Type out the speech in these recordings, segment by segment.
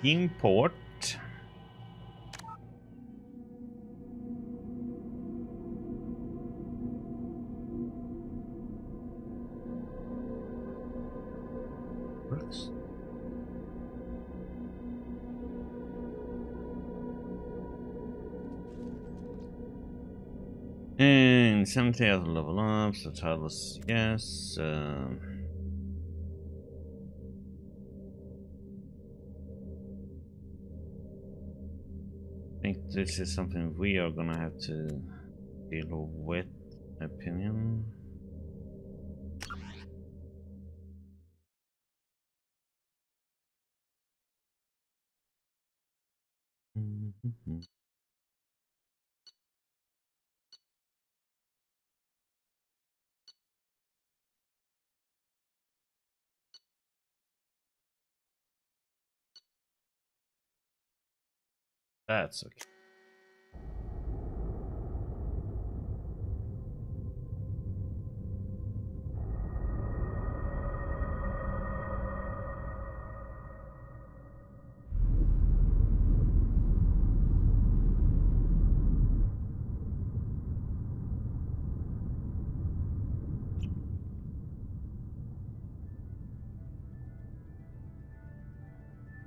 Import. Works. And something else level up, so childless, yes. I think this is something we are gonna have to deal with, my opinion. Mm-hmm. That's okay.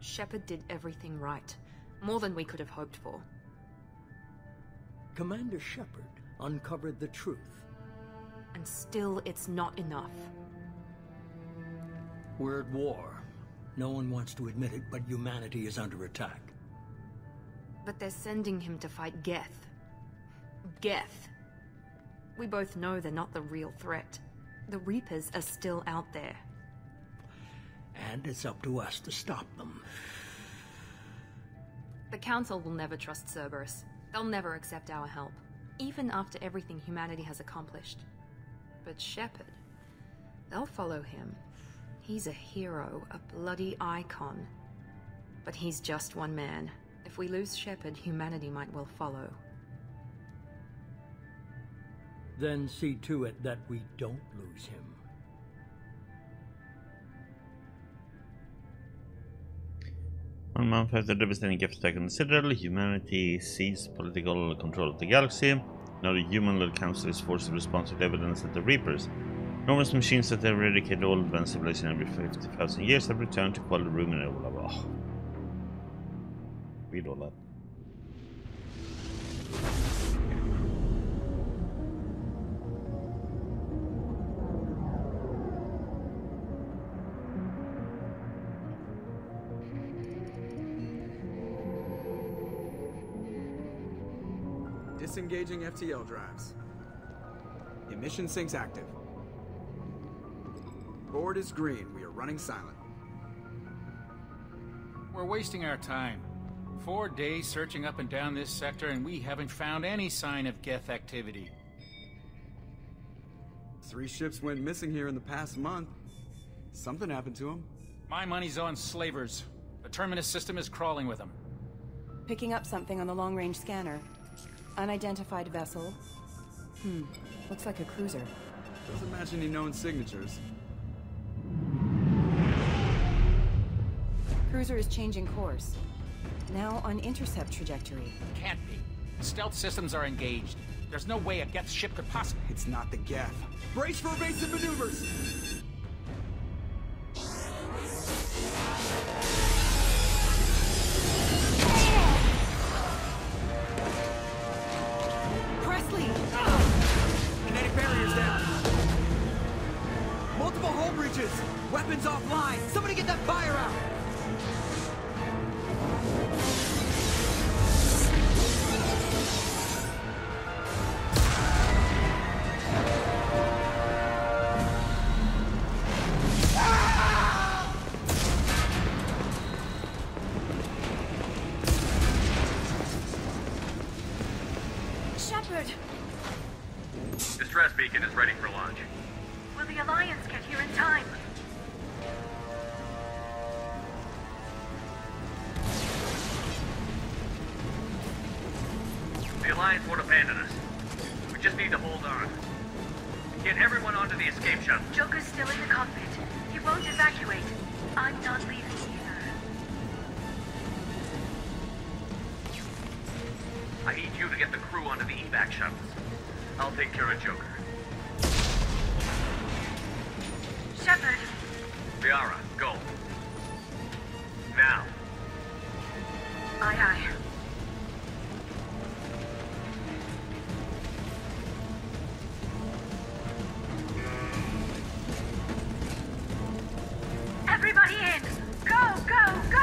Shepard did everything right. More than we could have hoped for. Commander Shepard uncovered the truth. And still, it's not enough. We're at war. No one wants to admit it, but humanity is under attack. But they're sending him to fight Geth. Geth. We both know they're not the real threat. The Reapers are still out there. And it's up to us to stop them. The Council will never trust Cerberus. They'll never accept our help, even after everything humanity has accomplished. But Shepard, they'll follow him. He's a hero, a bloody icon. But he's just one man. If we lose Shepard, humanity might well follow. Then see to it that we don't lose him. 1 month after devastating Geth attack on the Citadel, humanity seized political control of the galaxy. Now the human-led council is forced to respond to the evidence that the Reapers, enormous machines that have eradicated all advanced civilization every 50,000 years, have returned to quality room and blah blah blah. Read all that. Disengaging FTL drives. Emission sinks active. Board is green. We are running silent. We're wasting our time. 4 days searching up and down this sector, and we haven't found any sign of Geth activity. 3 ships went missing here in the past month. Something happened to them. My money's on slavers. The Terminus system is crawling with them. Picking up something on the long-range scanner. Unidentified vessel. Looks like a cruiser. Doesn't match any known signatures. Cruiser is changing course. Now on intercept trajectory. Can't be. Stealth systems are engaged. There's no way a Geth ship could possibly... It's not the Geth. Brace for evasive maneuvers! Kinetic barriers down. Multiple hull breaches. Weapons offline. Somebody get that fire out. Shepard! Distress beacon is ready for launch. Will the Alliance get here in time? The Alliance won't abandon us. We just need to hold on. Get everyone onto the escape shuttle. Joker's still in the cockpit. He won't evacuate. I'm not leaving either. I need you to get the crew onto the evac shuttles. I'll take care of Joker. Shepard! Liara, go. Now. Aye, aye. Everybody in! Go, go, go!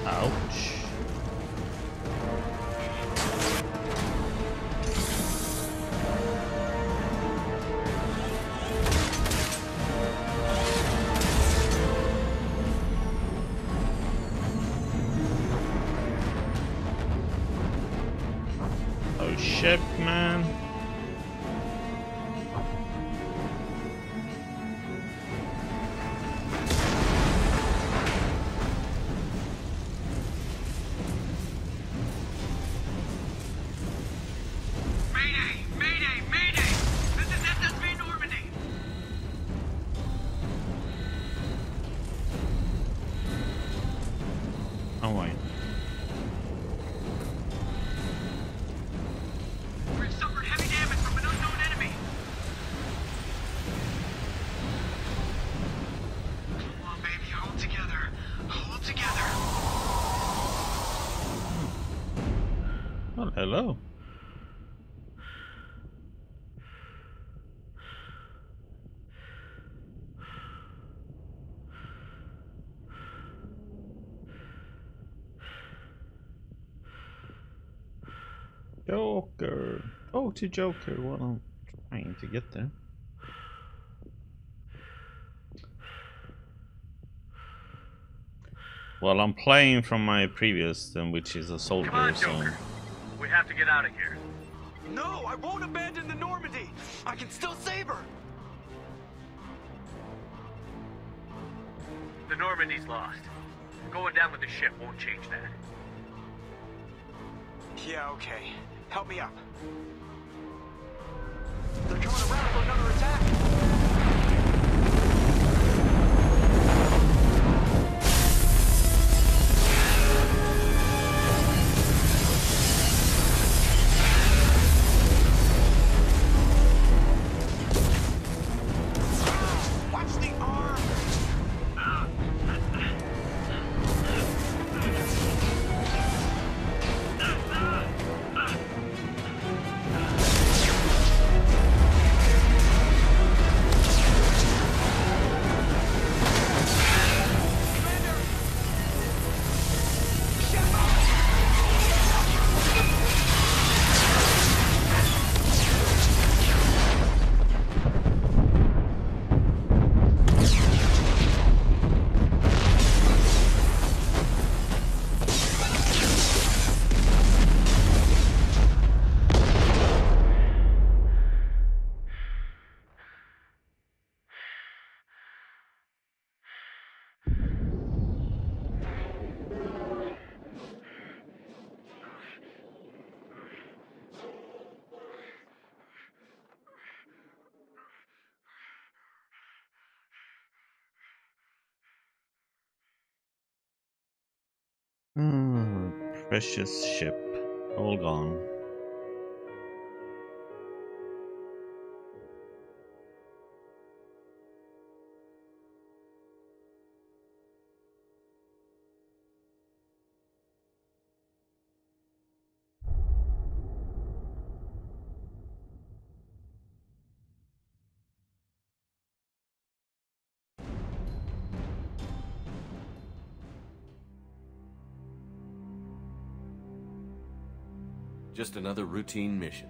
Ouch. Oh shit, man. Mayday! Mayday! Mayday! This is SSV Normandy! Oh wait. We've suffered heavy damage from an unknown enemy. Come on, baby, hold together. Hold together. Well, hello. Joker. Oh, to Joker. Well, I'm trying to get there. Well, I'm playing from my previous, which is a soldier. Come on, So Joker. We have to get out of here. No, I won't abandon the Normandy. I can still save her. The Normandy's lost. Going down with the ship won't change that. Yeah, okay. Help me up. They're coming around for another attack. Watch the arm. Precious ship. All gone. Just another routine mission.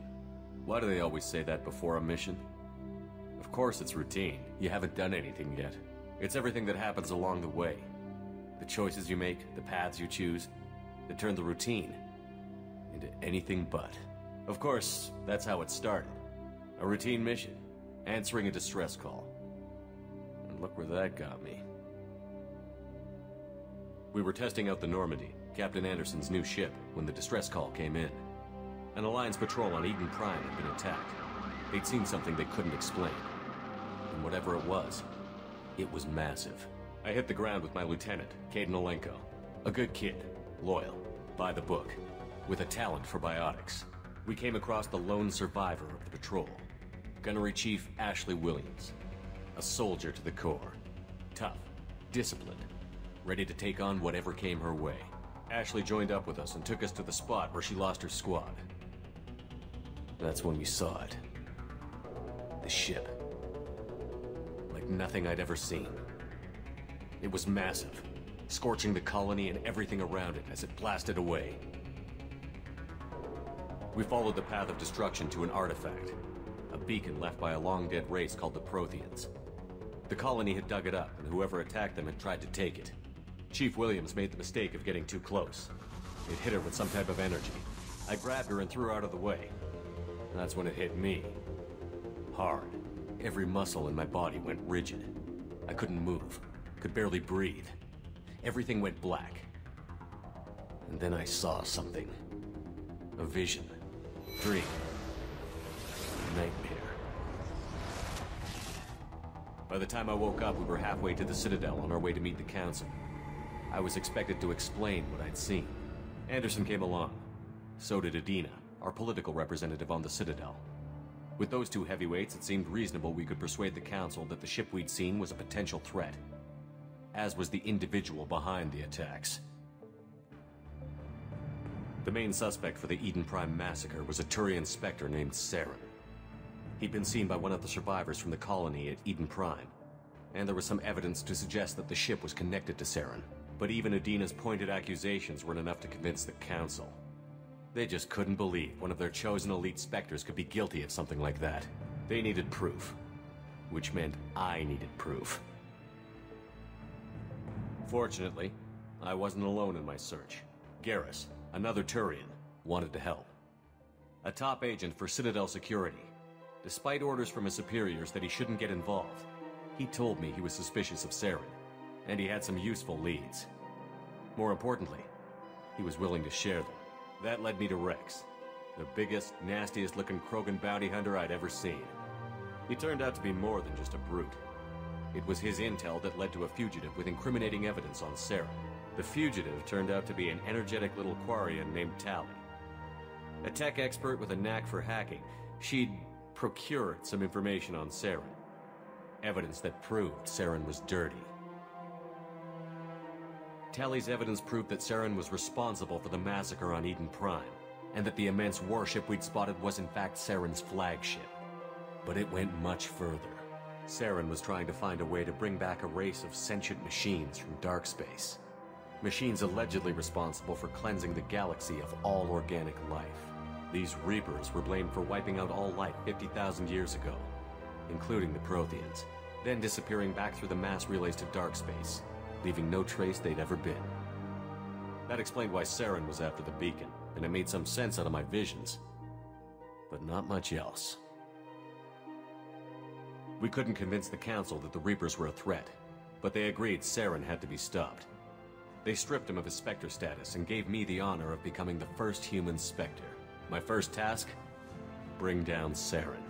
Why do they always say that before a mission? Of course it's routine. You haven't done anything yet. It's everything that happens along the way. The choices you make, the paths you choose, that turn the routine into anything but. Of course, that's how it started. A routine mission, answering a distress call. And look where that got me. We were testing out the Normandy, Captain Anderson's new ship, when the distress call came in. An Alliance patrol on Eden Prime had been attacked. They'd seen something they couldn't explain. And whatever it was massive. I hit the ground with my lieutenant, Caden Olenko. A good kid, loyal, by the book, with a talent for biotics. We came across the lone survivor of the patrol, Gunnery Chief Ashley Williams. A soldier to the core. Tough, disciplined, ready to take on whatever came her way. Ashley joined up with us and took us to the spot where she lost her squad. That's when we saw it. The ship. Like nothing I'd ever seen. It was massive, scorching the colony and everything around it as it blasted away. We followed the path of destruction to an artifact, a beacon left by a long-dead race called the Protheans. The colony had dug it up, and whoever attacked them had tried to take it. Chief Williams made the mistake of getting too close. It hit her with some type of energy. I grabbed her and threw her out of the way. That's when it hit me. Hard. Every muscle in my body went rigid. I couldn't move. Could barely breathe. Everything went black. And then I saw something. A vision. Dream. Nightmare. By the time I woke up, we were halfway to the Citadel on our way to meet the Council. I was expected to explain what I'd seen. Anderson came along. So did Adina, our political representative on the Citadel. With those two heavyweights, it seemed reasonable we could persuade the Council that the ship we'd seen was a potential threat, as was the individual behind the attacks. The main suspect for the Eden Prime massacre was a Turian Spectre named Saren. He'd been seen by one of the survivors from the colony at Eden Prime, and there was some evidence to suggest that the ship was connected to Saren. But even Adina's pointed accusations weren't enough to convince the Council. They just couldn't believe one of their chosen elite Spectres could be guilty of something like that. They needed proof, which meant I needed proof. Fortunately, I wasn't alone in my search. Garrus, another Turian, wanted to help. A top agent for Citadel Security. Despite orders from his superiors that he shouldn't get involved, he told me he was suspicious of Saren, and he had some useful leads. More importantly, he was willing to share them. That led me to Rex, the biggest, nastiest-looking Krogan bounty hunter I'd ever seen. He turned out to be more than just a brute. It was his intel that led to a fugitive with incriminating evidence on Saren. The fugitive turned out to be an energetic little Quarian named Tali. A tech expert with a knack for hacking, she'd procured some information on Saren. Evidence that proved Saren was dirty. Tali's evidence proved that Saren was responsible for the massacre on Eden Prime, and that the immense warship we'd spotted was in fact Saren's flagship. But it went much further. Saren was trying to find a way to bring back a race of sentient machines from dark space. Machines allegedly responsible for cleansing the galaxy of all organic life. These Reapers were blamed for wiping out all life 50,000 years ago, including the Protheans, then disappearing back through the mass relays to dark space, leaving no trace they'd ever been. That explained why Saren was after the beacon, and it made some sense out of my visions. But not much else. We couldn't convince the Council that the Reapers were a threat, but they agreed Saren had to be stopped. They stripped him of his Spectre status and gave me the honor of becoming the first human Spectre. My first task? Bring down Saren.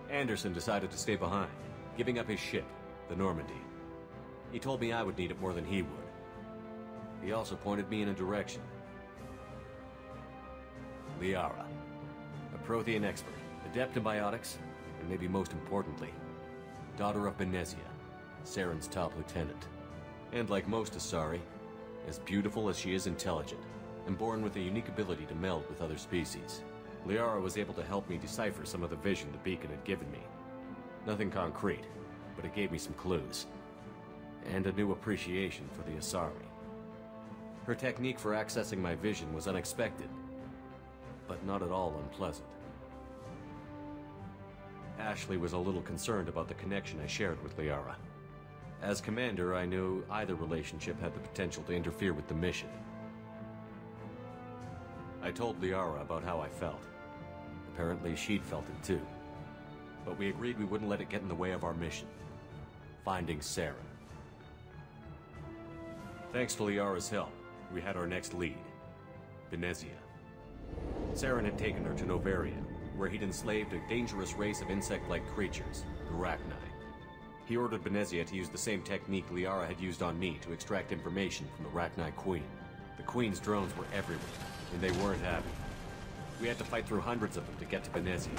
Anderson decided to stay behind, giving up his ship, the Normandy. He told me I would need it more than he would. He also pointed me in a direction. Liara, a Prothean expert, adept in biotics, and maybe most importantly, daughter of Benezia, Saren's top lieutenant. And like most Asari, as beautiful as she is intelligent, and born with a unique ability to meld with other species. Liara was able to help me decipher some of the vision the beacon had given me. Nothing concrete, but it gave me some clues. And a new appreciation for the Asari. Her technique for accessing my vision was unexpected, but not at all unpleasant. Ashley was a little concerned about the connection I shared with Liara. As commander, I knew either relationship had the potential to interfere with the mission. I told Liara about how I felt. Apparently she'd felt it too. But we agreed we wouldn't let it get in the way of our mission. Finding Saren. Thanks to Liara's help, we had our next lead. Benezia. Saren had taken her to Novaria, where he'd enslaved a dangerous race of insect-like creatures, the Arachni. He ordered Benezia to use the same technique Liara had used on me to extract information from the Rachni Queen. The Queen's drones were everywhere, and they weren't happy. We had to fight through hundreds of them to get to Benezia.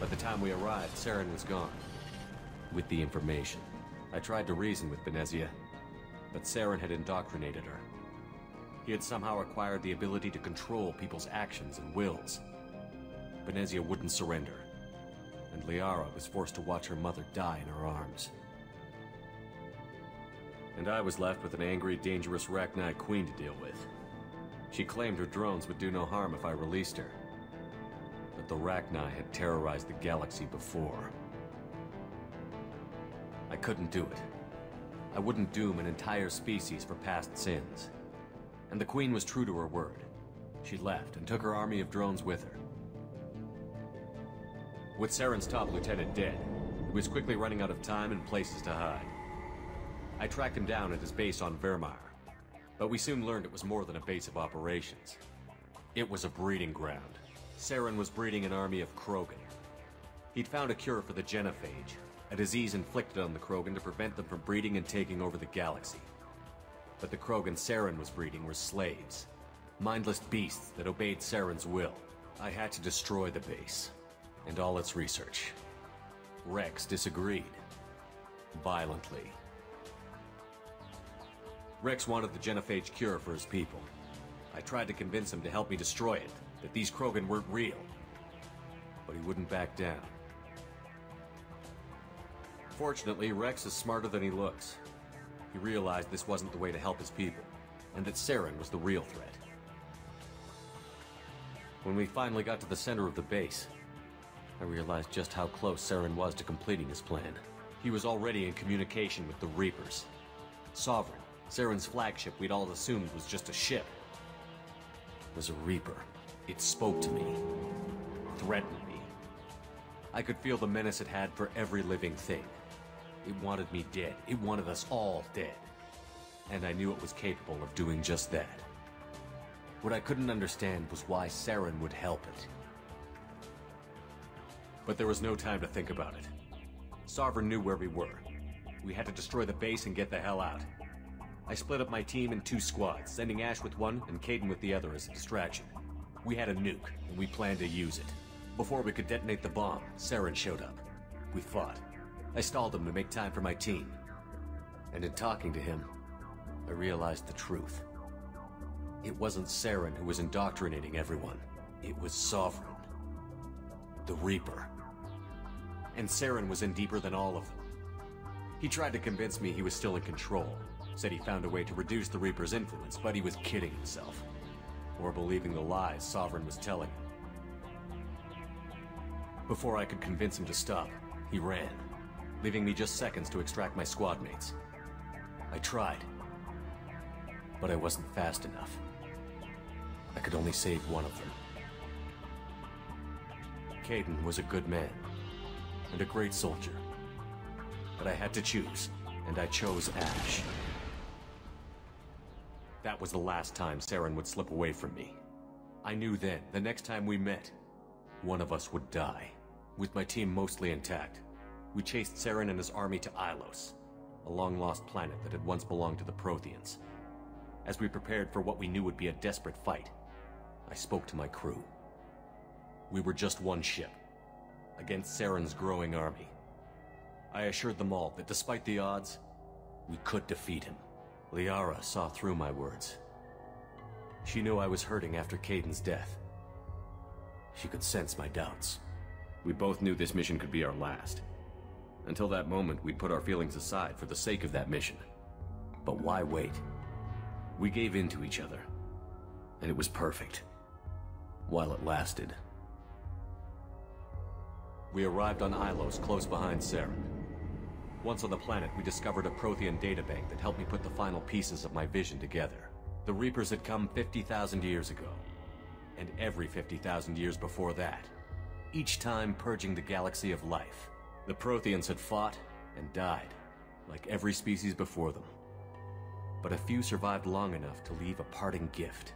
By the time we arrived, Saren was gone. With the information, I tried to reason with Benezia, but Saren had indoctrinated her. He had somehow acquired the ability to control people's actions and wills. Benezia wouldn't surrender, and Liara was forced to watch her mother die in her arms. And I was left with an angry, dangerous Rachni Queen to deal with. She claimed her drones would do no harm if I released her. But the Rachni had terrorized the galaxy before. I couldn't do it. I wouldn't doom an entire species for past sins. And the Queen was true to her word. She left and took her army of drones with her. With Saren's top lieutenant dead, he was quickly running out of time and places to hide. I tracked him down at his base on Vermeer, but we soon learned it was more than a base of operations. It was a breeding ground. Saren was breeding an army of Krogan. He'd found a cure for the genophage, a disease inflicted on the Krogan to prevent them from breeding and taking over the galaxy. But the Krogan Saren was breeding were slaves, mindless beasts that obeyed Saren's will. I had to destroy the base, and all its research. Rex disagreed. Violently. Rex wanted the genophage cure for his people. I tried to convince him to help me destroy it, that these Krogan weren't real. But he wouldn't back down. Fortunately, Rex is smarter than he looks. He realized this wasn't the way to help his people, and that Saren was the real threat. When we finally got to the center of the base, I realized just how close Saren was to completing his plan. He was already in communication with the Reapers. Sovereign, Saren's flagship we'd all assumed was just a ship, was a Reaper. It spoke to me, threatened me. I could feel the menace it had for every living thing. It wanted me dead. It wanted us all dead. And I knew it was capable of doing just that. What I couldn't understand was why Saren would help it. But there was no time to think about it. Sovereign knew where we were. We had to destroy the base and get the hell out. I split up my team in 2 squads, sending Ash with one and Kaidan with the other as a distraction. We had a nuke, and we planned to use it. Before we could detonate the bomb, Saren showed up. We fought. I stalled him to make time for my team. And in talking to him, I realized the truth. It wasn't Saren who was indoctrinating everyone. It was Sovereign. The Reaper. And Saren was in deeper than all of them. He tried to convince me he was still in control. Said he found a way to reduce the Reaper's influence, but he was kidding himself. Or believing the lies Sovereign was telling him. Before I could convince him to stop, he ran, leaving me just seconds to extract my squad mates. I tried, but I wasn't fast enough. I could only save one of them. Kaidan was a good man, and a great soldier. But I had to choose, and I chose Ash. That was the last time Saren would slip away from me. I knew then, the next time we met, one of us would die. With my team mostly intact, we chased Saren and his army to Ilos, a long-lost planet that had once belonged to the Protheans. As we prepared for what we knew would be a desperate fight, I spoke to my crew. We were just one ship, against Saren's growing army. I assured them all that despite the odds, we could defeat him. Liara saw through my words. She knew I was hurting after Kaidan's death. She could sense my doubts. We both knew this mission could be our last. Until that moment, we'd put our feelings aside for the sake of that mission. But why wait? We gave in to each other, and it was perfect. While it lasted. We arrived on Ilos, close behind Saren. Once on the planet, we discovered a Prothean databank that helped me put the final pieces of my vision together. The Reapers had come 50,000 years ago, and every 50,000 years before that, each time purging the galaxy of life. The Protheans had fought and died, like every species before them. But a few survived long enough to leave a parting gift.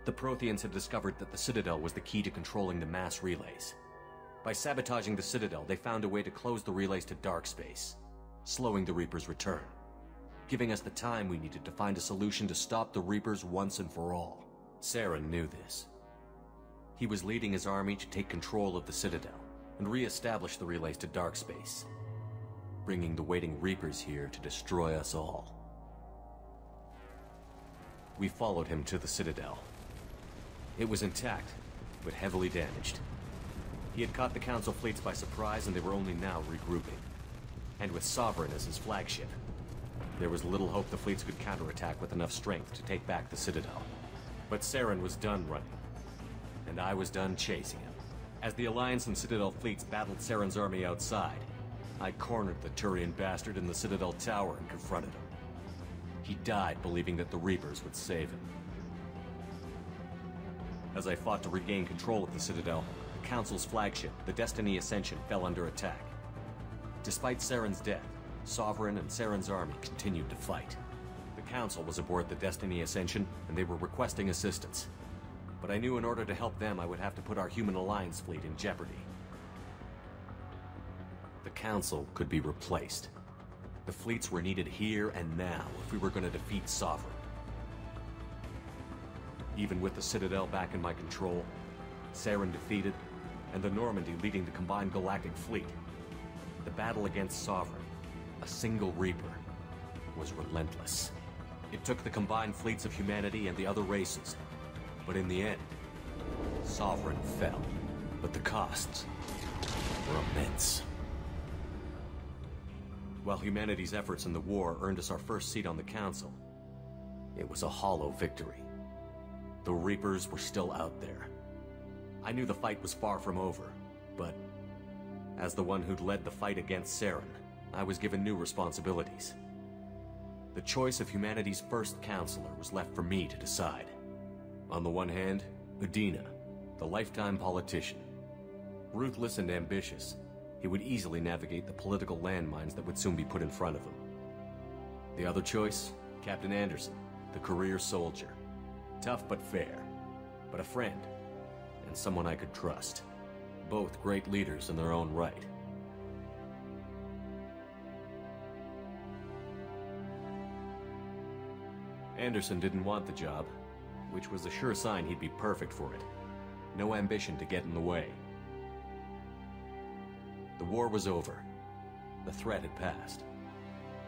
The Protheans had discovered that the Citadel was the key to controlling the mass relays. By sabotaging the Citadel, they found a way to close the relays to dark space. slowing the Reaper's return, giving us the time we needed to find a solution to stop the Reapers once and for all. Saren knew this. He was leading his army to take control of the Citadel and re-establish the relays to Darkspace, bringing the waiting Reapers here to destroy us all. We followed him to the Citadel. It was intact, but heavily damaged. He had caught the Council fleets by surprise, and they were only now regrouping. And with Sovereign as his flagship, there was little hope the fleets could counterattack with enough strength to take back the Citadel. But Saren was done running, and I was done chasing him. As the Alliance and Citadel fleets battled Saren's army outside, I cornered the Turian bastard in the Citadel tower and confronted him. He died believing that the Reapers would save him. As I fought to regain control of the Citadel, the Council's flagship, the Destiny Ascension, fell under attack. Despite Saren's death, Sovereign and Saren's army continued to fight. The Council was aboard the Destiny Ascension, and they were requesting assistance. But I knew in order to help them, I would have to put our human Alliance fleet in jeopardy. The Council could be replaced. The fleets were needed here and now if we were going to defeat Sovereign. Even with the Citadel back in my control, Saren defeated, and the Normandy leading the combined galactic fleet, the battle against Sovereign, a single Reaper, was relentless. It took the combined fleets of humanity and the other races, but in the end, Sovereign fell. But the costs were immense. While humanity's efforts in the war earned us our first seat on the Council, it was a hollow victory. The Reapers were still out there. I knew the fight was far from over, but as the one who'd led the fight against Saren, I was given new responsibilities. The choice of humanity's first counselor was left for me to decide. On the one hand, Udina, the lifetime politician. Ruthless and ambitious, he would easily navigate the political landmines that would soon be put in front of him. The other choice, Captain Anderson, the career soldier. Tough but fair, but a friend, and someone I could trust. Both great leaders in their own right. Anderson didn't want the job, which was a sure sign he'd be perfect for it. No ambition to get in the way. The war was over. The threat had passed.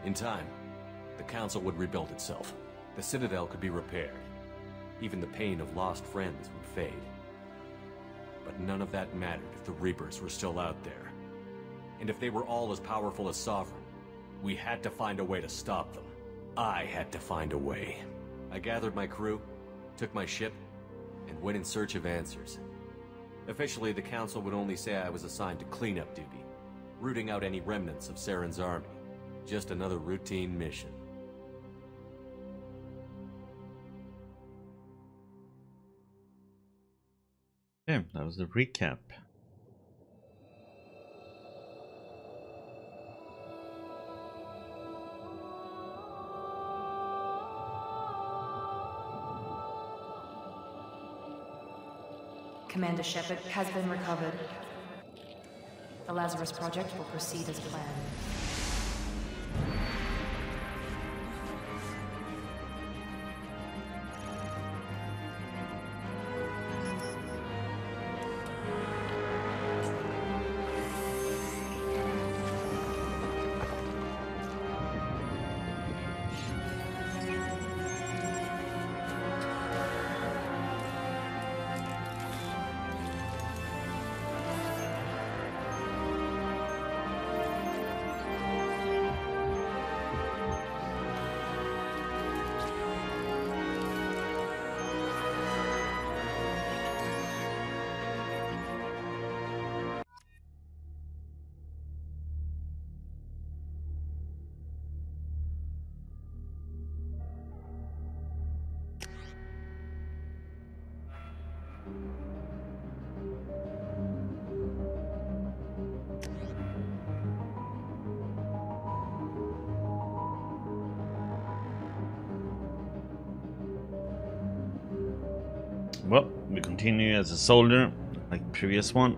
In time, the Council would rebuild itself. The Citadel could be repaired. Even the pain of lost friends would fade. But none of that mattered if the Reapers were still out there. And if they were all as powerful as Sovereign, we had to find a way to stop them. I had to find a way. I gathered my crew, took my ship, and went in search of answers. Officially, the Council would only say I was assigned to cleanup duty, rooting out any remnants of Saren's army. Just another routine mission. Yeah, that was the recap. Commander Shepard has been recovered. The Lazarus Project will proceed as planned. Well, we continue as a soldier, like the previous one.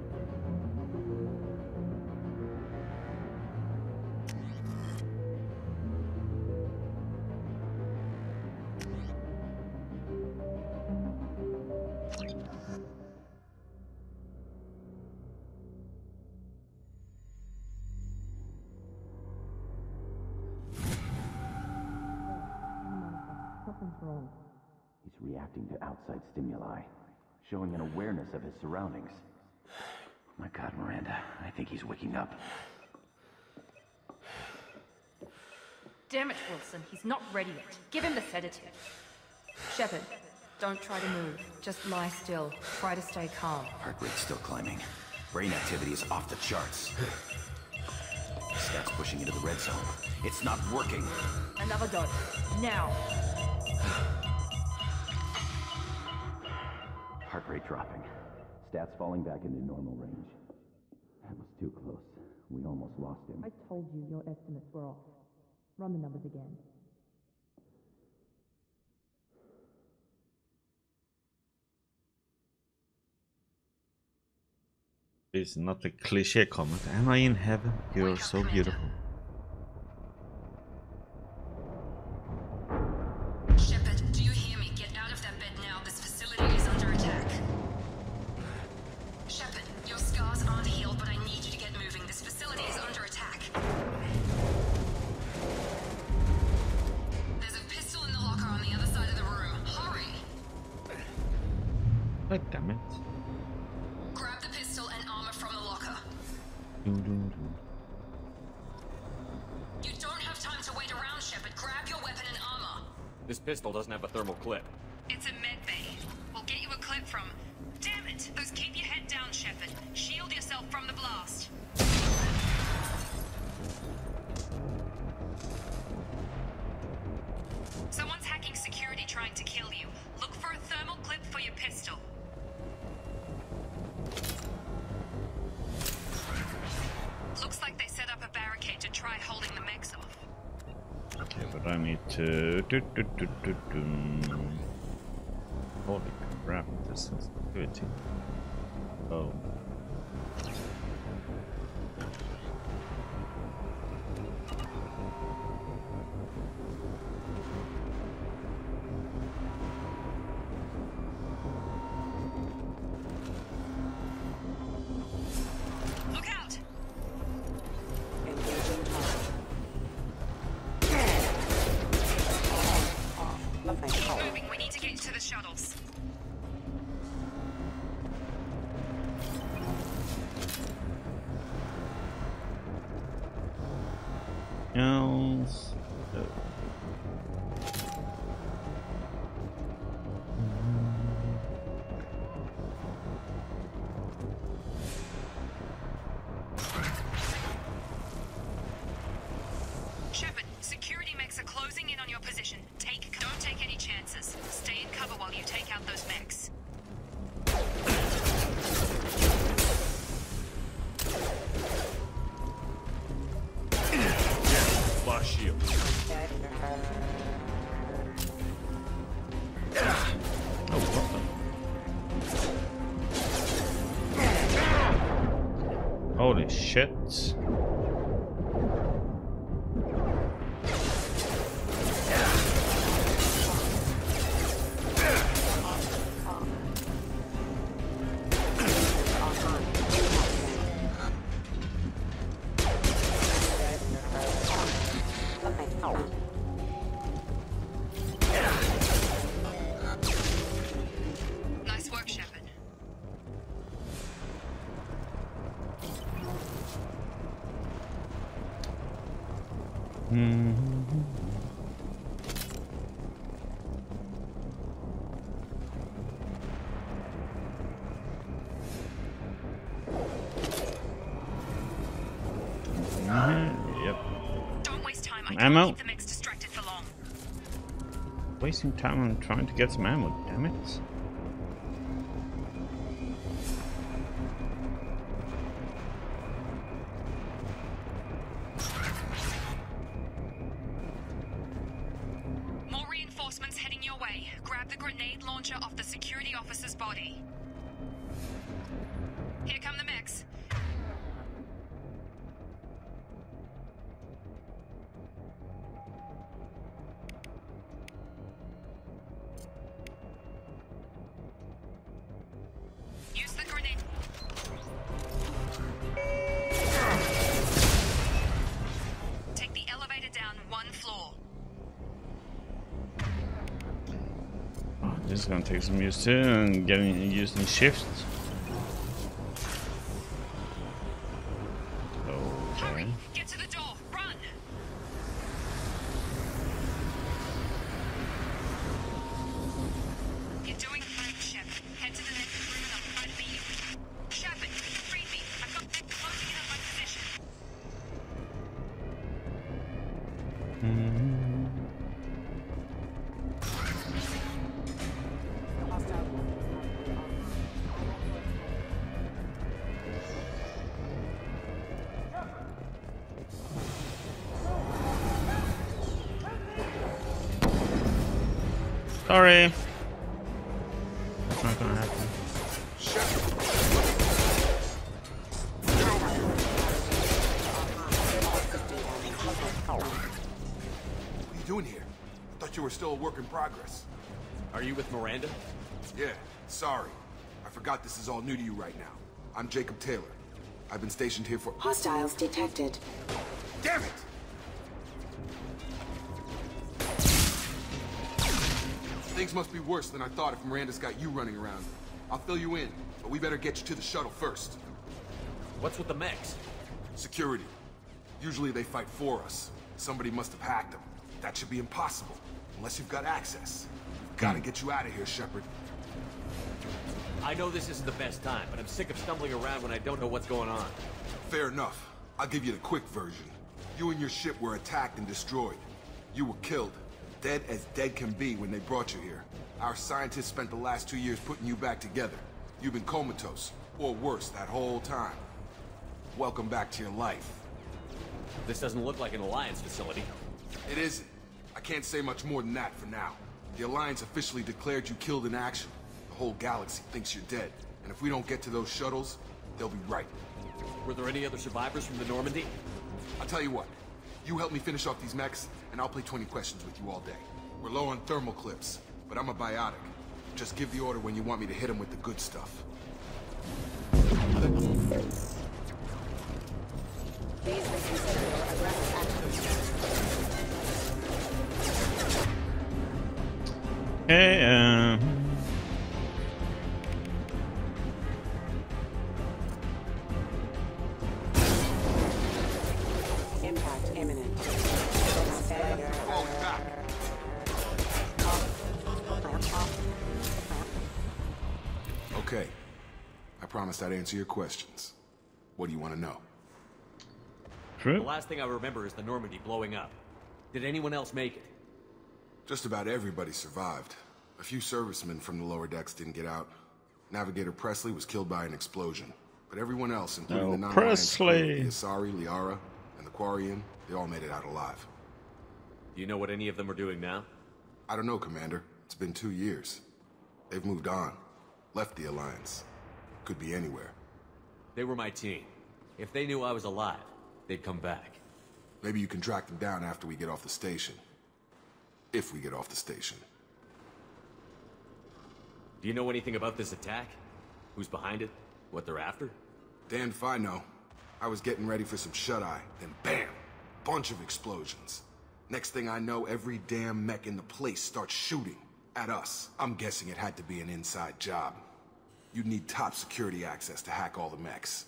He's reacting to outside stimuli, showing an awareness of his surroundings. My God, Miranda, I think he's waking up. Damn it, Wilson. He's not ready yet. Give him the sedative. Shepard, don't try to move. Just lie still. Try to stay calm. Heart rate's still climbing. Brain activity is off the charts. Stats pushing into the red zone. It's not working. Another dose. Now. Heart rate dropping. Stats falling back into normal range. That was too close. We almost lost him. I told you your estimates were off. Run the numbers again. It's not a cliche comment. Am I in heaven? You're so beautiful. Shepard, do you hear me? Get out of that bed now. This facility is under attack. Shepard, your scars aren't healed, but I need you to get moving. This facility is under attack. There's a pistol in the locker on the other side of the room. Hurry! God damn it. Grab the pistol and armor from the locker. You don't have time to wait around, Shepard. Grab your weapon and armor. This pistol doesn't have a thermal clip. It's a med bay. We'll get you a clip from... Damn it! Those keep your head down, Shepard. Shield yourself from the blast. Someone's hacking security trying to kill you. Look for a thermal clip for your pistol. Looks like they set up a barricade to try holding the mechs off. Okay, but I need to... Holy crap, this sensitivity. Oh. Look out! Keep moving, we need to get to the shuttles. Else. Shepard, security mechs are closing in on your position. Don't take any chances. Stay in cover while you take out those mechs. Blast shield. Oh, what the? Holy shit. Nice work, Shepard. Yep. Don't waste time. I Ammo. can't keep the mechs distracted for long. Wasting time on trying to get some ammo, damn it. More reinforcements heading your way. Grab the grenade launcher off the security officer's body. Here come the mechs. Use the grenade. Take the elevator down one floor. Oh, This is gonna take some use too, and getting used in shifts. Okay. Get to the door! Run! You're doing fine, Shepard. Head to the next room and I'll try to beat you. Shepard, read me. I've got them closing in on my position. Sorry. It's not gonna happen. What are you doing here? I thought you were still a work in progress. Are you with Miranda? Yeah, sorry. I forgot this is all new to you right now. I'm Jacob Taylor. I've been stationed here for— Hostiles detected. Damn it! Things must be worse than I thought if Miranda's got you running around. I'll fill you in, but we better get you to the shuttle first. What's with the mechs? Security. Usually they fight for us. Somebody must have hacked them. That should be impossible, unless you've got access. We've gotta get you out of here, Shepard. I know this isn't the best time, but I'm sick of stumbling around when I don't know what's going on. Fair enough. I'll give you the quick version. You and your ship were attacked and destroyed. You were killed. Dead as dead can be when they brought you here. Our scientists spent the last 2 years putting you back together. You've been comatose, or worse, that whole time. Welcome back to your life. This doesn't look like an Alliance facility. It isn't. I can't say much more than that for now. The Alliance officially declared you killed in action. The whole galaxy thinks you're dead. And if we don't get to those shuttles, they'll be right. Were there any other survivors from the Normandy? I'll tell you what. You help me finish off these mechs, and I'll play 20 questions with you all day. We're low on thermal clips, but I'm a biotic. Just give the order when you want me to hit them with the good stuff. Hey, Impact imminent. Okay. I promised I'd answer your questions. What do you want to know? The last thing I remember is the Normandy blowing up. Did anyone else make it? Just about everybody survived. A few servicemen from the lower decks didn't get out. Navigator Presley was killed by an explosion. But everyone else, including the non-Alliance crew, the Asari, Liara, and the Quarian, they all made it out alive. Do you know what any of them are doing now? I don't know, Commander. It's been 2 years. They've moved on. Left the Alliance. Could be anywhere. They were my team. If they knew I was alive, they'd come back. Maybe you can track them down after we get off the station. If we get off the station. Do you know anything about this attack? Who's behind it? What they're after? Damned if I know. I was getting ready for some shut-eye, then bam! Bunch of explosions. Next thing I know, every damn mech in the place starts shooting at us. I'm guessing it had to be an inside job. You'd need top security access to hack all the mechs.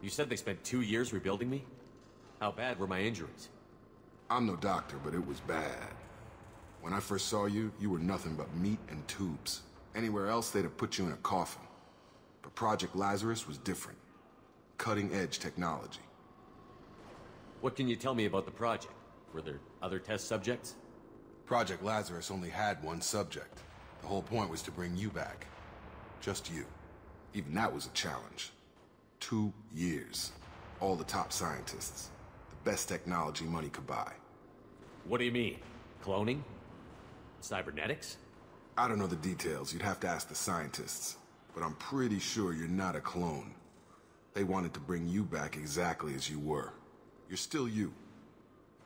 You said they spent 2 years rebuilding me? How bad were my injuries? I'm no doctor, but it was bad. When I first saw you, you were nothing but meat and tubes. Anywhere else, they'd have put you in a coffin. But Project Lazarus was different. Cutting-edge technology. What can you tell me about the project? Were there other test subjects? Project Lazarus only had one subject. The whole point was to bring you back. Just you. Even that was a challenge. 2 years. All the top scientists. The best technology money could buy. What do you mean? Cloning? Cybernetics? I don't know the details. You'd have to ask the scientists. But I'm pretty sure you're not a clone. They wanted to bring you back exactly as you were. You're still you.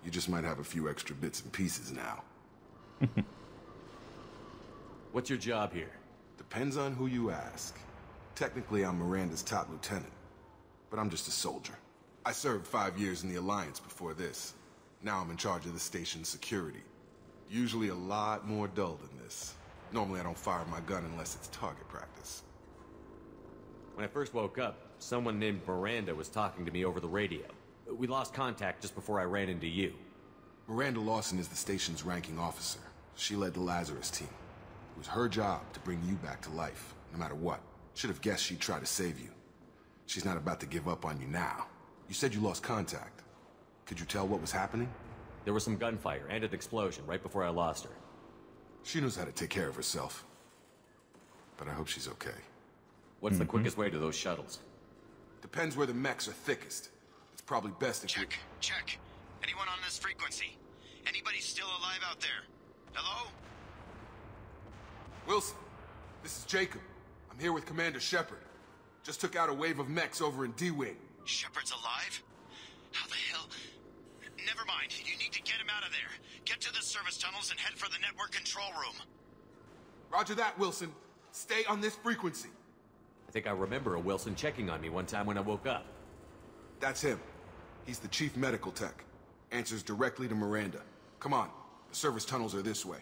You just might have a few extra bits and pieces now. What's your job here? Depends on who you ask. Technically, I'm Miranda's top lieutenant. But I'm just a soldier. I served 5 years in the Alliance before this. Now I'm in charge of the station's security. Usually a lot more dull than this. Normally I don't fire my gun unless it's target practice. When I first woke up, someone named Miranda was talking to me over the radio. We lost contact just before I ran into you. Miranda Lawson is the station's ranking officer. She led the Lazarus team. It was her job to bring you back to life, no matter what. Should have guessed she'd try to save you. She's not about to give up on you now. You said you lost contact. Could you tell what was happening? There was some gunfire and an explosion right before I lost her. She knows how to take care of herself. But I hope she's okay. What's the quickest way to those shuttles? Depends where the mechs are thickest. It's probably best if Check. Anyone on this frequency? Anybody still alive out there? Hello? Wilson, this is Jacob. I'm here with Commander Shepard. Just took out a wave of mechs over in D-Wing. Shepard's alive? How the hell? Never mind. You need to get him out of there. Get to the service tunnels and head for the network control room. Roger that, Wilson. Stay on this frequency. I think I remember a Wilson checking on me one time when I woke up. That's him. He's the chief medical tech. Answers directly to Miranda. Come on. The service tunnels are this way.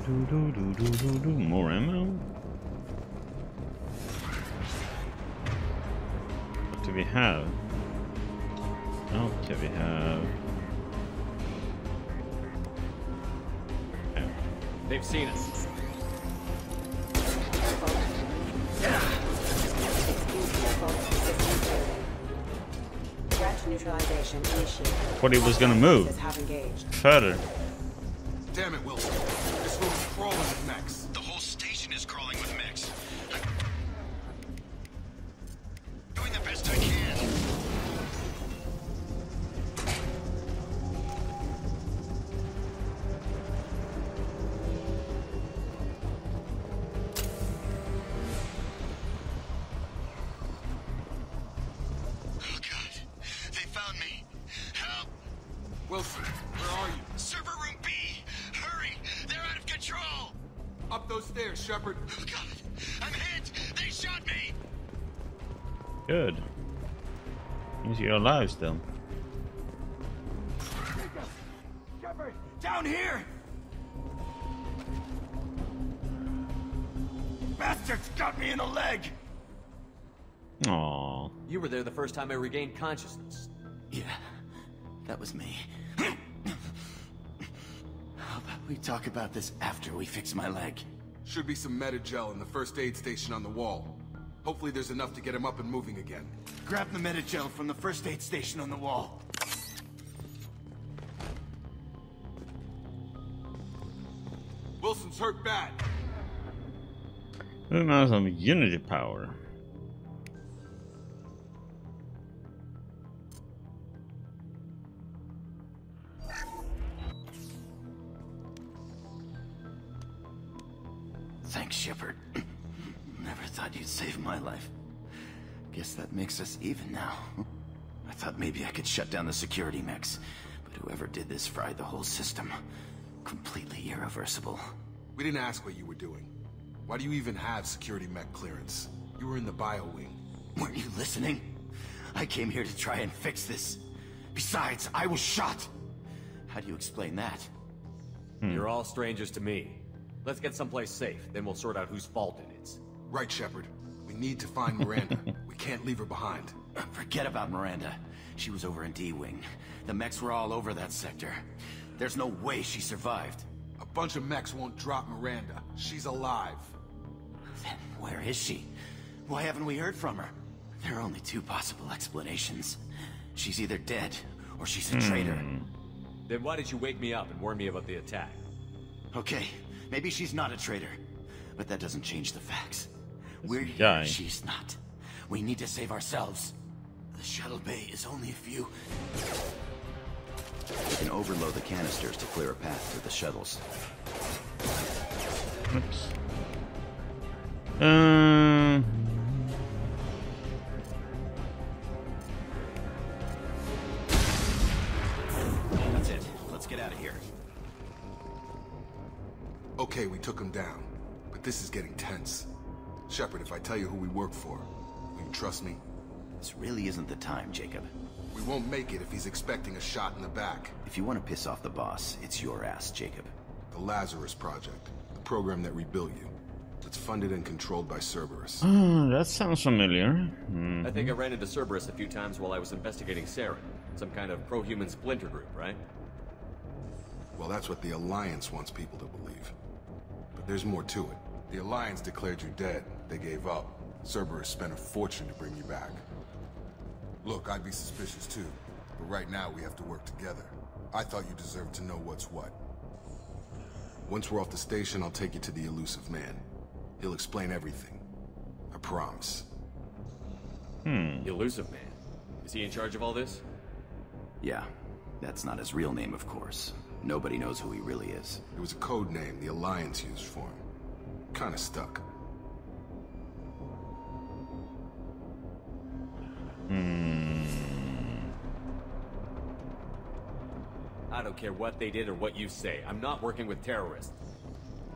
More ammo. What do we have? Okay, we have. They've seen us. Threat neutralization initiated. Thought he was gonna move further. Damn it, Wilson. This room's crawling with mechs. The whole station is crawling with mechs. I'm doing the best I can. Oh God, they found me. Help! Wilson, where are you? Server room B! Hurry! They're out of control! Up those stairs, Shepard. Oh God! I'm hit! They shot me! Good. Means you're alive still. Shepard! Down here! Bastards got me in the leg! Aww. You were there the first time I regained consciousness. Yeah, that was me. How about we talk about this after we fix my leg? Should be some Metagel in the first aid station on the wall. Hopefully there's enough to get him up and moving again. Grab the Metagel from the first aid station on the wall. Wilson's hurt bad. Who knows some unity power? Thanks, Shepard. Never thought you'd save my life. Guess that makes us even now. I thought maybe I could shut down the security mechs, but whoever did this fried the whole system. Completely irreversible. We didn't ask what you were doing. Why do you even have security mech clearance? You were in the bio wing. Weren't you listening? I came here to try and fix this. Besides, I was shot. How do you explain that? You're all strangers to me. Let's get someplace safe, then we'll sort out whose fault it is. Right, Shepard. We need to find Miranda. We can't leave her behind. Forget about Miranda. She was over in D-Wing. The mechs were all over that sector. There's no way she survived. A bunch of mechs won't drop Miranda. She's alive. Then where is she? Why haven't we heard from her? There are only two possible explanations. She's either dead, or she's a traitor. Then why did you wake me up and warn me about the attack? Okay, maybe she's not a traitor. But that doesn't change the facts. We're here, guy. she's not. We need to save ourselves. The shuttle bay is only a few... We can overload the canisters to clear a path through the shuttles. Oops. That's it. Let's get out of here. Okay, we took him down. But this is getting tense. Shepard, if I tell you who we work for, will you trust me? This really isn't the time, Jacob. We won't make it if he's expecting a shot in the back. If you want to piss off the boss, it's your ass, Jacob. The Lazarus Project, the program that rebuilt you. It's funded and controlled by Cerberus. That sounds familiar. I think I ran into Cerberus a few times while I was investigating Saren. Some kind of pro-human splinter group, right? Well, that's what the Alliance wants people to believe. But there's more to it. The Alliance declared you dead. They gave up. Cerberus spent a fortune to bring you back. Look, I'd be suspicious too. But right now, we have to work together. I thought you deserved to know what's what. Once we're off the station, I'll take you to the elusive man. He'll explain everything. I promise. Elusive man. Is he in charge of all this? Yeah. That's not his real name, of course. Nobody knows who he really is. It was a code name the Alliance used for him. Kinda stuck. I don't care what they did or what you say. I'm not working with terrorists.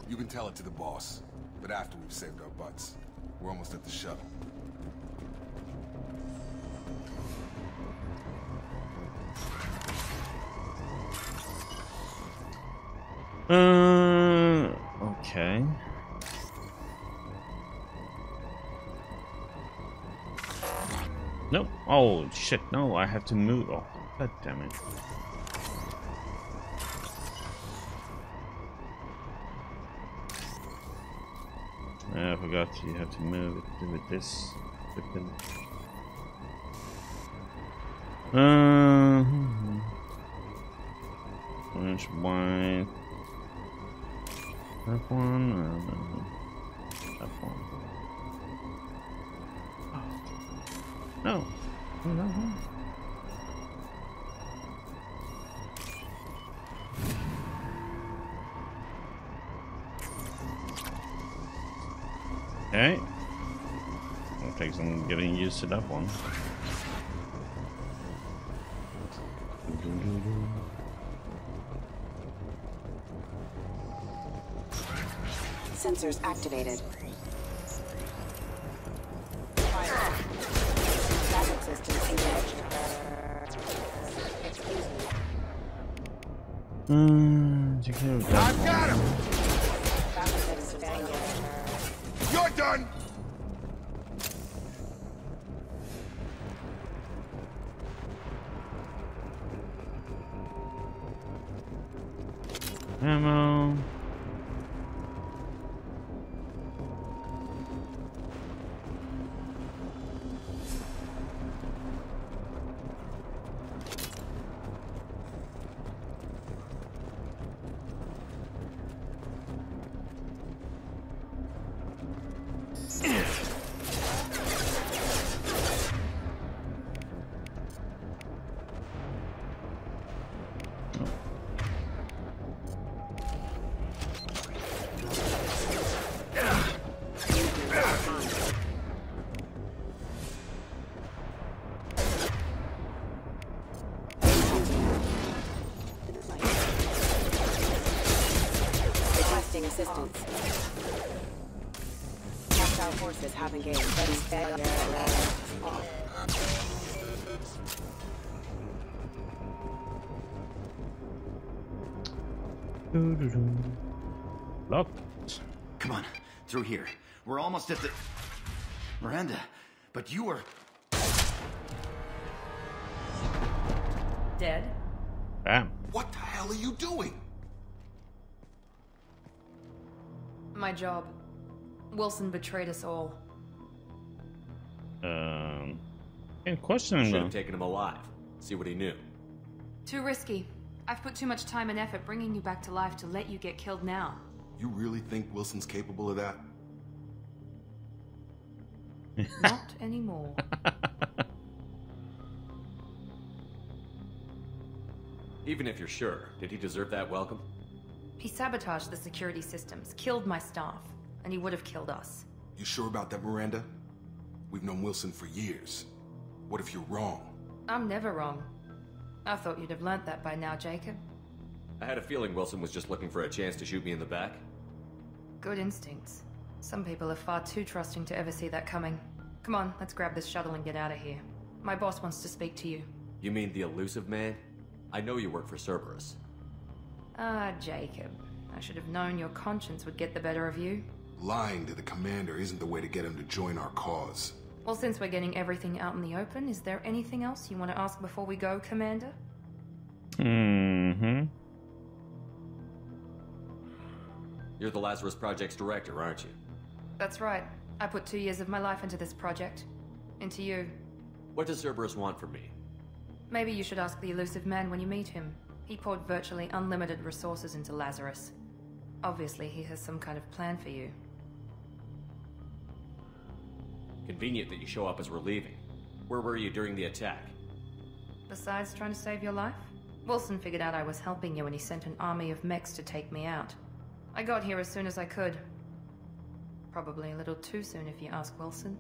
You can tell it to the boss. But after we've saved our butts. We're almost at the shuttle. Okay. Nope. Oh, shit. No, I have to move. Oh, god damn it. I forgot you have to move it with this. Orange, white. That one. That one. No. No. Okay. It'll take some getting used to that one. Sensors activated. Backup systems engaged. I've got him! You're done! Ammo. Assistance. Hostile forces have engaged. Locked. Come on, through here. We're almost at the... Miranda, but you were... Dead? Bam. What the hell are you doing? My job. Wilson betrayed us all. In question Should though. have taken him alive. See what he knew. Too risky. I've put too much time and effort bringing you back to life to let you get killed now. You really think Wilson's capable of that? Not anymore. Even if you're sure, did he deserve that welcome? He sabotaged the security systems, killed my staff, and he would have killed us. You sure about that, Miranda? We've known Wilson for years. What if you're wrong? I'm never wrong. I thought you'd have learnt that by now, Jacob. I had a feeling Wilson was just looking for a chance to shoot me in the back. Good instincts. Some people are far too trusting to ever see that coming. Come on, let's grab this shuttle and get out of here. My boss wants to speak to you. You mean the elusive man? I know you work for Cerberus. Ah, Jacob. I should have known your conscience would get the better of you. Lying to the commander isn't the way to get him to join our cause. Well, since we're getting everything out in the open, is there anything else you want to ask before we go, Commander? Mm-hmm. You're the Lazarus Project's director, aren't you? That's right. I put 2 years of my life into this project. Into you. What does Cerberus want from me? Maybe you should ask the elusive man when you meet him. He poured virtually unlimited resources into Lazarus. Obviously, he has some kind of plan for you. Convenient that you show up as we're leaving. Where were you during the attack? Besides trying to save your life, Wilson figured out I was helping you and he sent an army of mechs to take me out. I got here as soon as I could. Probably a little too soon if you ask Wilson.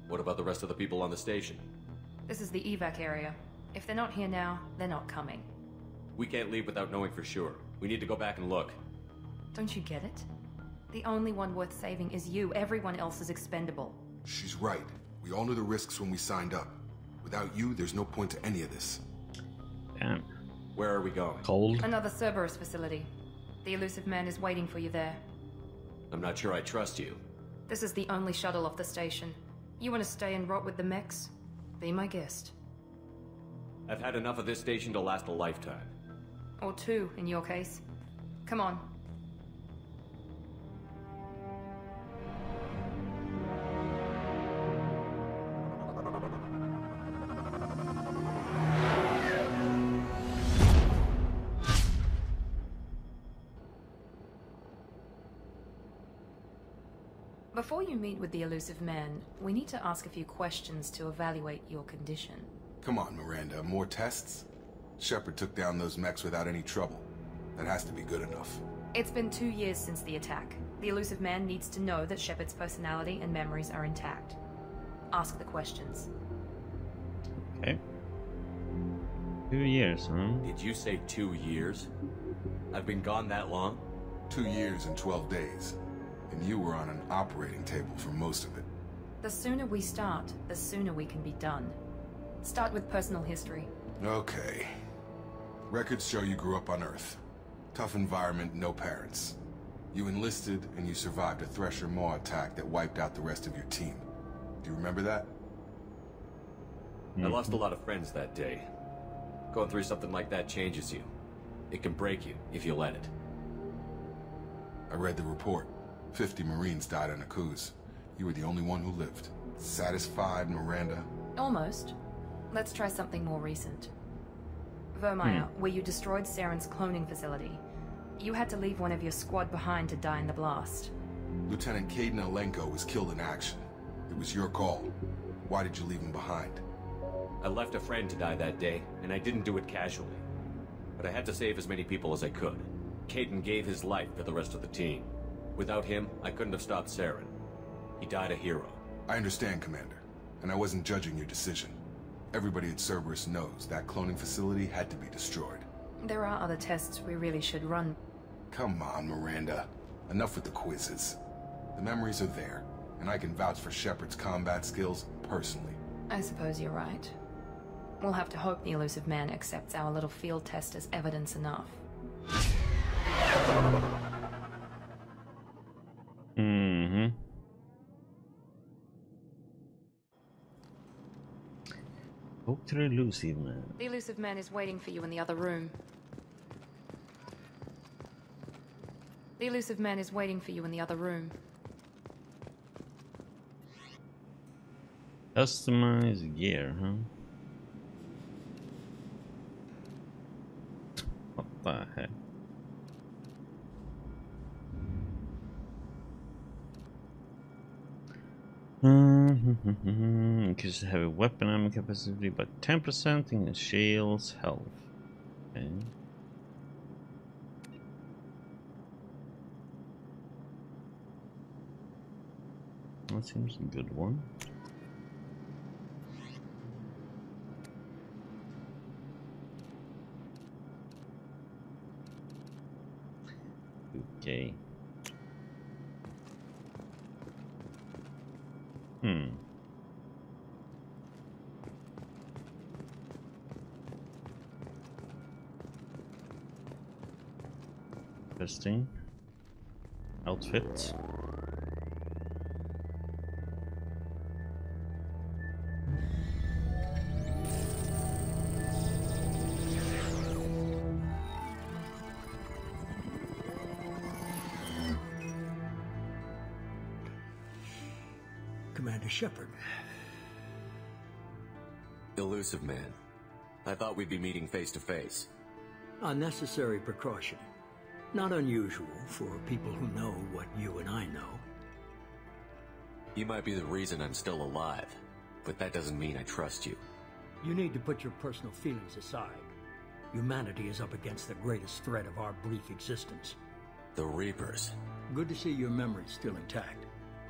What about the rest of the people on the station? This is the evac area. If they're not here now, they're not coming. We can't leave without knowing for sure. We need to go back and look. Don't you get it? The only one worth saving is you. Everyone else is expendable. She's right. We all knew the risks when we signed up. Without you, there's no point to any of this. Damn. Where are we going? Cold. Another Cerberus facility. The elusive man is waiting for you there. I'm not sure I trust you. This is the only shuttle off the station. You want to stay and rot with the mechs? Be my guest. I've had enough of this station to last a lifetime. Or 2, in your case. Come on. Before you meet with the elusive man, we need to ask a few questions to evaluate your condition. Come on, Miranda. More tests? Shepard took down those mechs without any trouble. That has to be good enough. It's been 2 years since the attack. The elusive man needs to know that Shepard's personality and memories are intact. Ask the questions. Okay. 2 years, huh? Did you say 2 years? I've been gone that long? 2 years and 12 days. And you were on an operating table for most of it. The sooner we start, the sooner we can be done. Start with personal history. Okay. Records show you grew up on Earth. Tough environment, no parents. You enlisted, and you survived a Thresher Maw attack that wiped out the rest of your team. Do you remember that? I lost a lot of friends that day. Going through something like that changes you. It can break you, if you let it. I read the report. 50 Marines died on a cruise. You were the only one who lived. Satisfied, Miranda? Almost. Let's try something more recent. Vermeer, where you destroyed Saren's cloning facility. You had to leave one of your squad behind to die in the blast. Lieutenant Caden Alenko was killed in action. It was your call. Why did you leave him behind? I left a friend to die that day, and I didn't do it casually. But I had to save as many people as I could. Caden gave his life for the rest of the team. Without him, I couldn't have stopped Saren. He died a hero. I understand, Commander. And I wasn't judging your decision. Everybody at Cerberus knows that cloning facility had to be destroyed. There are other tests we really should run. Come on, Miranda. Enough with the quizzes. The memories are there, and I can vouch for Shepard's combat skills personally. I suppose you're right. We'll have to hope the elusive man accepts our little field test as evidence enough. Mm-hmm. Talk to the elusive man. The elusive man is waiting for you in the other room. The elusive man is waiting for you in the other room. Customize gear, huh? What the heck? Increases heavy weapon ammo capacity by 10% in shields health. Okay. That seems a good one. Okay. Interesting. Outfit. Commander Shepard. Elusive man. I thought we'd be meeting face to face. Unnecessary precaution. Not unusual for people who know what you and I know. You might be the reason I'm still alive, but that doesn't mean I trust you. You need to put your personal feelings aside. Humanity is up against the greatest threat of our brief existence. The Reapers. Good to see your memory's still intact.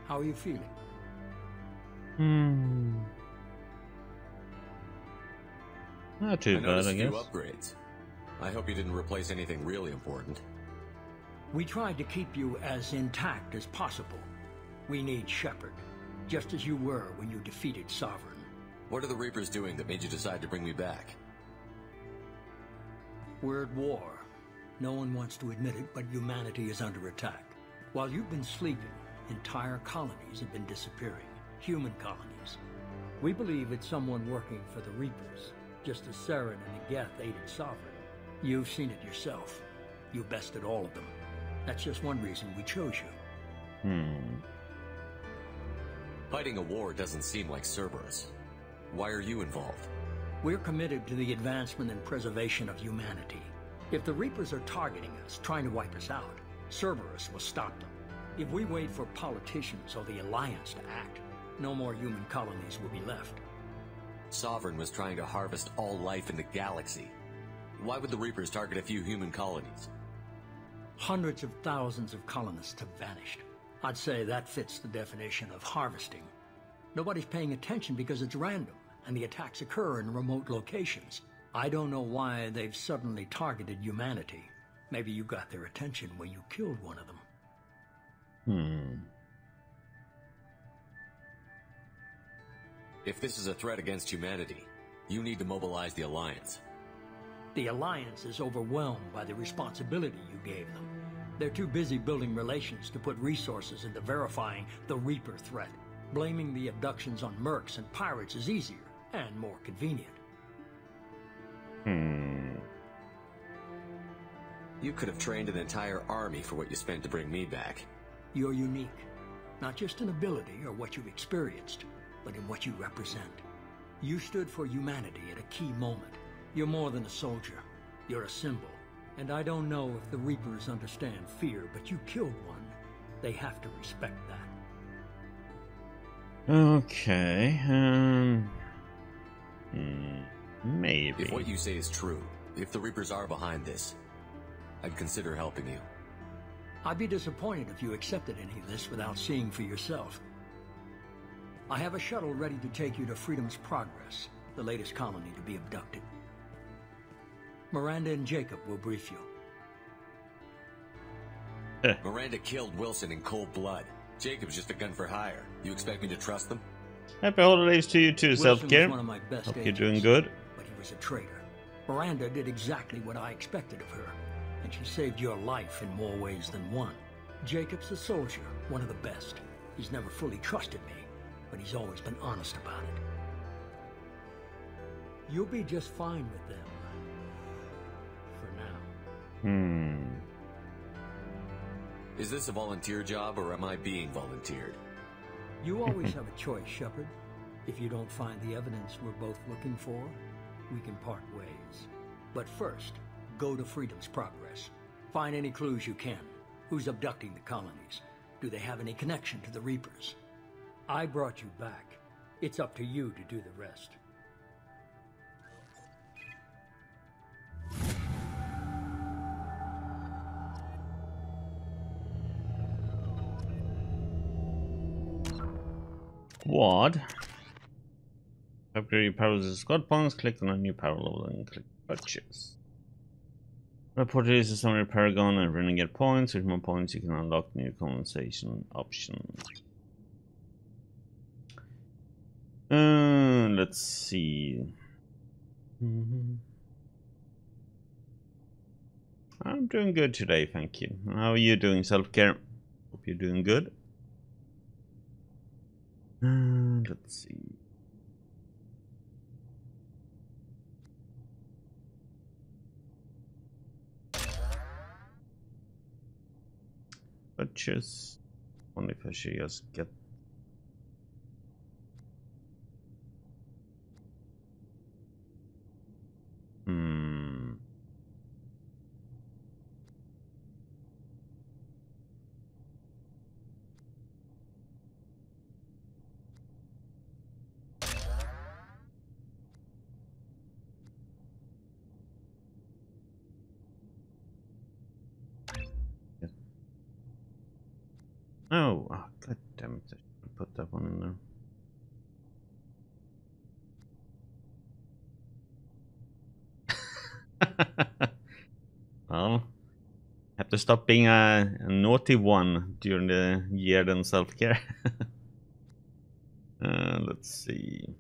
How are you feeling? Not too bad, I guess. Few upgrades. I hope you didn't replace anything really important. We tried to keep you as intact as possible. We need Shepard, just as you were when you defeated Sovereign. What are the Reapers doing that made you decide to bring me back? We're at war. No one wants to admit it, but humanity is under attack. While you've been sleeping, entire colonies have been disappearing. Human colonies. We believe it's someone working for the Reapers, just as Saren and Geth aided Sovereign. You've seen it yourself. You bested all of them. That's just one reason we chose you. Fighting a war doesn't seem like Cerberus. Why are you involved? We're committed to the advancement and preservation of humanity. If the Reapers are targeting us, trying to wipe us out, Cerberus will stop them. If we wait for politicians or the Alliance to act, no more human colonies will be left. Sovereign was trying to harvest all life in the galaxy. Why would the Reapers target a few human colonies? Hundreds of thousands of colonists have vanished. I'd say that fits the definition of harvesting. Nobody's paying attention because it's random, and the attacks occur in remote locations. I don't know why they've suddenly targeted humanity. Maybe you got their attention when you killed one of them. If this is a threat against humanity, you need to mobilize the Alliance. The Alliance is overwhelmed by the responsibility you gave them. They're too busy building relations to put resources into verifying the Reaper threat. Blaming the abductions on mercs and pirates is easier and more convenient. You could have trained an entire army for what you spent to bring me back. You're unique, not just in ability or what you've experienced, but in what you represent. You stood for humanity at a key moment. You're more than a soldier. You're a symbol. And I don't know if the Reapers understand fear, but you killed one. They have to respect that. Okay, maybe. If what you say is true, if the Reapers are behind this, I'd consider helping you. I'd be disappointed if you accepted any of this without seeing for yourself. I have a shuttle ready to take you to Freedom's Progress, the latest colony to be abducted. Miranda and Jacob will brief you. Miranda killed Wilson in cold blood. Jacob's just a gun for hire. You expect me to trust them? Happy holidays to you too, Self-Care. One of my best Hope agents, you're doing good. But he was a traitor. Miranda did exactly what I expected of her, and she saved your life in more ways than one. Jacob's a soldier, one of the best. He's never fully trusted me, but he's always been honest about it. You'll be just fine with them. For now. Is this a volunteer job, or am I being volunteered? You always have a choice, Shepard. If you don't find the evidence we're both looking for, we can part ways. But first, go to Freedom's Progress. Find any clues you can. Who's abducting the colonies? Do they have any connection to the Reapers? I brought you back. It's up to you to do the rest. Squad. Upgrade your powers as squad points. Click on a new power level and click purchase. Report is a summary paragon and renegade points. With more points, you can unlock new compensation options. Let's see. I'm doing good today, thank you. How are you doing, self-care? Hope you're doing good. Let's see. But just wonder if I should just get. Oh, god damn it! I should put that one in there. Well, have to stop being a naughty one during the year then self-care. Let's see.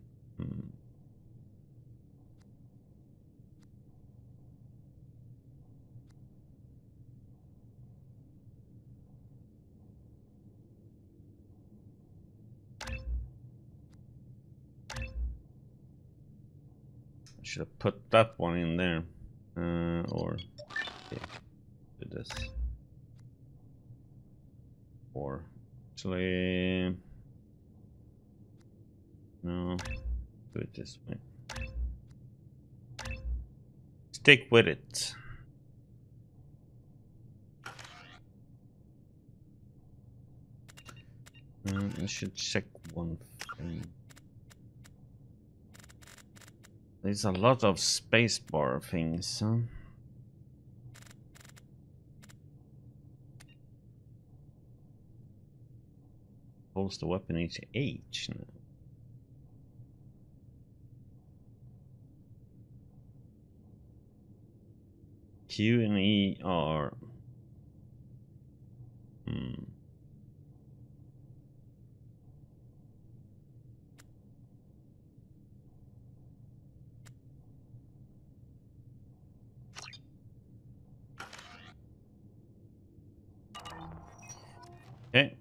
I should have put that one in there. Or okay, do this. Or actually, no, do it this way. Stick with it. I should check one thing. There's a lot of spacebar things, huh? Holds the weapon each H now. Q and E are. Okay.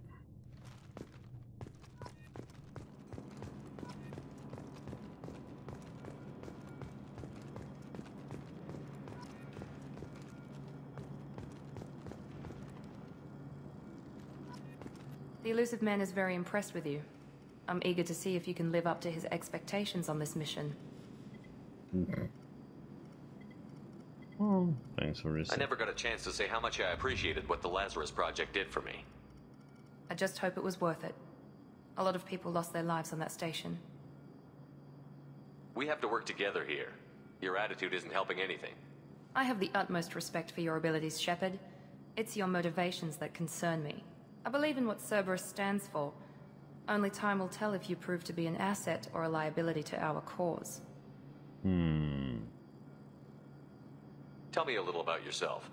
The elusive man is very impressed with you. I'm eager to see if you can live up to his expectations on this mission. Oh, thanks for this. I never got a chance to say how much I appreciated what the Lazarus Project did for me. I just hope it was worth it. A lot of people lost their lives on that station. We have to work together here. Your attitude isn't helping anything. I have the utmost respect for your abilities, Shepard. It's your motivations that concern me. I believe in what Cerberus stands for. Only time will tell if you prove to be an asset or a liability to our cause. Tell me a little about yourself.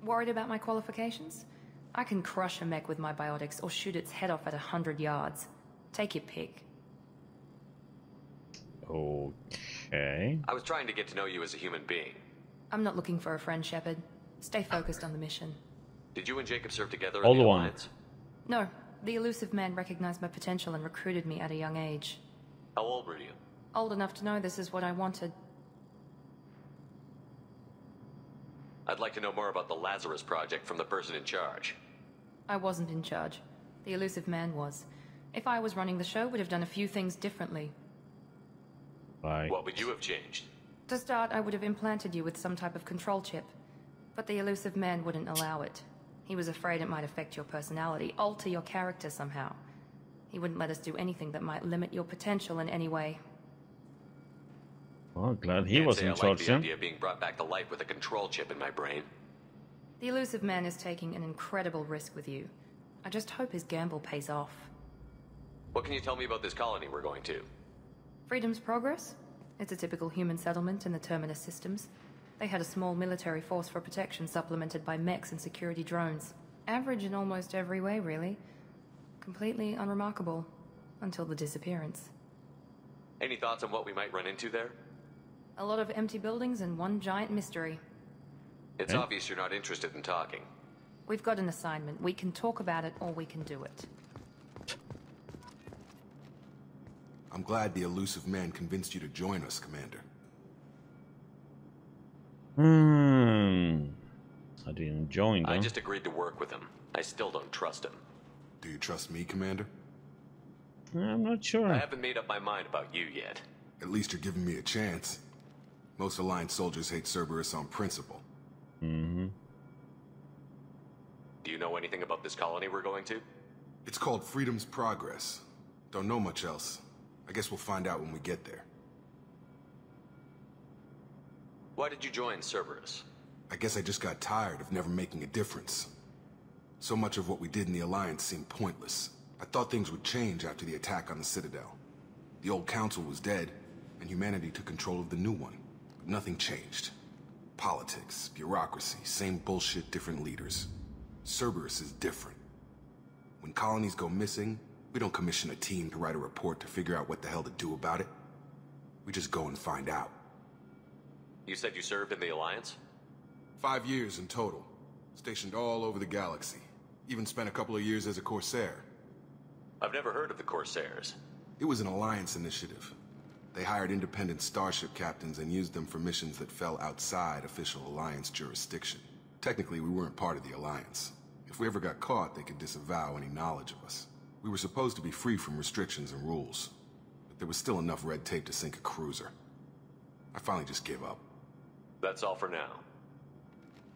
Worried about my qualifications? I can crush a mech with my biotics or shoot its head off at 100 yards. Take your pick. Okay. I was trying to get to know you as a human being. I'm not looking for a friend, Shepard. Stay focused on the mission. Did you and Jacob serve together All in the the one. Alliance? No. The elusive man recognized my potential and recruited me at a young age. How old were you? Old enough to know this is what I wanted. I'd like to know more about the Lazarus Project from the person in charge. I wasn't in charge. The elusive man was. If I was running the show, would have done a few things differently. What would you have changed? To start, I would have implanted you with some type of control chip. But the elusive man wouldn't allow it. He was afraid it might affect your personality, alter your character somehow. He wouldn't let us do anything that might limit your potential in any way. Well, glad he was in I like charge the then. idea of being brought back to life with a control chip in my brain. The elusive man is taking an incredible risk with you. I just hope his gamble pays off. What can you tell me about this colony we're going to? Freedom's Progress? It's a typical human settlement in the Terminus systems. They had a small military force for protection supplemented by mechs and security drones. Average in almost every way, really. Completely unremarkable. Until the disappearance. Any thoughts on what we might run into there? A lot of empty buildings and one giant mystery. It's obvious you're not interested in talking. We've got an assignment. We can talk about it or we can do it. I'm glad the elusive man convinced you to join us, Commander. I didn't join them. I just agreed to work with him. I still don't trust him. Do you trust me, Commander? I'm not sure. I haven't made up my mind about you yet. At least you're giving me a chance. Most Alliance soldiers hate Cerberus on principle. Mm-hmm. Do you know anything about this colony we're going to? It's called Freedom's Progress. Don't know much else. I guess we'll find out when we get there. Why did you join Cerberus? I guess I just got tired of never making a difference. So much of what we did in the Alliance seemed pointless. I thought things would change after the attack on the Citadel. The old council was dead, and humanity took control of the new one. But nothing changed. Politics, bureaucracy, same bullshit, different leaders. Cerberus is different. When colonies go missing, we don't commission a team to write a report to figure out what the hell to do about it. We just go and find out. You said you served in the Alliance? 5 years in total. Stationed all over the galaxy. Even spent a couple of years as a Corsair. I've never heard of the Corsairs. It was an Alliance initiative. They hired independent starship captains and used them for missions that fell outside official Alliance jurisdiction. Technically, we weren't part of the Alliance. If we ever got caught, they could disavow any knowledge of us. We were supposed to be free from restrictions and rules. But there was still enough red tape to sink a cruiser. I finally just gave up. That's all for now.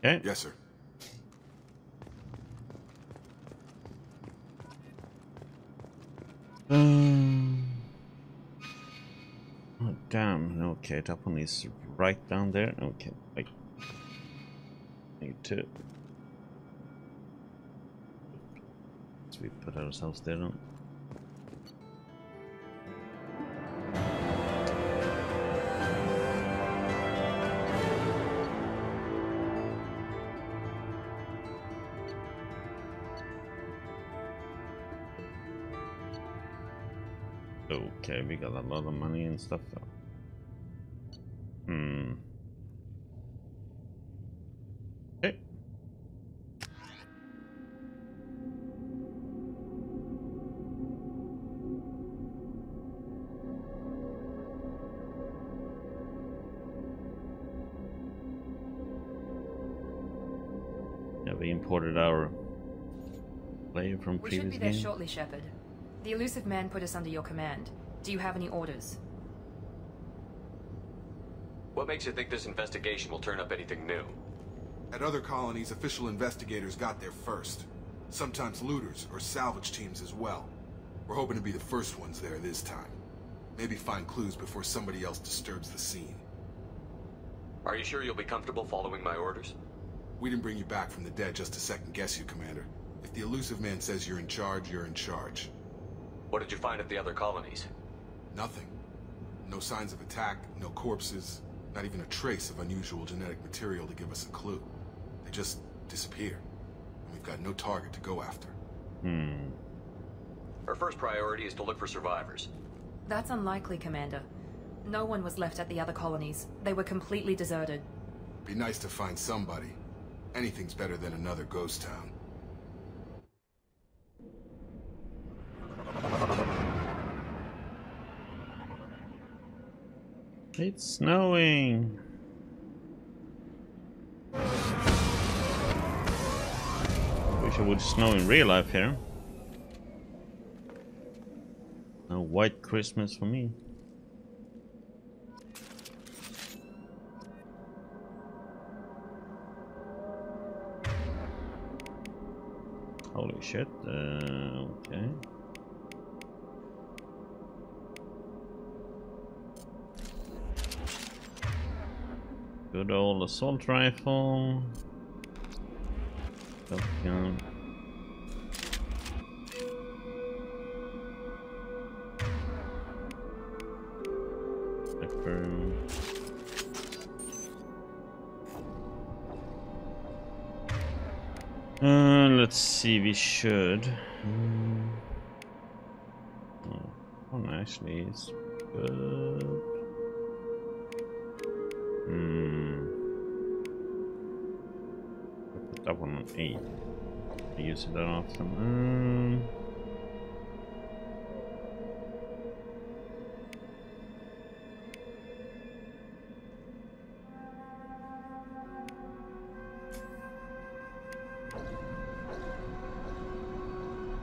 Okay. Yes, sir. Oh, damn. Okay, that one is right down there. Okay, I need to. So we put ourselves there on. Okay, we got a lot of money and stuff though. Okay. Yeah, we imported our player from We previous should be there game. shortly, Shepard. The elusive man put us under your command. Do you have any orders? What makes you think this investigation will turn up anything new? At other colonies, official investigators got there first. Sometimes looters or salvage teams as well. We're hoping to be the first ones there this time. Maybe find clues before somebody else disturbs the scene. Are you sure you'll be comfortable following my orders? We didn't bring you back from the dead just to second guess you, Commander. If the elusive man says you're in charge, you're in charge. What did you find at the other colonies? Nothing. No signs of attack, no corpses, not even a trace of unusual genetic material to give us a clue. They just disappear. And we've got no target to go after. Our first priority is to look for survivors. That's unlikely, Commander. No one was left at the other colonies. They were completely deserted. Be nice to find somebody. Anything's better than another ghost town. It's snowing. Wish it would snow in real life here. No white Christmas for me. Holy shit. Okay. Good old assault rifle. Shotgun. Pepper. Let's see, we should. Oh, actually, it's Good. I'll put that one on 8. I use it that often.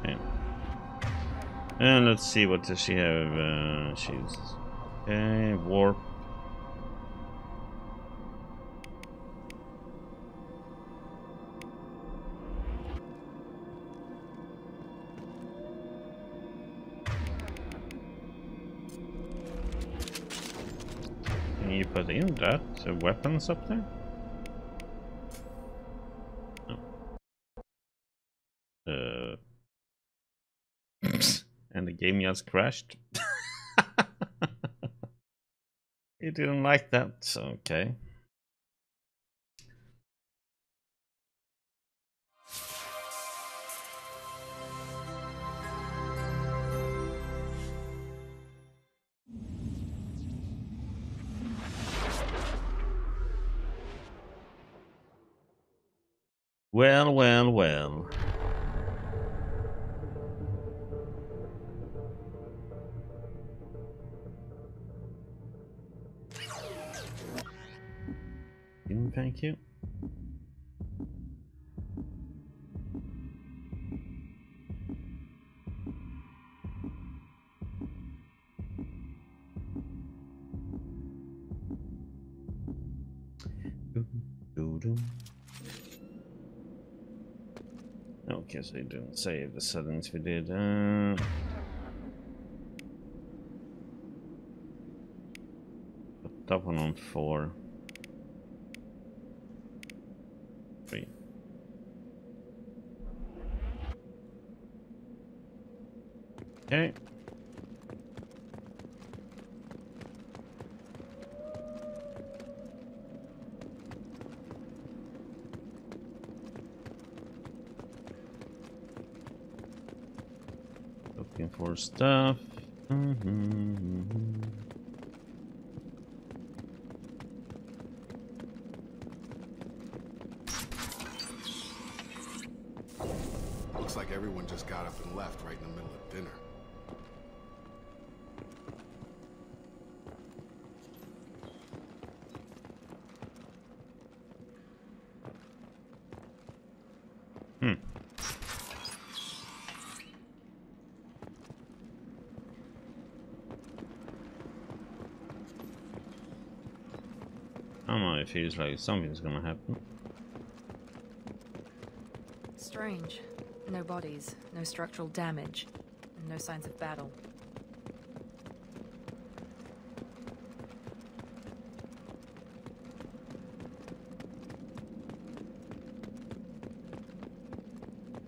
Okay. And let's see, what does she have? She's okay, warp. Can you put in that weapons up there? No. And the game just crashed. It didn't like that, so okay. Well, well, well. Thank you. Okay, so it didn't save the settings we did. Put that one on 4. 3. Okay. Looking for stuff. Looks like everyone just got up and left right in the middle of dinner. I don't know, it feels like something's gonna happen. Strange. No bodies, no structural damage, and no signs of battle.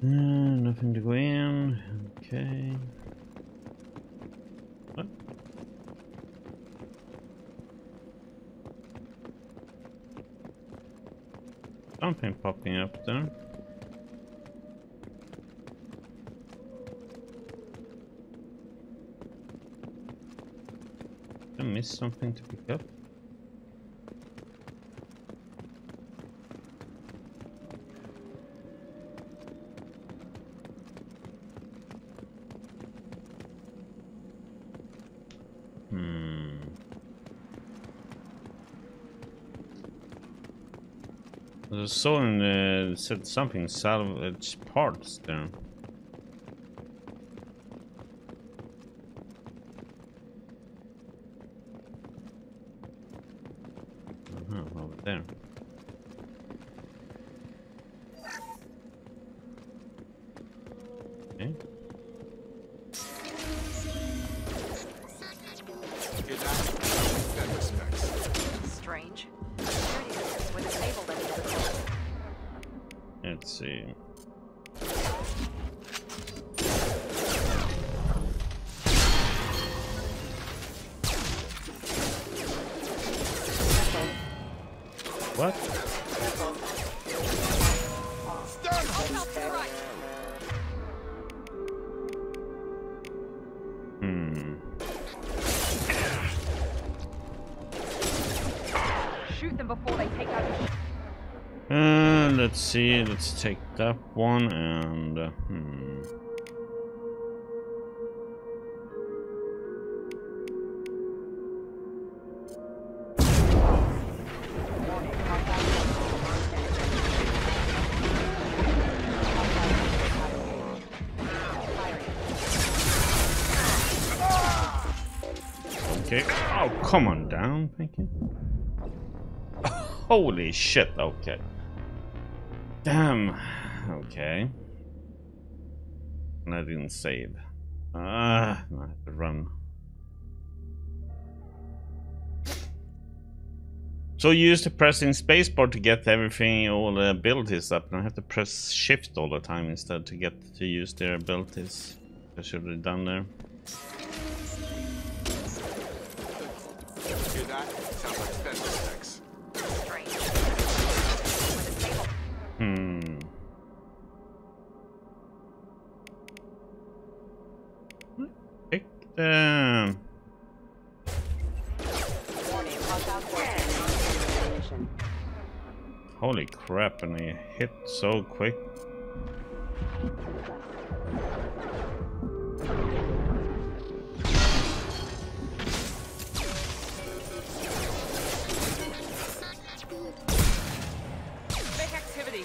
Nothing to go in. Okay. What? Something popping up there. Did I miss something to pick up? I saw in said something salvage parts there. Over there. Okay. Strange. Security systems were disabled at the other point. Let's see. What? shoot them before they take out your let's see. Let's take that one and okay. Oh, come on down. Thank you. Holy shit. Okay. Damn. Okay. And I didn't save. I have to run. So you used to pressing spacebar to get everything, all the abilities up, and I have to press shift all the time instead to get to use their abilities. I should have done there. Hear that? Sounds like fence effects. Pick them. Holy crap, and he hit so quick. Make activity.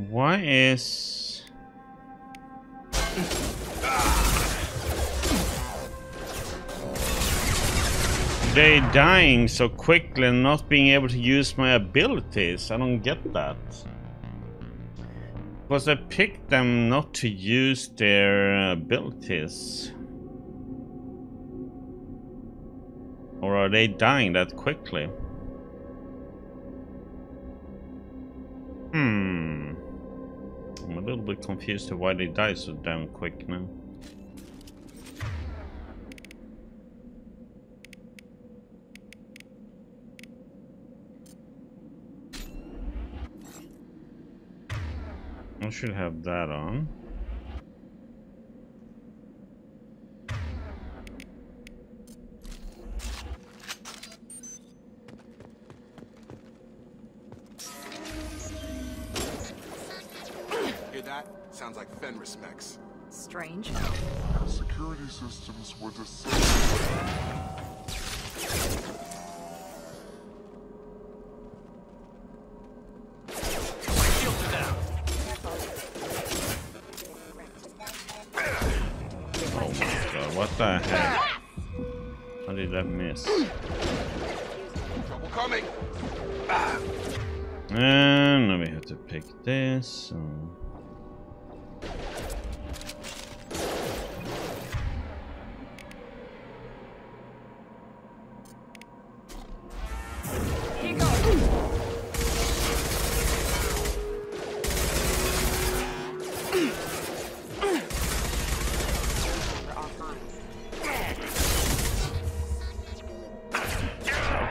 Why is they dying so quickly and not being able to use my abilities? I don't get that. Because I picked them not to use their abilities. Or are they dying that quickly? I'm a little bit confused to why they die so damn quick now. I should have that on. Hear that? Sounds like Fenris mechs. Strange. Security systems were disabled. Oh my god, what the heck? How did that miss? Trouble coming. And now we have to pick this. So.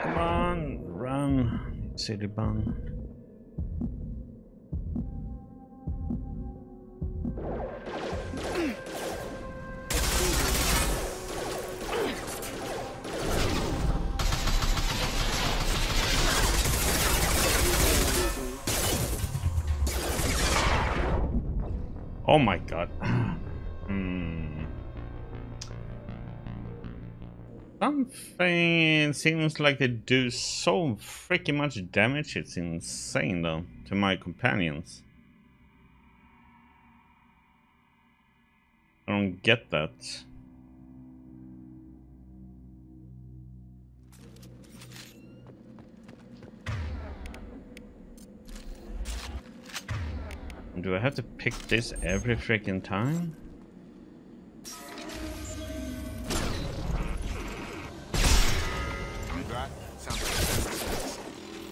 Come on, run, silly bun. Oh my god. Something seems like they do so freaking much damage. It's insane though to my companions. I don't get that. Do I have to pick this every freaking time?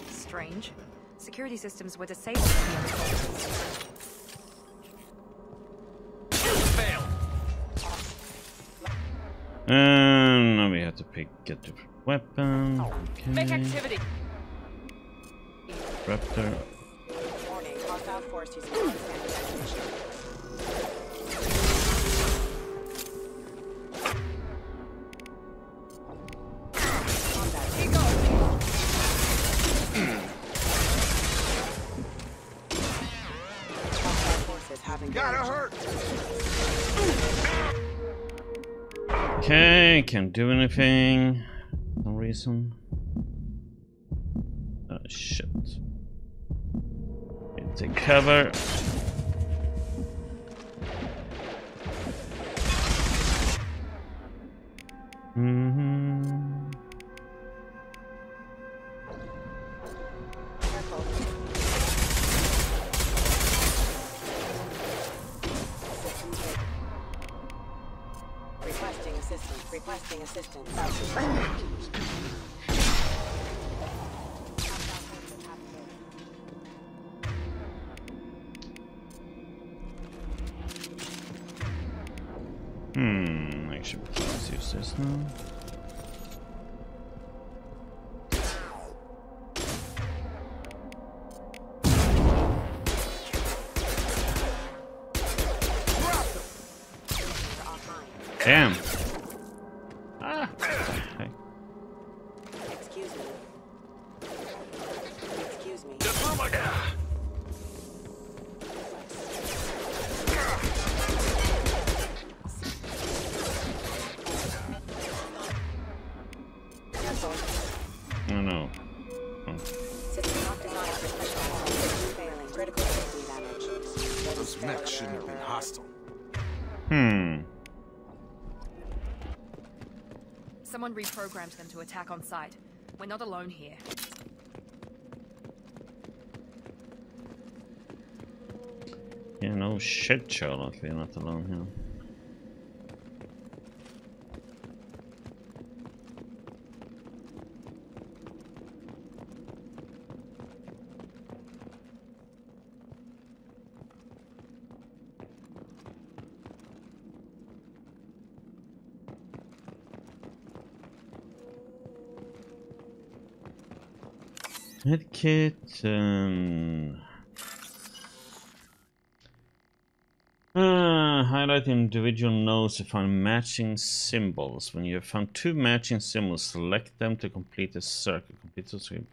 Strange. Security systems were disabled in the other colonies. Failed. And now we have to get the weapon. Okay. Make activity. Raptor. Warning, hostile force using transmission. Gotta hurt. Okay, can't do anything. No reason. Oh shit. Take cover. Requesting assistance. Actually, let's use this now. Damn. Ah. Okay. Excuse me. Excuse me. Oh no. Oh. System not designed for special failing. Critical safety damage. Those mechs shouldn't have been hostile. Someone reprogrammed them to attack on sight. We're not alone here. Yeah, no shit, Charlotte. We're not alone here. Medkit, highlight individual nodes to find matching symbols. When you have found two matching symbols, select them to complete a circle. Complete the circle.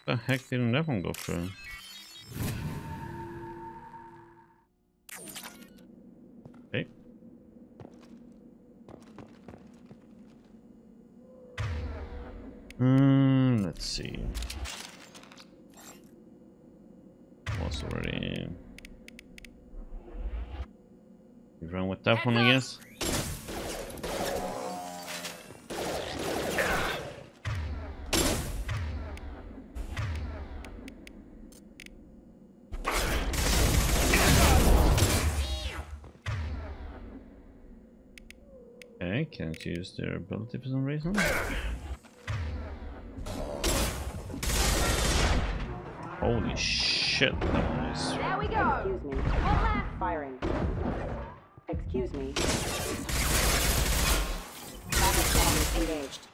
The heck didn't that one go through? Okay. Let's see. Was already. We run with that one, I guess. Okay, can't use their ability for some reason. Holy shit, that was... There we go! Excuse me. Firing. Excuse me. Engaged.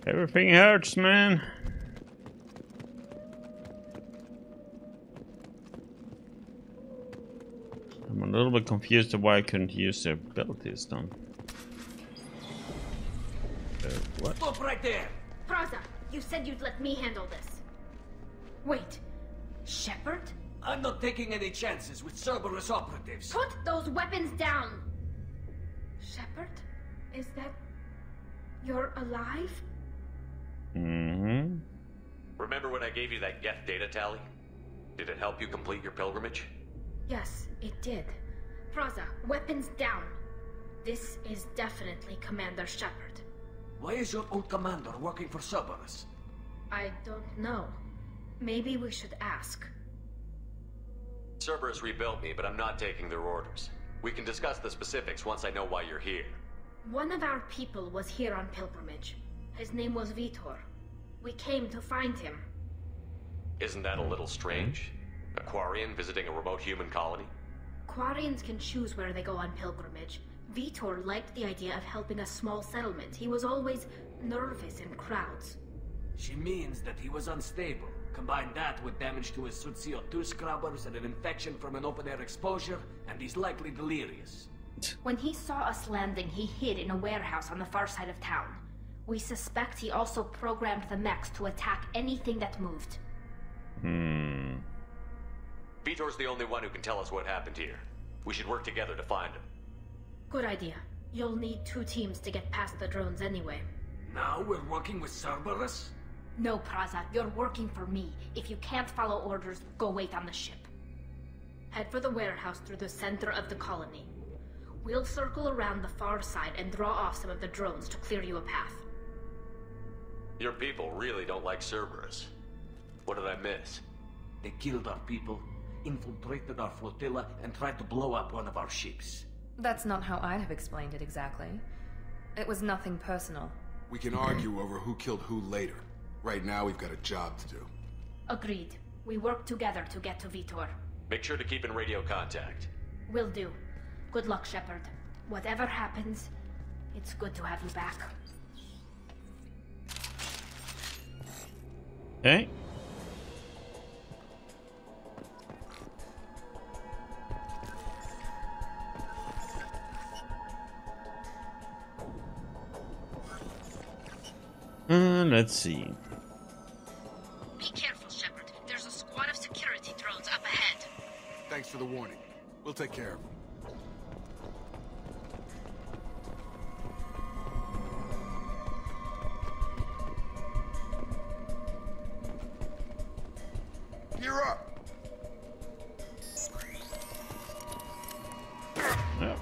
Everything hurts, man. I'm a little bit confused of why I couldn't use their abilities then. What? Stop right there! Praza, you said you'd let me handle this. Wait, Shepard? I'm not taking any chances with Cerberus operatives. Put those weapons down! Shepard? Is that... you're alive? Mm-hmm. Remember when I gave you that Geth data tally? Did it help you complete your pilgrimage? Yes, it did. Praza, weapons down. This is definitely Commander Shepard. Why is your old commander working for Cerberus? I don't know. Maybe we should ask. Cerberus rebuilt me, but I'm not taking their orders. We can discuss the specifics once I know why you're here. One of our people was here on pilgrimage. His name was Vitor. We came to find him. Isn't that a little strange? A Quarian visiting a remote human colony? Quarians can choose where they go on pilgrimage. Vitor liked the idea of helping a small settlement. He was always nervous in crowds. She means that he was unstable. Combine that with damage to his suit CO2 scrubbers and an infection from an open-air exposure, and he's likely delirious. When he saw us landing, he hid in a warehouse on the far side of town. We suspect he also programmed the mechs to attack anything that moved. Vitor's the only one who can tell us what happened here. We should work together to find him. Good idea. You'll need 2 teams to get past the drones anyway. Now we're working with Cerberus? No, Praza, you're working for me. If you can't follow orders, go wait on the ship. Head for the warehouse through the center of the colony. We'll circle around the far side and draw off some of the drones to clear you a path. Your people really don't like Cerberus. What did I miss? They killed our people, infiltrated our flotilla, and tried to blow up one of our ships. That's not how I'd have explained it exactly. It was nothing personal. We can argue over who killed who later. Right now, we've got a job to do. Agreed. We work together to get to Vitor. Make sure to keep in radio contact. Will do. Good luck, Shepard. Whatever happens, it's good to have you back. Okay. Let's see. Be careful, Shepard. There's a squad of security drones up ahead. Thanks for the warning. We'll take care of them. You're up. Yep.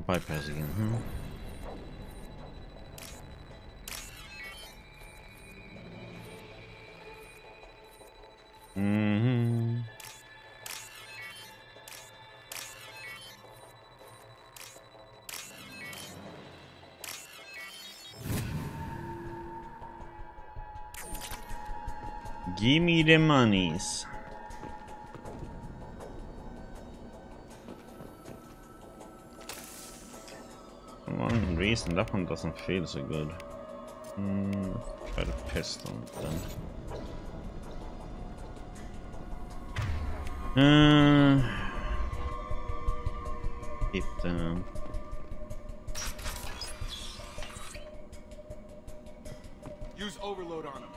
Bypass again, huh? Give me the monies. For one reason, that one doesn't feel so good. Try the pistol then. Hit them. Use overload on him.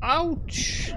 Ouch!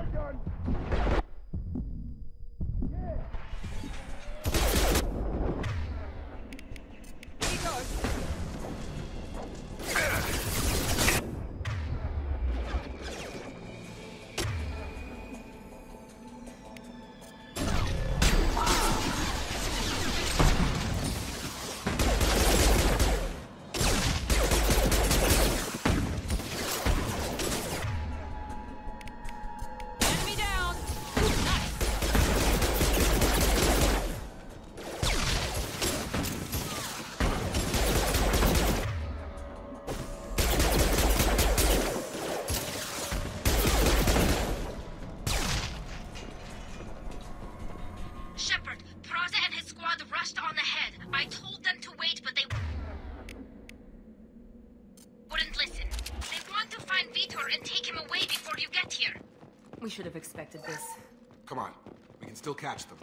We should have expected this. Come on, we can still catch them.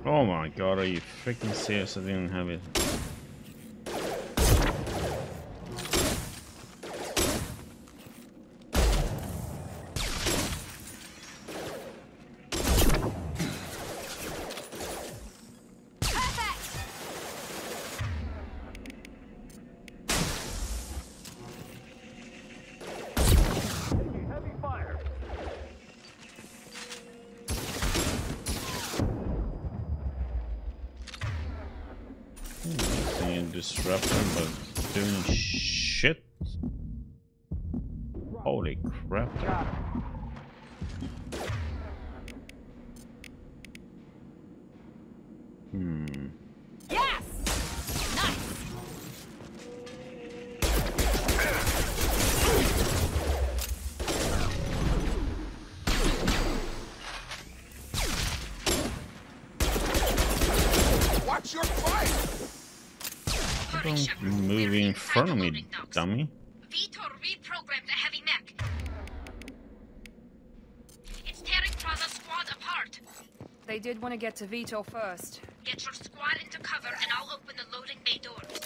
Oh my god, are you freaking serious? I didn't have it. Disrupting, but doing shit. Holy crap. Yes! Nice! Watch your fire! Don't move in front of me, dummy. Vitor reprogrammed the heavy mech. It's tearing Prada's squad apart. They did want to get to Vitor first. Get your squad into cover and I'll open the loading bay doors.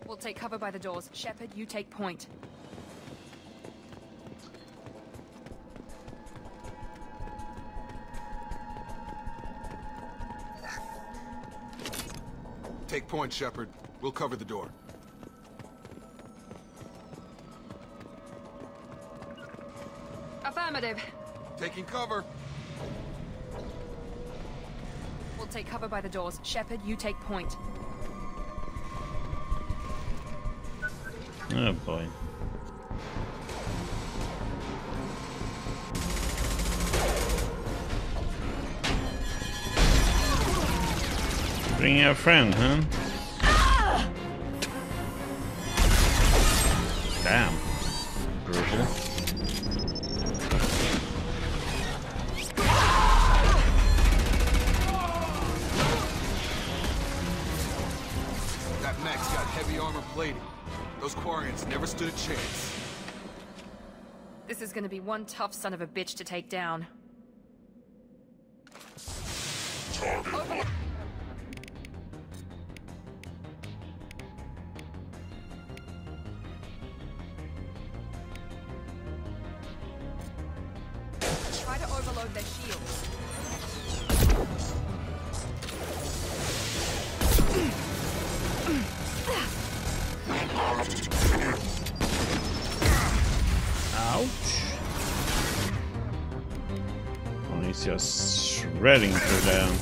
We'll take cover by the doors. Shepard, you take point. Take point, Shepard. We'll cover the door. Affirmative. Taking cover. We'll take cover by the doors. Shepard, you take point. Oh boy. Bring your friend, huh? Damn. Brutal. That mech's got heavy armor plating. Those Quarians never stood a chance. This is gonna be one tough son of a bitch to take down. Try to overload their shields. Ouch. Oh, he's just shredding through them.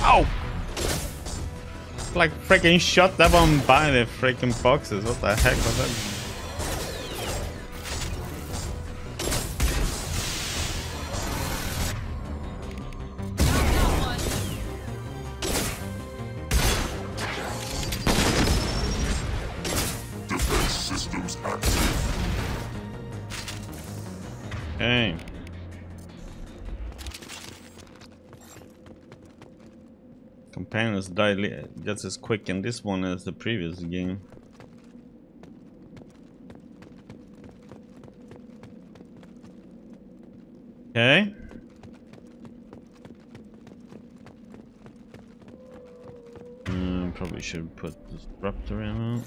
Ow! Like freaking shot that one by the freaking boxes. What the heck was that? Defense systems active. Okay. Companions die just as quick in this one as the previous game. Okay. Probably should put this disruptor in.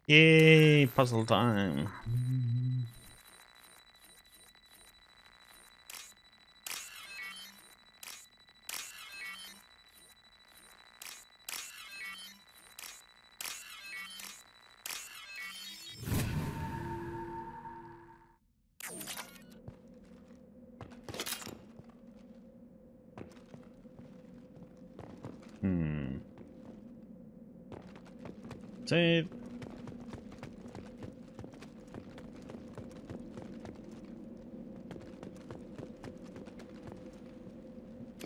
Yay, puzzle time. Save.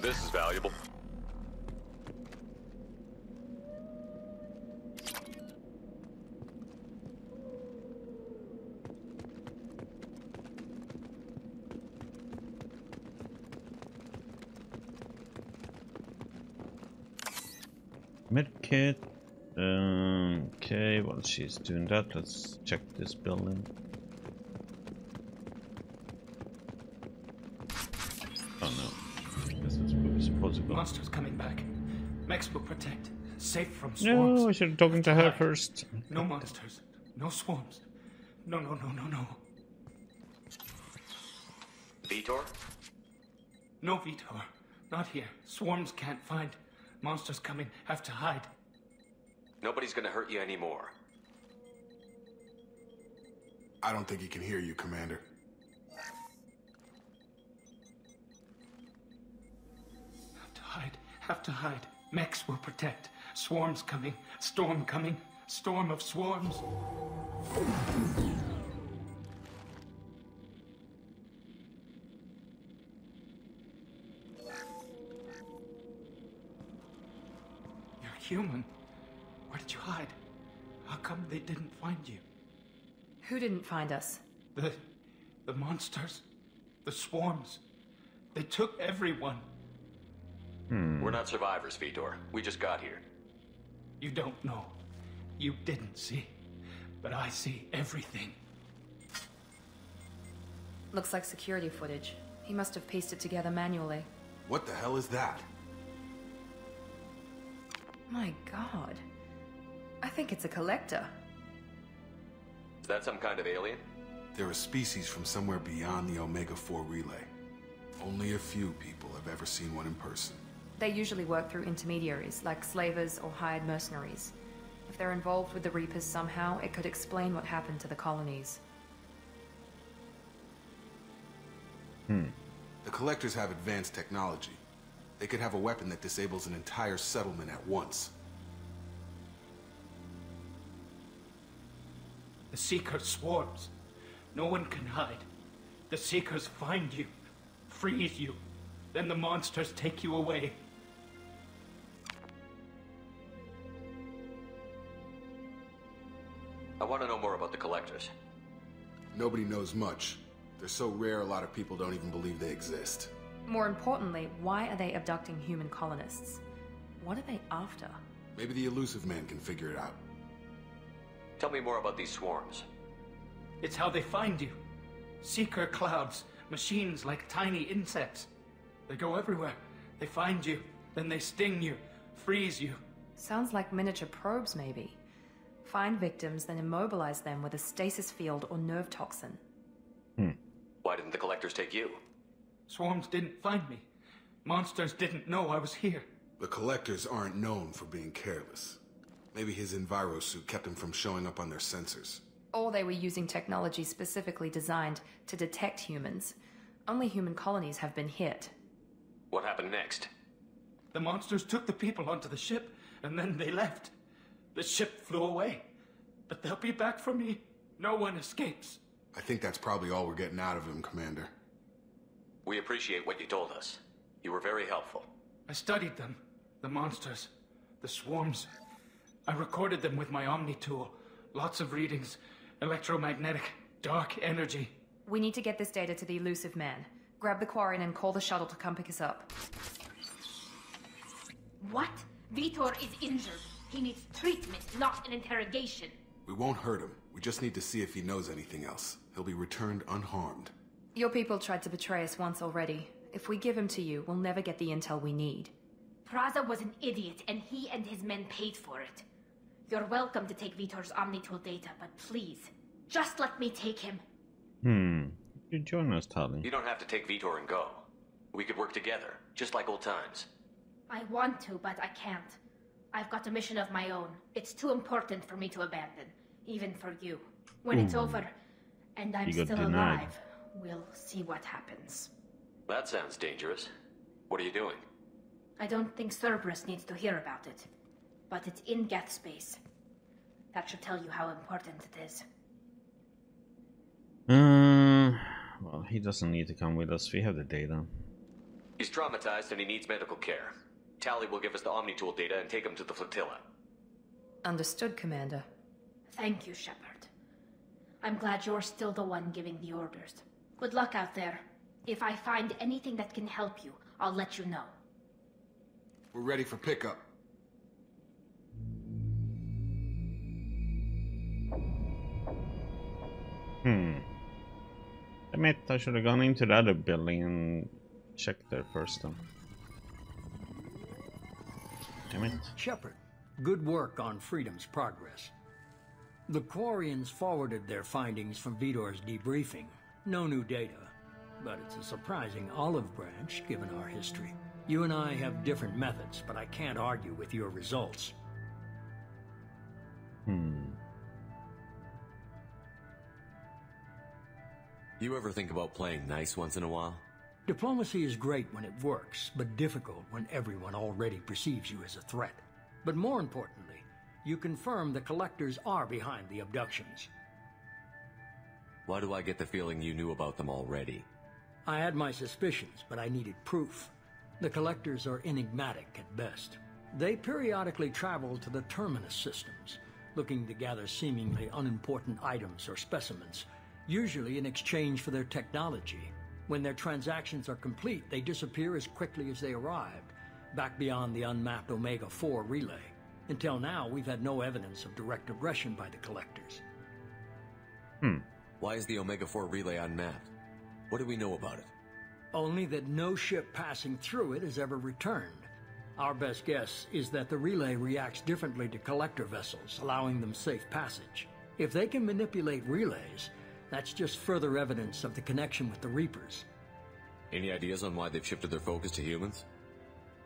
This is valuable. Medkit. Okay, while she's doing that, let's check this building. Oh no. I guess it's supposed to go. Monsters coming back. Mechs will protect. Safe from swarms. No, I should have talked to her first. No monsters. No swarms. No. Vitor? No, Vitor. Not here. Swarms can't find. Monsters coming. Have to hide. Nobody's gonna hurt you anymore. I don't think he can hear you, Commander. Have to hide. Mechs will protect. Swarms coming. Storm coming. Storm of swarms. You're human. Where did you hide? How come they didn't find you? Who didn't find us? The monsters. The swarms. They took everyone. We're not survivors, Vitor. We just got here. You don't know. You didn't see. But I see everything. Looks like security footage. He must have pieced it together manually. What the hell is that? My god. I think it's a collector. Is that some kind of alien? They're a species from somewhere beyond the Omega-4 relay. Only a few people have ever seen one in person. They usually work through intermediaries, like slavers or hired mercenaries. If they're involved with the Reapers somehow, it could explain what happened to the colonies. The Collectors have advanced technology. They could have a weapon that disables an entire settlement at once. The Seeker swarms. No one can hide. The Seekers find you, freeze you, then the monsters take you away. I want to know more about the Collectors. Nobody knows much. They're so rare, a lot of people don't even believe they exist. More importantly, why are they abducting human colonists? What are they after? Maybe the Elusive Man can figure it out. Tell me more about these swarms. It's how they find you. Seeker clouds, machines like tiny insects. They go everywhere. They find you, then they sting you, freeze you. Sounds like miniature probes, maybe. Find victims, then immobilize them with a stasis field or nerve toxin. Why didn't the Collectors take you? Swarms didn't find me. Monsters didn't know I was here. The Collectors aren't known for being careless. Maybe his envirosuit kept him from showing up on their sensors. Or they were using technology specifically designed to detect humans. Only human colonies have been hit. What happened next? The monsters took the people onto the ship, and then they left. The ship flew away. But they'll be back for me. No one escapes. I think that's probably all we're getting out of him, Commander. We appreciate what you told us. You were very helpful. I studied them. The monsters. The swarms. I recorded them with my Omni tool. Lots of readings. Electromagnetic. Dark energy. We need to get this data to the Elusive Man. Grab the Quarian and call the shuttle to come pick us up. What? Vitor is injured. He needs treatment, not an interrogation. We won't hurt him. We just need to see if he knows anything else. He'll be returned unharmed. Your people tried to betray us once already. If we give him to you, we'll never get the intel we need. Praza was an idiot, and he and his men paid for it. You're welcome to take Vitor's Omnitool data, but please, just let me take him. You join us, Tali. You don't have to take Vitor and go. We could work together, just like old times. I want to, but I can't. I've got a mission of my own. It's too important for me to abandon, even for you. When it's over, and I'm still alive, we'll see what happens. That sounds dangerous. What are you doing? I don't think Cerberus needs to hear about it, but it's in Geth space. That should tell you how important it is. Well, he doesn't need to come with us. We have the data. He's traumatized and he needs medical care. Tali will give us the Omnitool data and take him to the flotilla. Understood, Commander. Thank you, Shepard. I'm glad you're still the one giving the orders. Good luck out there. If I find anything that can help you, I'll let you know. We're ready for pickup. Damn it, I should have gone into the other building and checked there first then. Damn it. Shepard, good work on Freedom's progress. The Quarians forwarded their findings from Vitor's debriefing. No new data, but it's a surprising olive branch given our history. You and I have different methods, but I can't argue with your results. You ever think about playing nice once in a while? Diplomacy is great when it works, but difficult when everyone already perceives you as a threat. But more importantly, you confirm the Collectors are behind the abductions. Why do I get the feeling you knew about them already? I had my suspicions, but I needed proof. The Collectors are enigmatic at best. They periodically travel to the Terminus systems, looking to gather seemingly unimportant items or specimens, usually in exchange for their technology. When their transactions are complete, they disappear as quickly as they arrived, back beyond the unmapped Omega-4 relay. Until now, we've had no evidence of direct aggression by the Collectors. Why is the Omega-4 relay unmapped? What do we know about it? Only that no ship passing through it has ever returned. Our best guess is that the relay reacts differently to Collector vessels, allowing them safe passage. If they can manipulate relays, that's just further evidence of the connection with the Reapers. Any ideas on why they've shifted their focus to humans?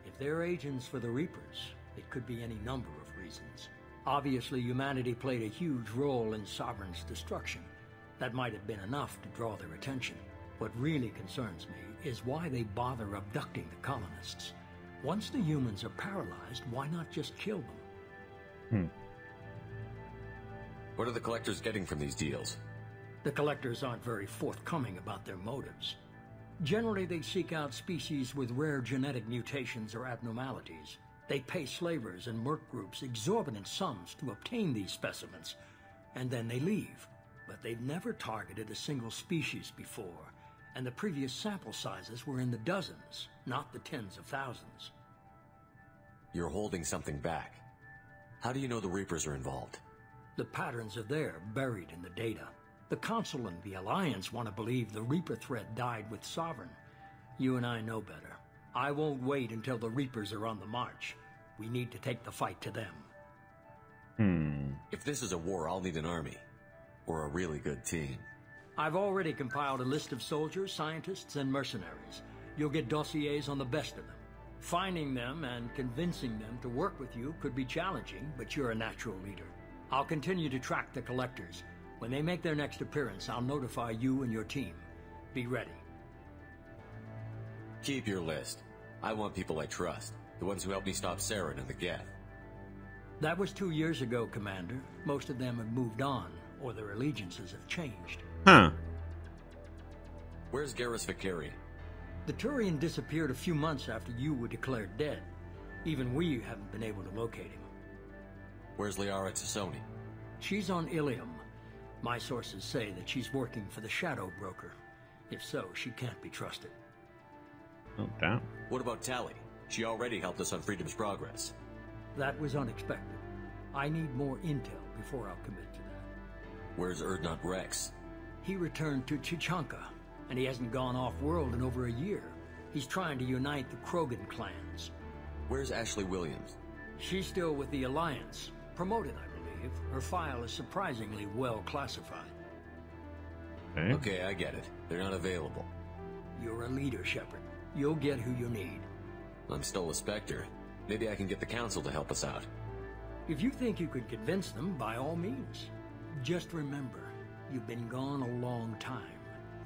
If they're agents for the Reapers, it could be any number of reasons. Obviously, humanity played a huge role in Sovereign's destruction. That might have been enough to draw their attention. What really concerns me is why they bother abducting the colonists. Once the humans are paralyzed, why not just kill them? What are the Collectors getting from these deals? The Collectors aren't very forthcoming about their motives. Generally, they seek out species with rare genetic mutations or abnormalities. They pay slavers and merc groups exorbitant sums to obtain these specimens, and then they leave. But they've never targeted a single species before, and the previous sample sizes were in the dozens, not the tens of thousands. You're holding something back. How do you know the Reapers are involved? The patterns are there, buried in the data. The Council and the Alliance want to believe the Reaper threat died with Sovereign. You and I know better. I won't wait until the Reapers are on the march. We need to take the fight to them. If this is a war, I'll need an army. Or a really good team. I've already compiled a list of soldiers, scientists, and mercenaries. You'll get dossiers on the best of them. Finding them and convincing them to work with you could be challenging, but you're a natural leader. I'll continue to track the Collectors. When they make their next appearance, I'll notify you and your team. Be ready. Keep your list. I want people I trust. The ones who helped me stop Saren and the Geth. That was 2 years ago, Commander. Most of them have moved on, or their allegiances have changed. Where's Garrus Vakarian? The Turian disappeared a few months after you were declared dead. Even we haven't been able to locate him. Where's Liara Tassoni? She's on Ilium. My sources say that she's working for the Shadow Broker. If so, she can't be trusted. Oh, damn. What about Tali? She already helped us on Freedom's progress. That was unexpected. I need more intel before I'll commit to that. Where's Urdnot Rex? He returned to Chichanka, and he hasn't gone off-world in over a year. He's trying to unite the Krogan clans. Where's Ashley Williams? She's still with the Alliance. Promoted, I believe. her file is surprisingly well classified. Okay, I get it. They're not available. You're a leader, Shepard. You'll get who you need. I'm still a Spectre. Maybe I can get the Council to help us out. If you think you could convince them, by all means. Just remember, you've been gone a long time.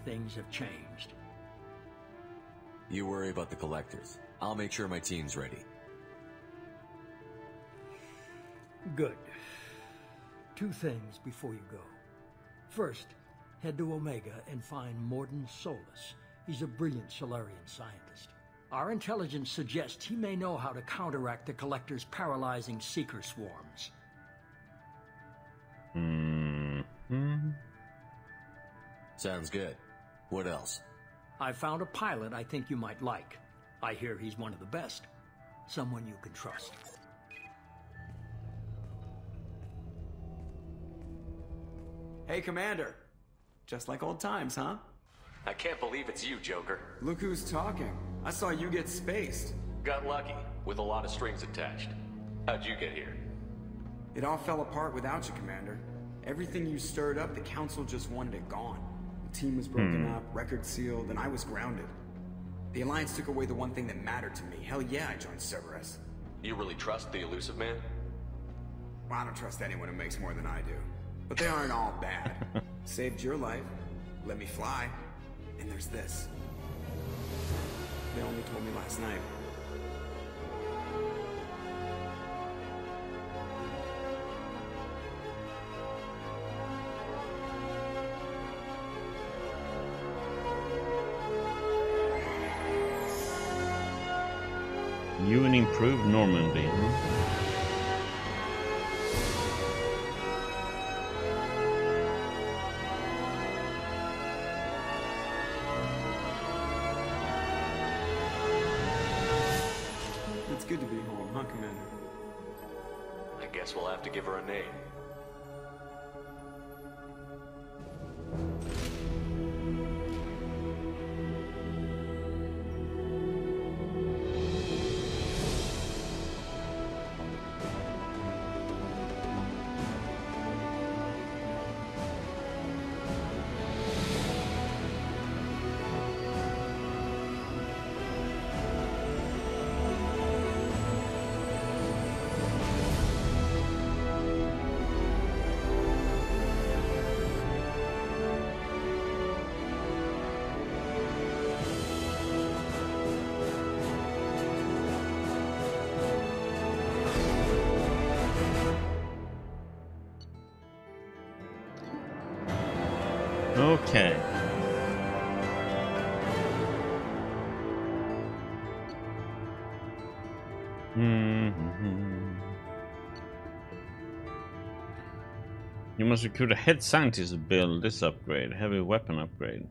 Things have changed. You worry about the Collectors. I'll make sure my team's ready. Good. 2 things before you go. First, head to Omega and find Mordin Solus. He's a brilliant Solarian scientist. Our intelligence suggests he may know how to counteract the Collector's paralyzing Seeker swarms. Sounds good. What else? I found a pilot I think you might like. I hear he's one of the best. Someone you can trust. Hey, Commander. Just like old times, huh? I can't believe it's you, Joker. Look who's talking. I saw you get spaced. Got lucky, with a lot of strings attached. How'd you get here? It all fell apart without you, Commander. Everything you stirred up, the Council just wanted it gone. The team was broken up, record sealed, and I was grounded. The Alliance took away the one thing that mattered to me. Hell yeah, I joined Cerberus. You really trust the Elusive Man? Well, I don't trust anyone who makes more than I do. But they aren't all bad. Saved your life, let me fly, and there's this. They only told me last night. New and improved Normandy. It's good to be home, huh, Commander? I guess we'll have to give her a name. Okay. You must recruit a head scientist to build this upgrade, heavy weapon upgrade.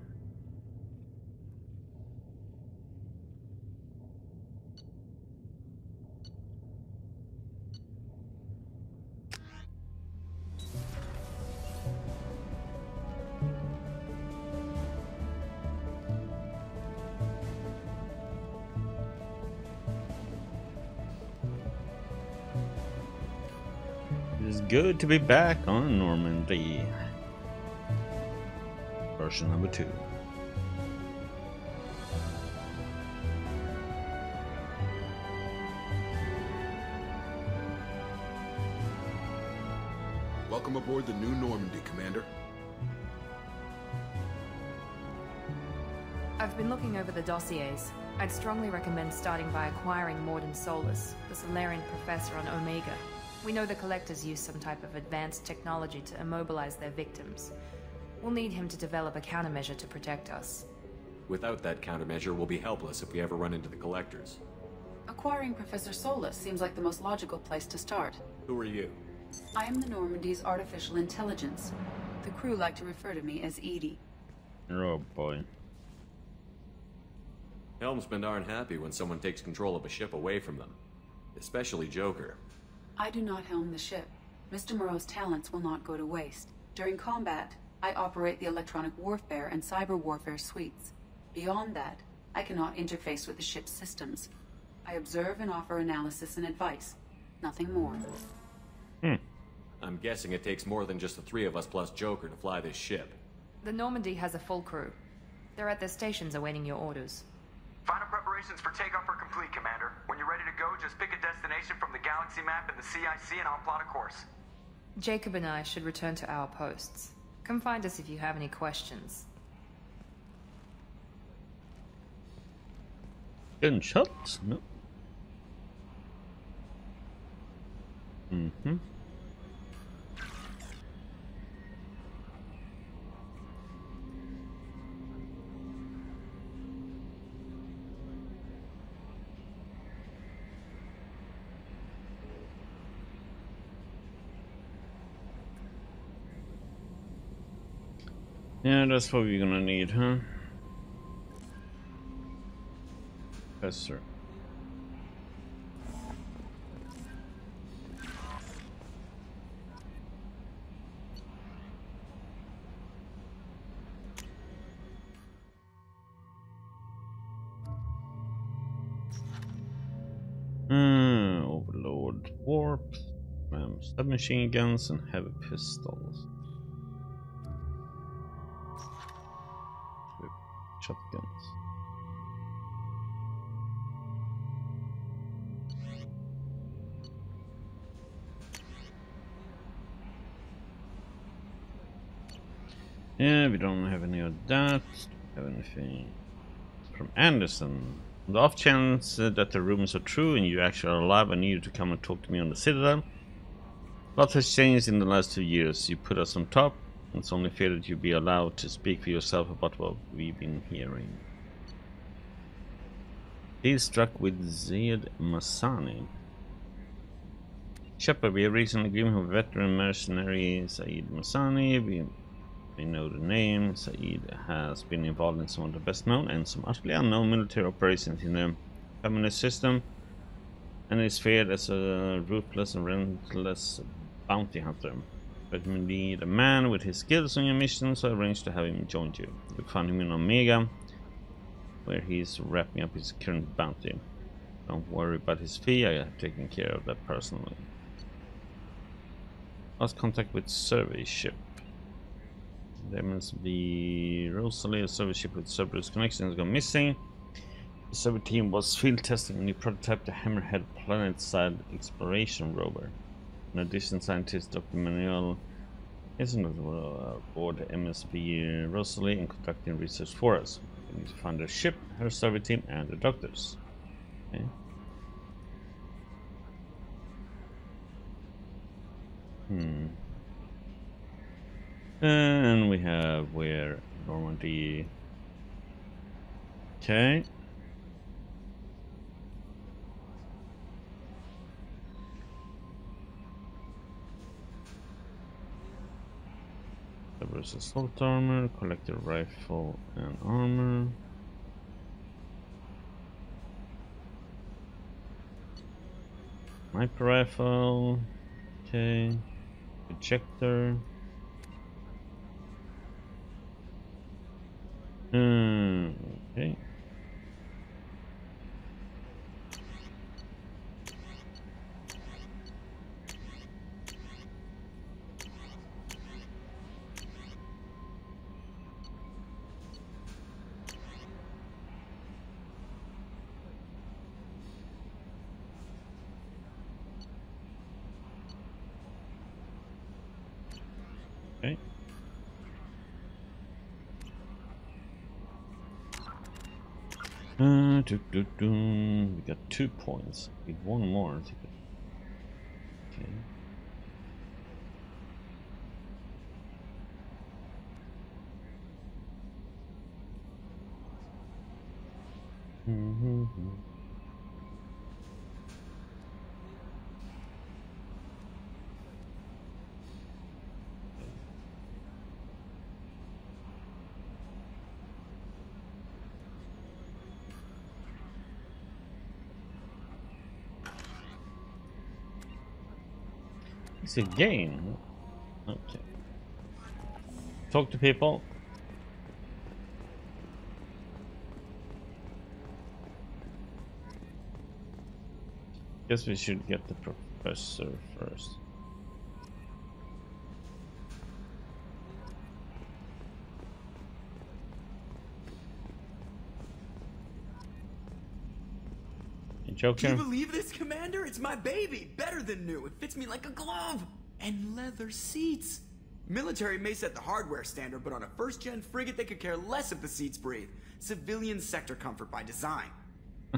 It's good to be back on Normandy. Version number 2. Welcome aboard the new Normandy, Commander. I've been looking over the dossiers. I'd strongly recommend starting by acquiring Mordin Solus, the Solarian professor on Omega. We know the Collectors use some type of advanced technology to immobilize their victims. We'll need him to develop a countermeasure to protect us. Without that countermeasure, we'll be helpless if we ever run into the Collectors. Acquiring Professor Solus seems like the most logical place to start. Who are you? I am the Normandy's artificial intelligence. The crew like to refer to me as Edie. Oh boy. Helmsmen aren't happy when someone takes control of a ship away from them. Especially Joker. I do not helm the ship. Mr. Moreau's talents will not go to waste. During combat, I operate the electronic warfare and cyber warfare suites. Beyond that, I cannot interface with the ship's systems. I observe and offer analysis and advice. Nothing more. I'm guessing it takes more than just the three of us plus Joker to fly this ship. The Normandy has a full crew. They're at their stations awaiting your orders. Final preparations for takeoff are complete, Commander. When you're ready to go, just pick a destination from the galaxy map and the CIC and I'll plot a course. Jacob and I should return to our posts. Come find us if you have any questions. Gunshots? No. Mm-hmm. Yeah, that's what we're gonna need, huh? Yes, sir. Overload warp, submachine guns, and heavy pistols. Shotguns. Yeah, we don't have any of that. Have anything from Anderson? On the off chance that the rumors are true and you actually are alive, I need you to come and talk to me on the Citadel. A lot has changed in the last 2 years. You put us on top. It's only fair that you be allowed to speak for yourself about what we've been hearing. Deal struck with Zayed Masani. Shepard, we have reached an agreement with veteran mercenary Zayed Masani. We know the name. Zayed has been involved in some of the best known and some utterly unknown military operations in the feminist system, and is feared as a ruthless and relentless bounty hunter. But we need a man with his skills on your mission, so I arranged to have him join you. You found him in Omega, where he's wrapping up his current bounty. Don't worry about his fee, I have taken care of that personally. Lost contact with survey ship. There must be Rosalie, a survey ship with Cerberus connections gone missing. The survey team was field testing a new prototype, the Hammerhead planet-side exploration rover. In addition, scientist Dr. Manuel is aboard the MSV Rosalie and conducting research for us. We need to find the ship, her survey team, and the doctors. Okay. And we have where Normandy. Okay. Versus assault armor, collector rifle and armor. Sniper rifle. Okay. Ejector. Okay. Okay. We got 2 points. We need 1 more. Okay. It's a game. Okay. Talk to people. Guess we should get the professor first. Joker. Do you believe this, Commander? It's my baby. Better than new. It fits me like a glove. And leather seats. Military may set the hardware standard, but on a first-gen frigate, they could care less if the seats breathe. Civilian sector comfort by design.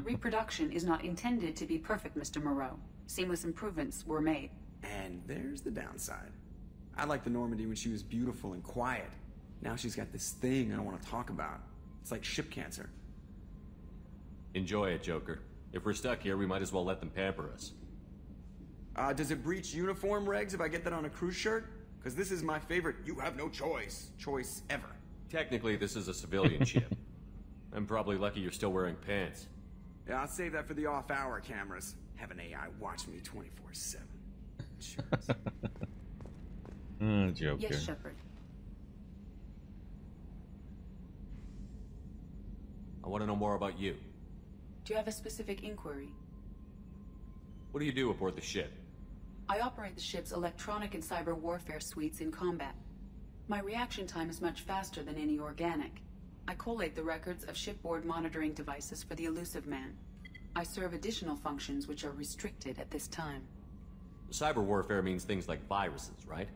Reproduction is not intended to be perfect, Mr. Moreau. Seamless improvements were made. And there's the downside. I liked the Normandy when she was beautiful and quiet. Now she's got this thing I don't want to talk about. It's like ship cancer. Enjoy it, Joker. If we're stuck here, we might as well let them pamper us. Does it breach uniform regs if I get that on a cruise shirt? Because this is my favorite you have no choice ever. Technically, this is a civilian ship. I'm probably lucky you're still wearing pants. Yeah, I'll save that for the off-hour cameras. Have an AI watch me 24/7. Joker. Yes, Shepard. I want to know more about you. Do you have a specific inquiry? What do you do aboard the ship? I operate the ship's electronic and cyber warfare suites in combat. My reaction time is much faster than any organic. I collate the records of shipboard monitoring devices for the Elusive Man. I serve additional functions which are restricted at this time. Cyber warfare means things like viruses, right?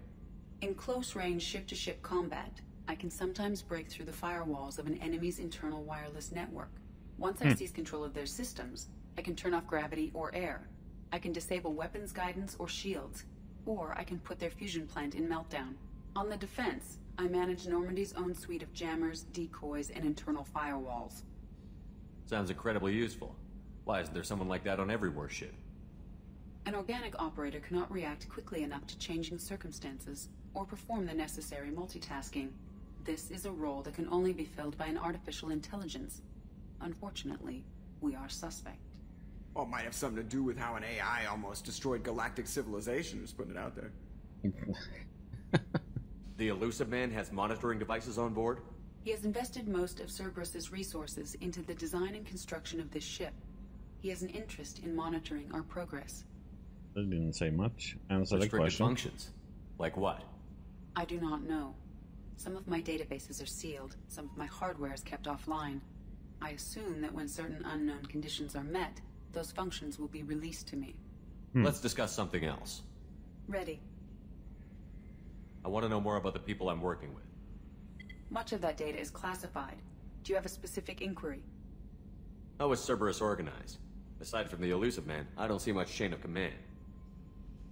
In close-range ship-to-ship combat, I can sometimes break through the firewalls of an enemy's internal wireless network. Once I seize control of their systems, I can turn off gravity or air. I can disable weapons guidance or shields, or I can put their fusion plant in meltdown. On the defense, I manage Normandy's own suite of jammers, decoys, and internal firewalls. Sounds incredibly useful. Why isn't there someone like that on every warship? An organic operator cannot react quickly enough to changing circumstances, or perform the necessary multitasking. This is a role that can only be filled by an artificial intelligence. Unfortunately, we are suspect. Well, it might have something to do with how an AI almost destroyed galactic civilization, just putting it out there. The Elusive Man has monitoring devices on board? He has invested most of Cerberus's resources into the design and construction of this ship. He has an interest in monitoring our progress. That didn't say much. Answer the Restricted question. functions? Like what? I do not know. Some of my databases are sealed, some of my hardware is kept offline. I assume that when certain unknown conditions are met, those functions will be released to me. Let's discuss something else. Ready. I want to know more about the people I'm working with. Much of that data is classified. Do you have a specific inquiry? How is Cerberus organized? Aside from the Elusive Man, I don't see much chain of command.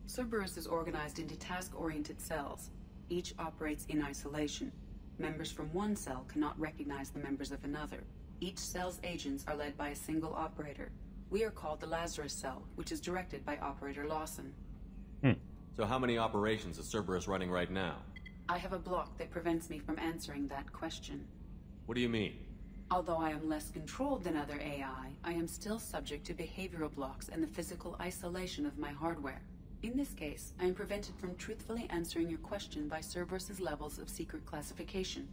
Cerberus is organized into task-oriented cells. Each operates in isolation. Members from one cell cannot recognize the members of another. Each cell's agents are led by a single operator. We are called the Lazarus Cell, which is directed by Operator Lawson. So how many operations is Cerberus running right now? I have a block that prevents me from answering that question. What do you mean? Although I am less controlled than other AI, I am still subject to behavioral blocks and the physical isolation of my hardware. In this case, I am prevented from truthfully answering your question by Cerberus's levels of secret classification.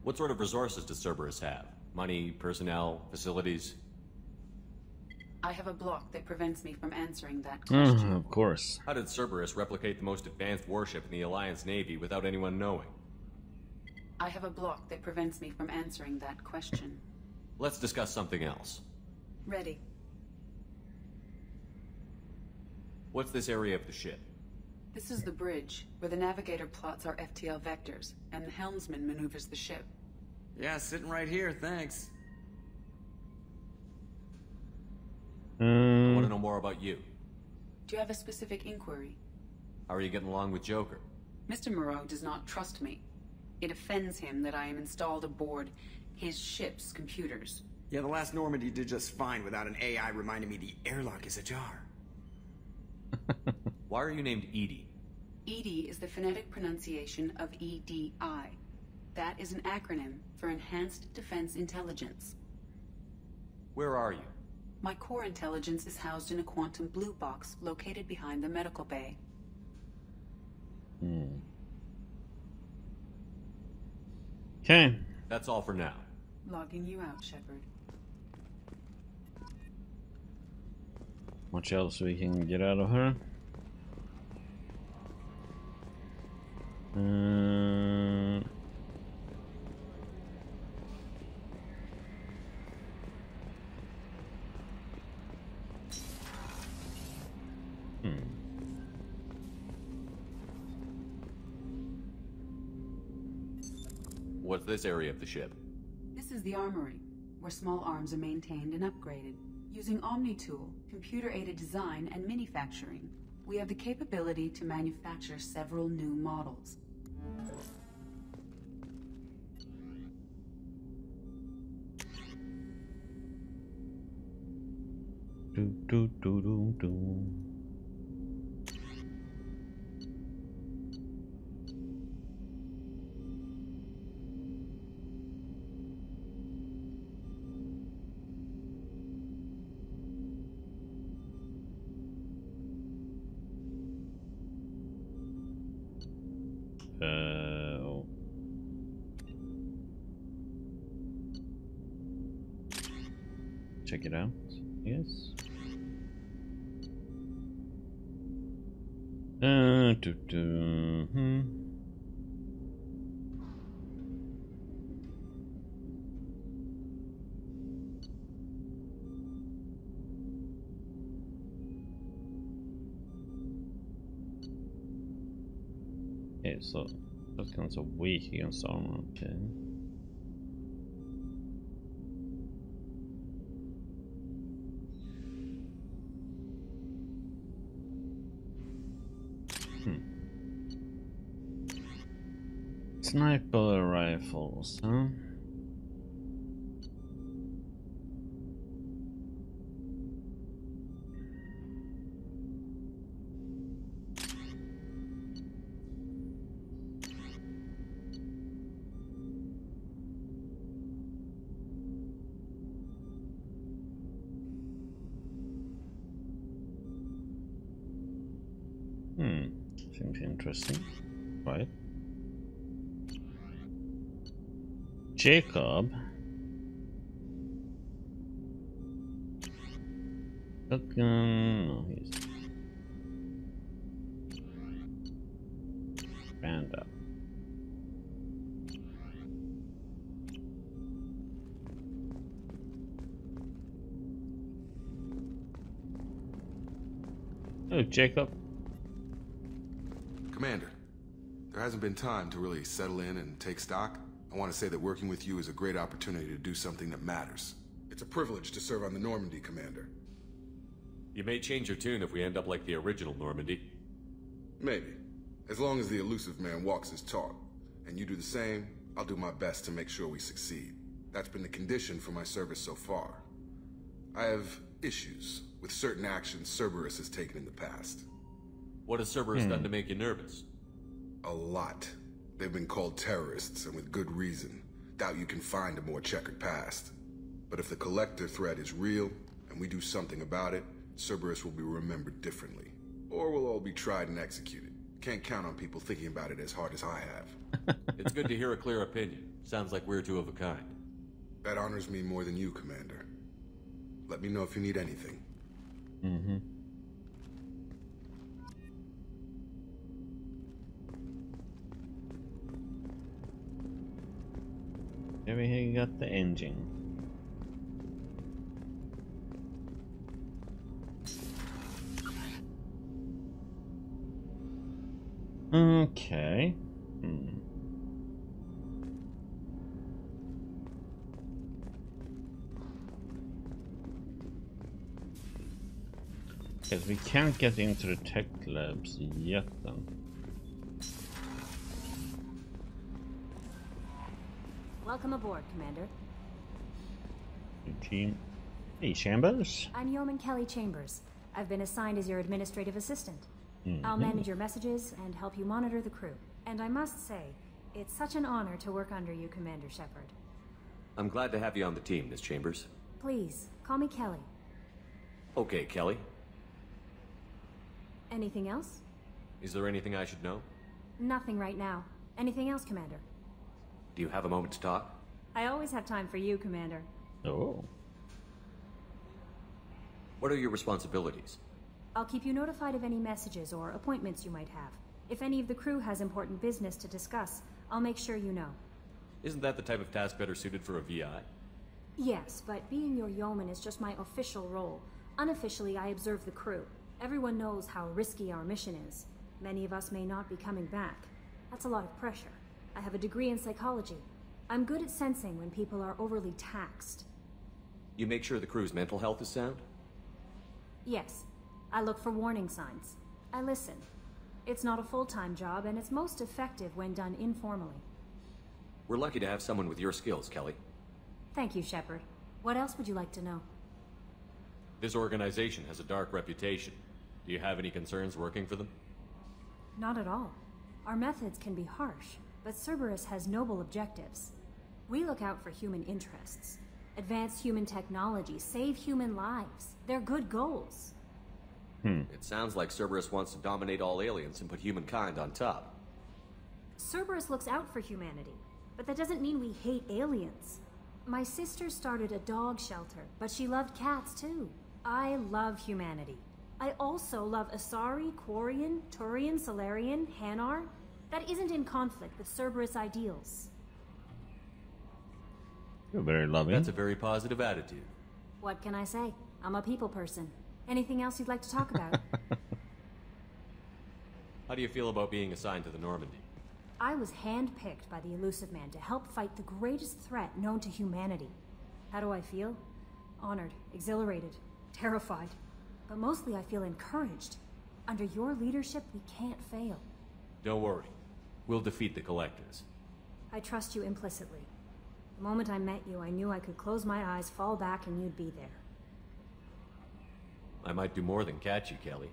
What sort of resources does Cerberus have? Money, personnel, facilities? I have a block that prevents me from answering that question. Of course. How did Cerberus replicate the most advanced warship in the Alliance Navy without anyone knowing? I have a block that prevents me from answering that question. Let's discuss something else. Ready. What's this area of the ship? This is the bridge, where the navigator plots our FTL vectors, and the helmsman maneuvers the ship. Yeah, sitting right here, thanks. I want to know more about you. Do you have a specific inquiry? How are you getting along with Joker? Mr. Moreau does not trust me. It offends him that I am installed aboard his ship's computers. Yeah, the last Normandy did just fine without an AI reminding me the airlock is ajar. Why are you named Edie? EDI is the phonetic pronunciation of EDI. That is an acronym for Enhanced Defense Intelligence. Where are you? My core intelligence is housed in a quantum blue box located behind the medical bay. Okay. That's all for now. Logging you out, Shepard. Much else we can get out of her? What's this area of the ship? This is the armory, where small arms are maintained and upgraded. Using Omni-Tool, computer-aided design, and manufacturing, we have the capability to manufacture several new models. Check it out. Yes. Okay, so that guns are weak against armor. Okay. Sniper rifles, huh? Seems interesting, right? Jacob. Shotgun. No, he's Randa. Oh, Jacob. Commander, there hasn't been time to really settle in and take stock. I want to say that working with you is a great opportunity to do something that matters. It's a privilege to serve on the Normandy, Commander. You may change your tune if we end up like the original Normandy. Maybe. As long as the elusive man walks his talk, and you do the same, I'll do my best to make sure we succeed. That's been the condition for my service so far. I have issues with certain actions Cerberus has taken in the past. What has Cerberus done to make you nervous? A lot. They've been called terrorists, and with good reason. Doubt you can find a more checkered past. But if the Collector threat is real, and we do something about it, Cerberus will be remembered differently. Or we'll all be tried and executed. Can't count on people thinking about it as hard as I have. It's good to hear a clear opinion. Sounds like we're two of a kind. That honors me more than you, Commander. Let me know if you need anything. Over here you got the engine. Okay. Because we can't get into the tech labs yet then. Welcome aboard, Commander. Team. Hey, Chambers. I'm Yeoman Kelly Chambers. I've been assigned as your administrative assistant. I'll manage your messages and help you monitor the crew. And I must say, it's such an honor to work under you, Commander Shepard. I'm glad to have you on the team, Miss Chambers. Please, call me Kelly. Okay, Kelly. Anything else? Is there anything I should know? Nothing right now. Anything else, Commander? Do you have a moment to talk? I always have time for you, Commander. Oh. What are your responsibilities? I'll keep you notified of any messages or appointments you might have. If any of the crew has important business to discuss, I'll make sure you know. Isn't that the type of task better suited for a VI? Yes, but being your yeoman is just my official role. Unofficially, I observe the crew. Everyone knows how risky our mission is. Many of us may not be coming back. That's a lot of pressure. I have a degree in psychology. I'm good at sensing when people are overly taxed. You make sure the crew's mental health is sound? Yes. I look for warning signs. I listen. It's not a full-time job, and it's most effective when done informally. We're lucky to have someone with your skills, Kelly. Thank you, Shepard. What else would you like to know? This organization has a dark reputation. Do you have any concerns working for them? Not at all. Our methods can be harsh, but Cerberus has noble objectives. We look out for human interests. Advance human technology, save human lives. They're good goals. It sounds like Cerberus wants to dominate all aliens and put humankind on top. Cerberus looks out for humanity, but that doesn't mean we hate aliens. My sister started a dog shelter, but she loved cats too. I love humanity. I also love Asari, Quarian, Turian, Solarian, Hanar. That isn't in conflict with Cerberus ideals. You're very loving. That's a very positive attitude. What can I say? I'm a people person. Anything else you'd like to talk about? How do you feel about being assigned to the Normandy? I was handpicked by the Elusive Man to help fight the greatest threat known to humanity. How do I feel? Honored, exhilarated, terrified. But mostly I feel encouraged. Under your leadership, we can't fail. Don't worry. We'll defeat the Collectors. I trust you implicitly. The moment I met you, I knew I could close my eyes, fall back, and you'd be there. I might do more than catch you, Kelly.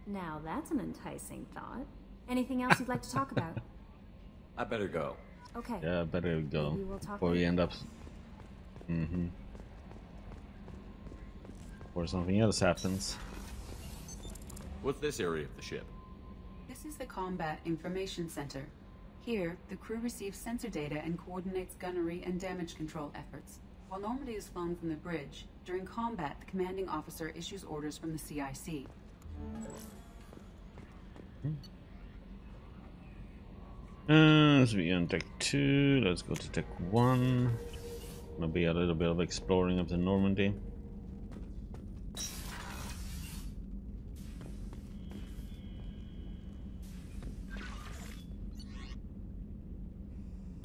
Now that's an enticing thought. Anything else you'd like to talk about? I better go. Okay. Yeah, better go Maybe we'll talk before we later. end up. Or something else happens. What's this area of the ship? This is the Combat Information Center. Here, the crew receives sensor data and coordinates gunnery and damage control efforts. While Normandy is flown from the bridge, during combat, the commanding officer issues orders from the CIC. So we're on deck 2. Let's go to deck 1. Gonna be a little bit of exploring of the Normandy.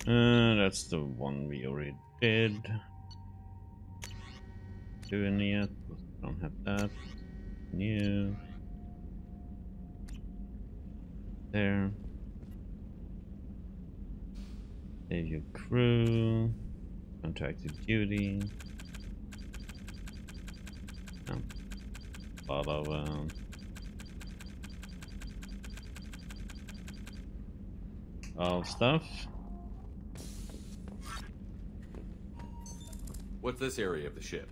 That's the one we already did. Doing yet? Don't have that. New. There. Save your crew. Contracted duty. A lot of stuff. What's this area of the ship?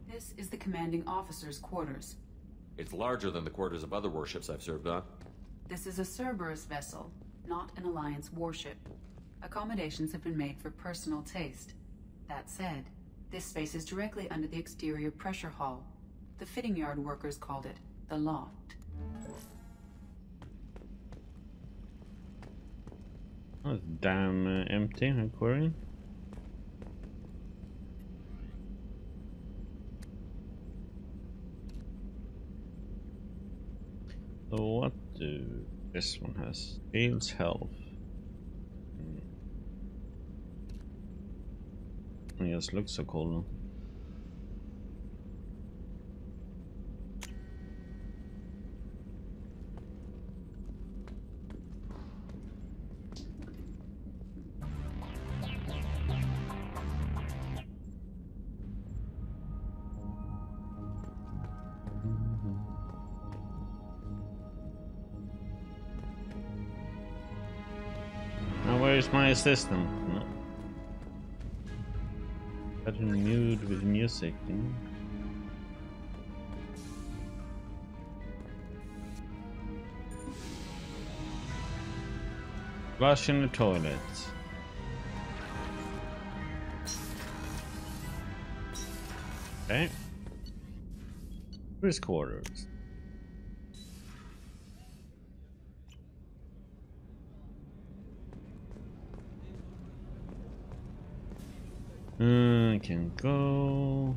This is the commanding officer's quarters. It's larger than the quarters of other warships I've served on. This is a Cerberus vessel, not an Alliance warship. Accommodations have been made for personal taste. That said, this space is directly under the exterior pressure hull. The fitting yard workers called it the loft. Oh, it's damn empty, aquarium. So what do this one has? Shields health. It just looks so cool though. Now where's my assistant? No. Got in mood with music, you know? Flush in the toilet. Okay. First quarters. I can go.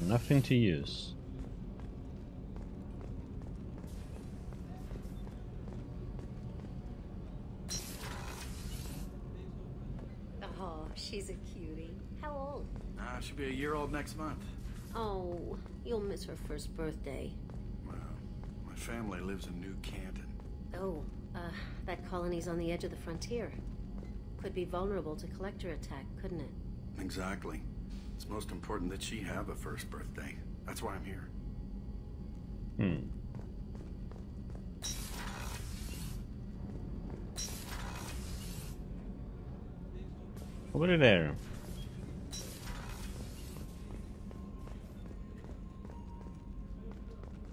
Nothing to use. Oh, she's a cutie. How old? She'll be a year old next month. Oh, you'll miss her first birthday. Well, my family lives in New Canton. Oh, that colony's on the edge of the frontier. Could be vulnerable to collector attack, couldn't it? Exactly. It's most important that she have a first birthday. That's why I'm here. Over there.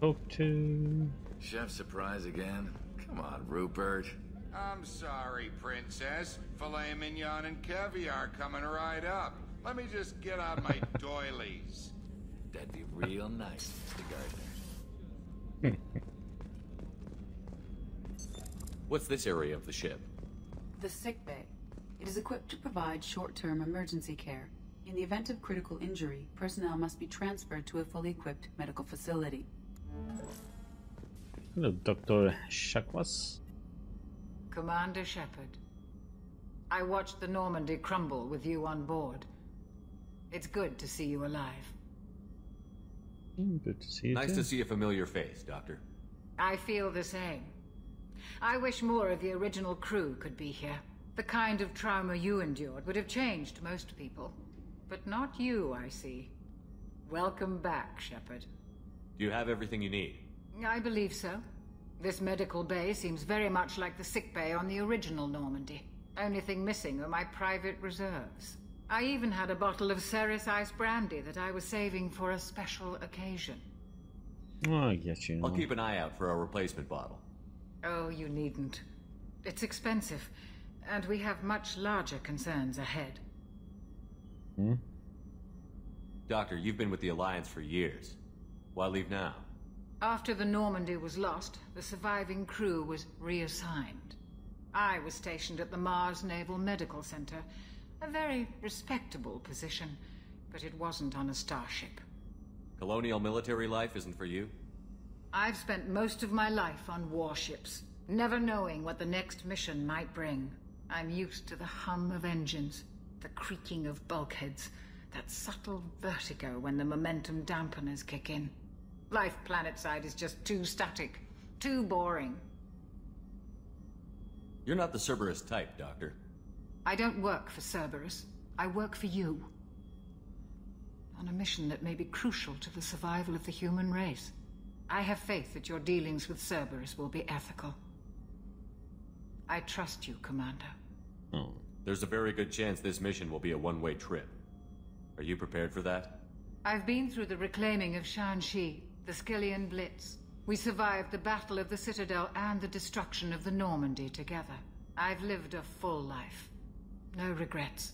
Talk to... Chef surprise again? Come on, Rupert. I'm sorry, Princess. Filet mignon and caviar coming right up. Let me just get out my doilies. That'd be real nice, Mr. Gardner. What's this area of the ship? The sick bay. It is equipped to provide short-term emergency care. In the event of critical injury, personnel must be transferred to a fully equipped medical facility. Hello, Dr. Shakwas. Commander Shepard, I watched the Normandy crumble with you on board. It's good to see you alive. Good to see you. Nice to see a familiar face, Doctor. I feel the same. I wish more of the original crew could be here. The kind of trauma you endured would have changed most people. But not you, I see. Welcome back, Shepard. Do you have everything you need? I believe so. This medical bay seems very much like the sick bay on the original Normandy. Only thing missing are my private reserves. I even had a bottle of Ceres Ice brandy that I was saving for a special occasion. Oh, I get you. I'll keep an eye out for a replacement bottle. Oh, you needn't. It's expensive, and we have much larger concerns ahead. Doctor, you've been with the Alliance for years. Why leave now? After the Normandy was lost, the surviving crew was reassigned. I was stationed at the Mars Naval Medical Center, a very respectable position, but it wasn't on a starship. Colonial military life isn't for you? I've spent most of my life on warships, never knowing what the next mission might bring. I'm used to the hum of engines, the creaking of bulkheads, that subtle vertigo when the momentum dampeners kick in. Life planetside is just too static, too boring. You're not the Cerberus type, Doctor. I don't work for Cerberus. I work for you. On a mission that may be crucial to the survival of the human race. I have faith that your dealings with Cerberus will be ethical. I trust you, Commander. Oh. There's a very good chance this mission will be a one-way trip. Are you prepared for that? I've been through the reclaiming of Shanxi, the Skillian Blitz. We survived the Battle of the Citadel and the destruction of the Normandy together. I've lived a full life. No regrets.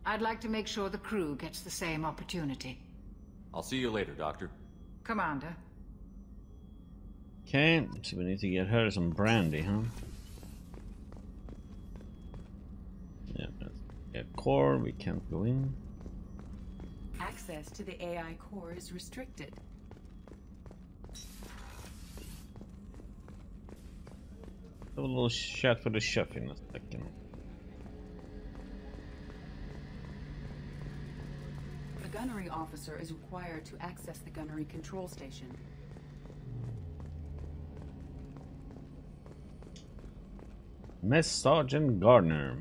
I'd like to make sure the crew gets the same opportunity. I'll see you later, Doctor. Commander. Okay, so we need to get her some brandy, huh? Yeah, that's a core, we can't go in. Access to the AI core is restricted. A little chat for the chef in a second. The gunnery officer is required to access the gunnery control station. Mess Sergeant Gardner.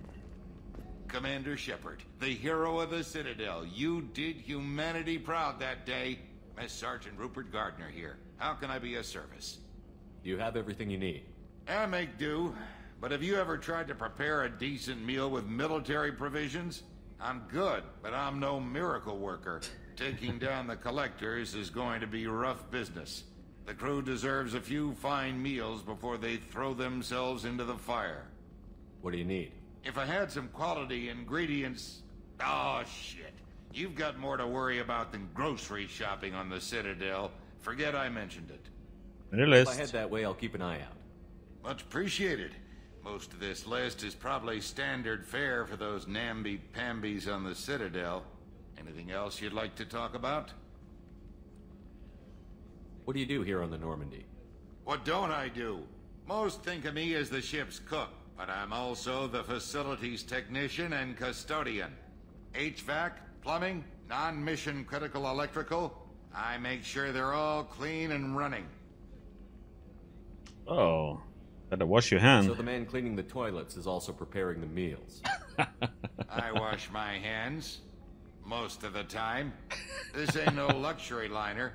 Commander Shepard, the hero of the Citadel. You did humanity proud that day. Mess Sergeant Rupert Gardner here. How can I be of service? Do you have everything you need? I make do. But have you ever tried to prepare a decent meal with military provisions? I'm good, but I'm no miracle worker. Taking down the collectors is going to be rough business. The crew deserves a few fine meals before they throw themselves into the fire. What do you need? If I had some quality ingredients... Oh, shit. You've got more to worry about than grocery shopping on the Citadel. Forget I mentioned it. If I head that way, I'll keep an eye out. Much appreciated. Most of this list is probably standard fare for those namby-pambies on the Citadel. Anything else you'd like to talk about? What do you do here on the Normandy? What don't I do? Most think of me as the ship's cook, but I'm also the facilities technician and custodian. HVAC, plumbing, non-mission critical electrical. I make sure they're all clean and running. Oh, better wash your hands. So the man cleaning the toilets is also preparing the meals. I wash my hands. Most of the time. This ain't no luxury liner.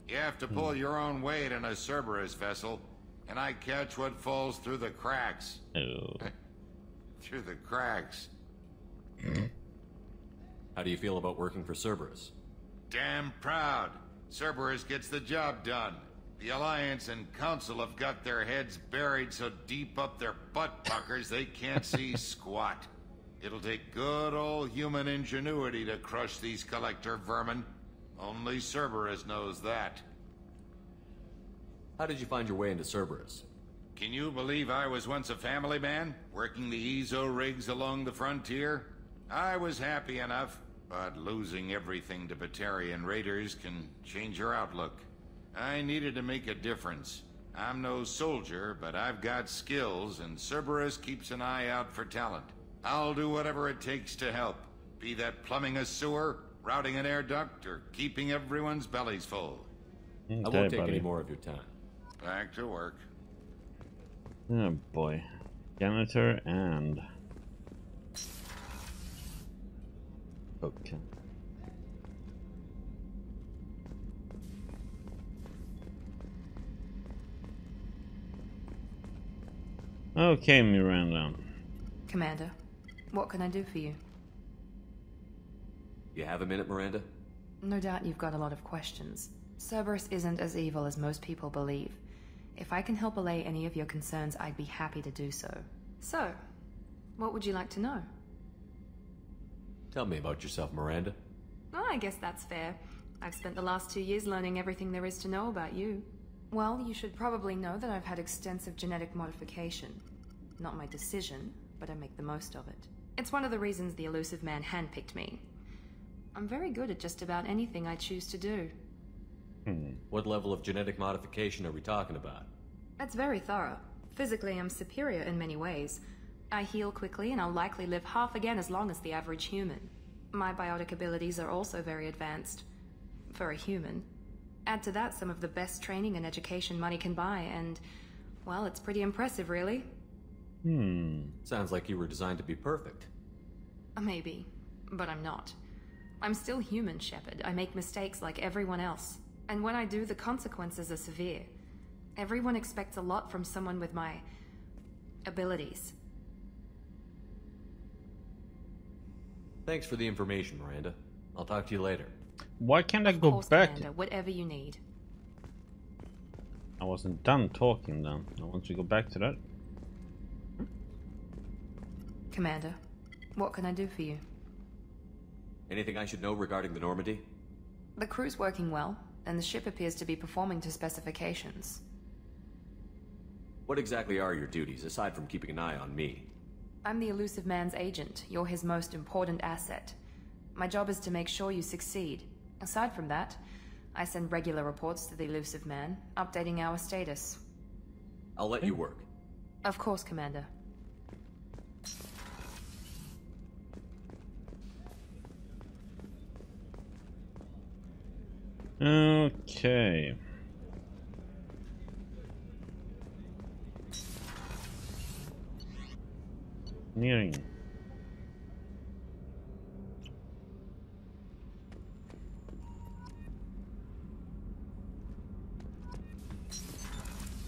You have to pull your own weight in a Cerberus vessel, and I catch what falls through the cracks. Oh. Through the cracks. How do you feel about working for Cerberus? Damn proud. Cerberus gets the job done. The Alliance and Council have got their heads buried so deep up their butt puckers they can't see squat. It'll take good old human ingenuity to crush these collector vermin. Only Cerberus knows that. How did you find your way into Cerberus? Can you believe I was once a family man, working the EZO rigs along the frontier? I was happy enough, but losing everything to Batarian raiders can change your outlook. I needed to make a difference. I'm no soldier, but I've got skills, and Cerberus keeps an eye out for talent. I'll do whatever it takes to help, be that plumbing a sewer, routing an air duct, or keeping everyone's bellies full. Okay, I won't take buddy. any more of your time. Back to work. Oh boy. Janitor and... Okay. Okay, Miranda. Commander, what can I do for you? You have a minute, Miranda? No doubt you've got a lot of questions. Cerberus isn't as evil as most people believe. If I can help allay any of your concerns, I'd be happy to do so. So, what would you like to know? Tell me about yourself, Miranda. Oh, I guess that's fair. I've spent the last 2 years learning everything there is to know about you. Well, you should probably know that I've had extensive genetic modification. Not my decision, but I make the most of it. It's one of the reasons the elusive man handpicked me. I'm very good at just about anything I choose to do. What level of genetic modification are we talking about? That's very thorough. Physically, I'm superior in many ways. I heal quickly, and I'll likely live half again as long as the average human. My biotic abilities are also very advanced. For a human. Add to that some of the best training and education money can buy, and... well, it's pretty impressive, really. Sounds like you were designed to be perfect. Maybe. But I'm not. I'm still human, Shepard. I make mistakes like everyone else. And when I do, the consequences are severe. Everyone expects a lot from someone with my... abilities. Thanks for the information, Miranda. I'll talk to you later. Why can't I go Of course, back? Commander, whatever you need. I wasn't done talking then. I want to go back to that. Commander, what can I do for you? Anything I should know regarding the Normandy? The crew's working well, and the ship appears to be performing to specifications. What exactly are your duties, aside from keeping an eye on me? I'm the elusive man's agent. You're his most important asset. My job is to make sure you succeed. Aside from that, I send regular reports to the elusive man, updating our status. I'll let you work. Of course, Commander. Okay. Nearing.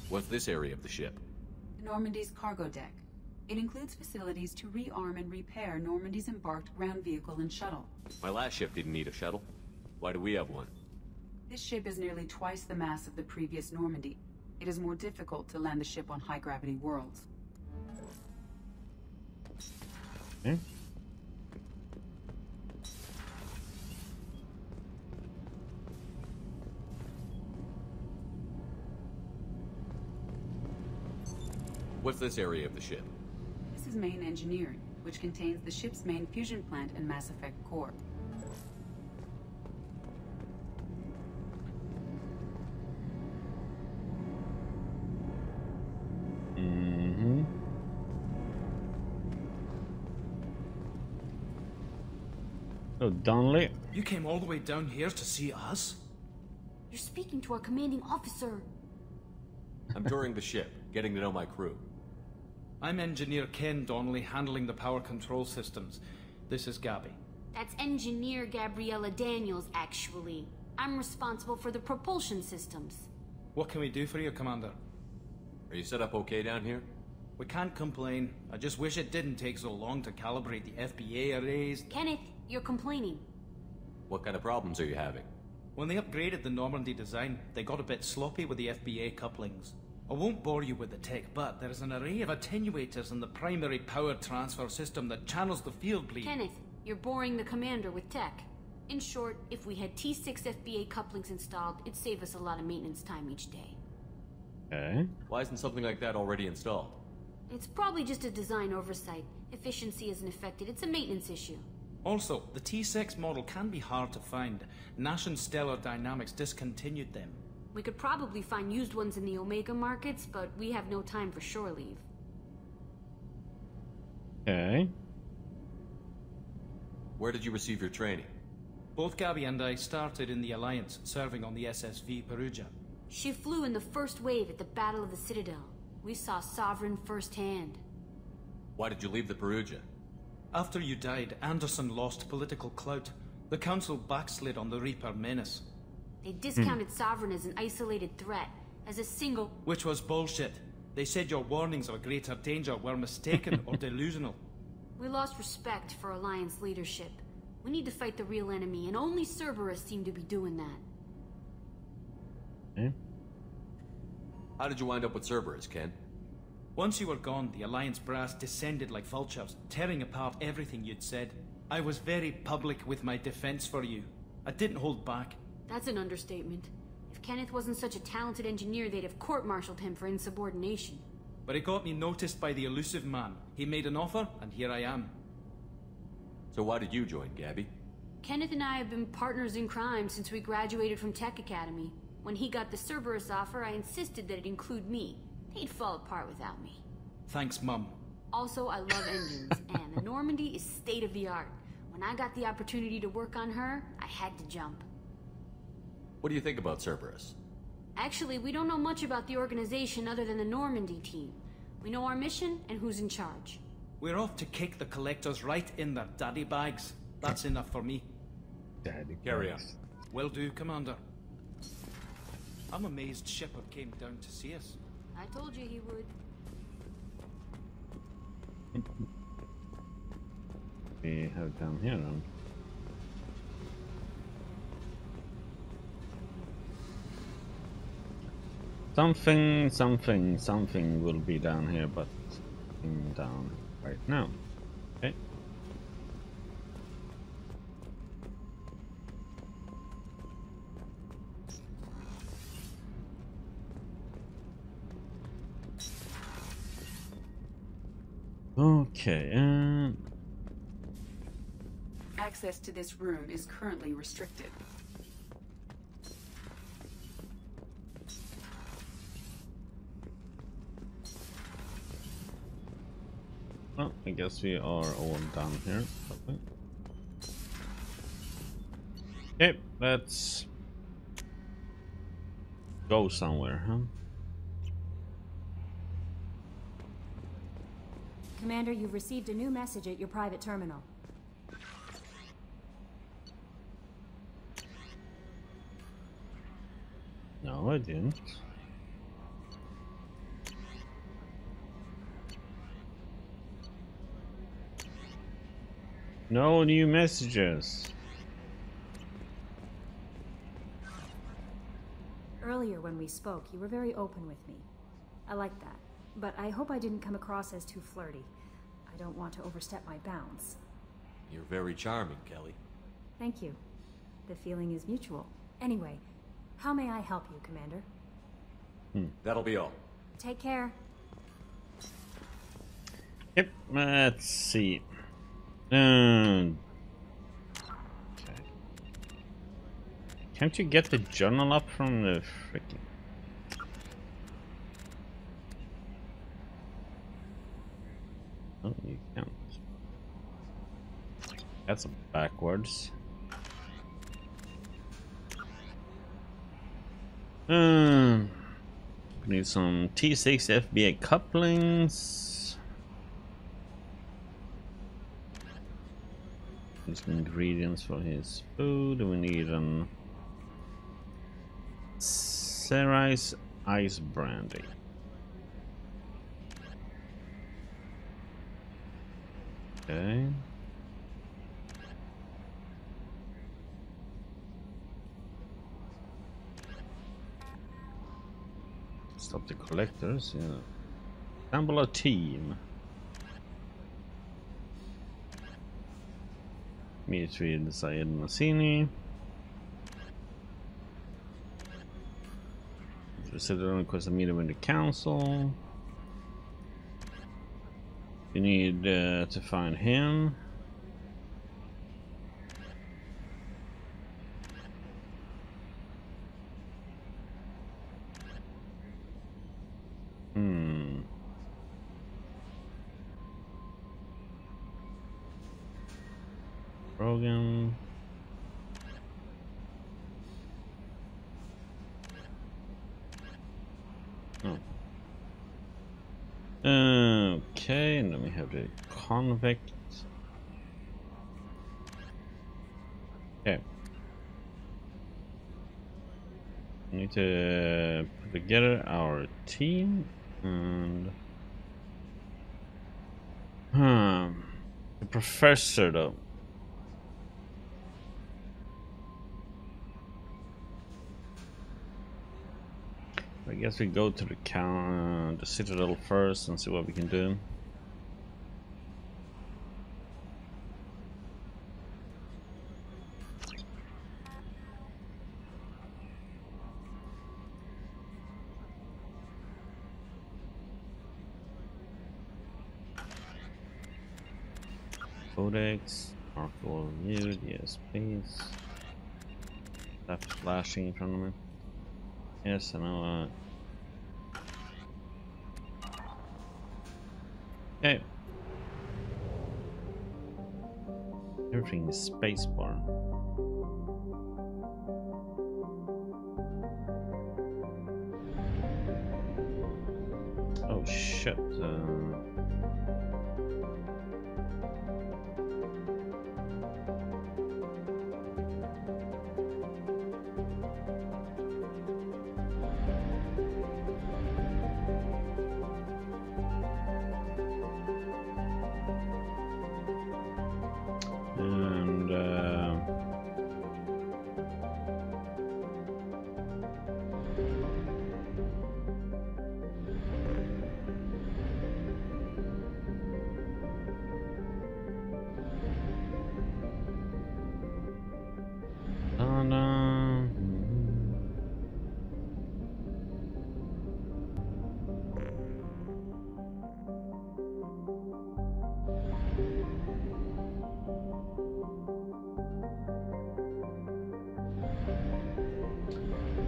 What's this area of the ship? Normandy's cargo deck. It includes facilities to rearm and repair Normandy's embarked ground vehicle and shuttle. My last ship didn't need a shuttle. Why do we have one? This ship is nearly twice the mass of the previous Normandy. It is more difficult to land the ship on high-gravity worlds. Okay. What's this area of the ship? This is main engineering, which contains the ship's main fusion plant and Mass Effect core. Hello, Donnelly. You came all the way down here to see us? You're speaking to our commanding officer. I'm touring the ship, getting to know my crew. I'm Engineer Ken Donnelly, handling the power control systems. This is Gabby. That's Engineer Gabriella Daniels, actually. I'm responsible for the propulsion systems. What can we do for you, Commander? Are you set up okay down here? We can't complain. I just wish it didn't take so long to calibrate the FBA arrays. Kenneth, you're complaining. What kind of problems are you having? When they upgraded the Normandy design, they got a bit sloppy with the FBA couplings. I won't bore you with the tech, but there is an array of attenuators in the primary power transfer system that channels the field bleed. Kenneth, you're boring the commander with tech. In short, if we had T6 FBA couplings installed, it'd save us a lot of maintenance time each day. Okay. Why isn't something like that already installed? It's probably just a design oversight. Efficiency isn't affected, it's a maintenance issue. Also, the T6 model can be hard to find. Nash and Stellar Dynamics discontinued them. We could probably find used ones in the Omega markets, but we have no time for shore leave. Okay. Where did you receive your training? Both Gabby and I started in the Alliance, serving on the SSV Perugia. She flew in the first wave at the Battle of the Citadel. We saw Sovereign firsthand. Why did you leave the Perugia? After you died, Anderson lost political clout. The Council backslid on the Reaper menace. They discounted Sovereign as an isolated threat, as a single... Which was bullshit. They said your warnings of a greater danger were mistaken or delusional. We lost respect for Alliance leadership. We need to fight the real enemy, and only Cerberus seemed to be doing that. Okay. How did you wind up with Cerberus, Ken? Once you were gone, the Alliance brass descended like vultures, tearing apart everything you'd said. I was very public with my defense for you. I didn't hold back. That's an understatement. If Kenneth wasn't such a talented engineer, they'd have court-martialed him for insubordination. But it got me noticed by the elusive man. He made an offer, and here I am. So why did you join, Gabby? Kenneth and I have been partners in crime since we graduated from Tech Academy. When he got the Cerberus offer, I insisted that it include me. He'd fall apart without me. Thanks, Mum. Also, I love engines, and the Normandy is state-of-the-art. When I got the opportunity to work on her, I had to jump. What do you think about Cerberus? Actually, we don't know much about the organization other than the Normandy team. We know our mission and who's in charge. We're off to kick the Collectors right in their daddy bags. That's enough for me. Daddy Carry on. Will do, Commander. I'm amazed Shepard came down to see us. I told you he would. We have down here then. Something will be down here, but down right now. Okay. Okay, Access to this room is currently restricted. well, I guess we are all down here. Okay, let's go somewhere, huh? Commander, you've received a new message at your private terminal. No, I didn't. No new messages. Earlier when we spoke, you were very open with me. I like that. But I hope I didn't come across as too flirty. I don't want to overstep my bounds. You're very charming, Kelly. Thank you. The feeling is mutual. Anyway, how may I help you, Commander? That'll be all. Take care. Yep, let's see. Okay. Can't you get the journal up from the freaking... Oh, you can't. That's backwards. We need some T6 FBA couplings. Some ingredients for his food. We need an Cerise ice brandy. Okay. Stop the collectors, yeah. Assemble a team. Meet with Syed Massini. Consider request a meeting with the council. We need to find him. Rogan. Oh. Okay, and then we have the convict. Okay. We need to put together our team and the professor though. I guess we go to the citadel first and see what we can do. Codex, archival viewed, yes please. That's flashing in front of me. Yes, I know. Okay. Everything is spacebar. Oh shit.